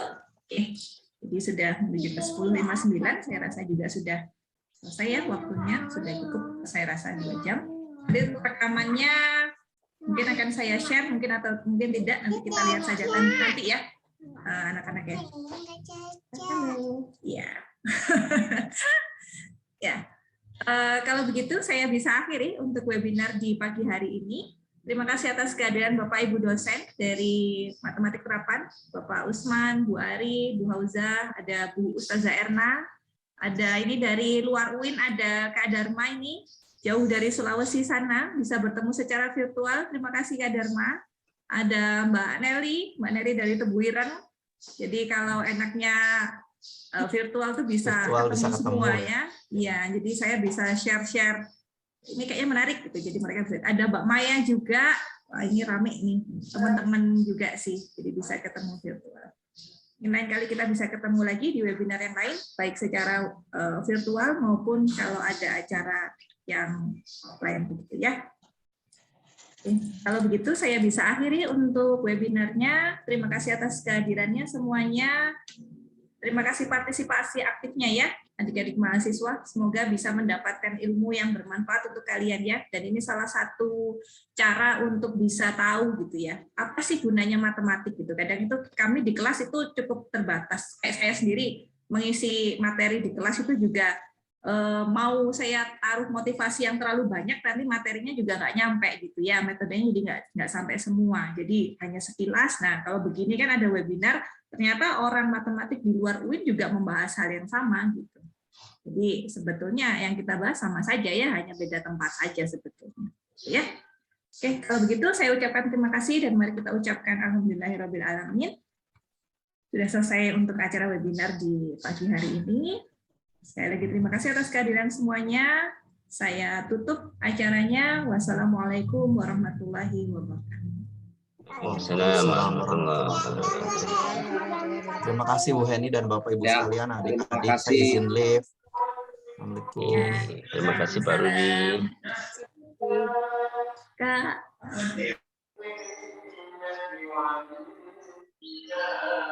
Oke, jadi sudah menuju ke 10.59, saya rasa juga sudah selesai ya waktunya, sudah cukup saya rasa 2 jam. Jadi untuk rekamannya mungkin akan saya share, mungkin atau mungkin tidak, nanti kita lihat saja nanti ya, anak-anak ya. Ya. Ya. Kalau begitu saya bisa akhiri untuk webinar di pagi hari ini. Terima kasih atas kehadiran Bapak Ibu dosen dari Matematik Terapan, Bapak Usman, Bu Ari, Bu Hauza, ada Bu Ustazah Erna, ada ini dari luar UIN, ada Kak Dharma ini, jauh dari Sulawesi sana, bisa bertemu secara virtual. Terima kasih Kak Dharma. Ada Mbak Nelly dari Tebuireng. Jadi kalau enaknya virtual tuh bisa ketemu semua ya. Iya, jadi saya bisa share-share. Ini kayaknya menarik gitu, jadi mereka bisa. Ada Mbak Maya juga, wah, ini rame nih, teman-teman juga sih, jadi bisa ketemu virtual. Lain kali kita bisa ketemu lagi di webinar yang lain, baik secara virtual maupun kalau ada acara yang offline begitu ya. Oke, kalau begitu saya bisa akhiri untuk webinarnya. Terima kasih atas kehadirannya semuanya. Terima kasih partisipasi aktifnya ya, adik-adik mahasiswa. Semoga bisa mendapatkan ilmu yang bermanfaat untuk kalian ya. Dan ini salah satu cara untuk bisa tahu gitu ya, apa sih gunanya matematik gitu. Kadang itu kami di kelas itu cukup terbatas. Saya sendiri mengisi materi di kelas itu juga mau saya taruh motivasi yang terlalu banyak, nanti materinya juga nggak nyampe gitu ya. Metodenya jadi nggak sampai semua. Jadi hanya sekilas. Nah kalau begini kan ada webinar, ternyata orang matematik di luar UIN juga membahas hal yang sama gitu. Jadi sebetulnya yang kita bahas sama saja ya, hanya beda tempat saja sebetulnya. Ya. Oke, kalau begitu saya ucapkan terima kasih dan mari kita ucapkan alhamdulillahirabbil alamin. Sudah selesai untuk acara webinar di pagi hari ini. Sekali lagi terima kasih atas kehadiran semuanya. Saya tutup acaranya. Wassalamualaikum warahmatullahi wabarakatuh. Waalaikumsalam warahmatullahi wabarakatuh. Terima kasih Bu Heni dan Bapak Ibu Ya, sekalian, terima adik-adik kasih. saya izin live. Assalamualaikum. Terima kasih Pak Rudi. Kak.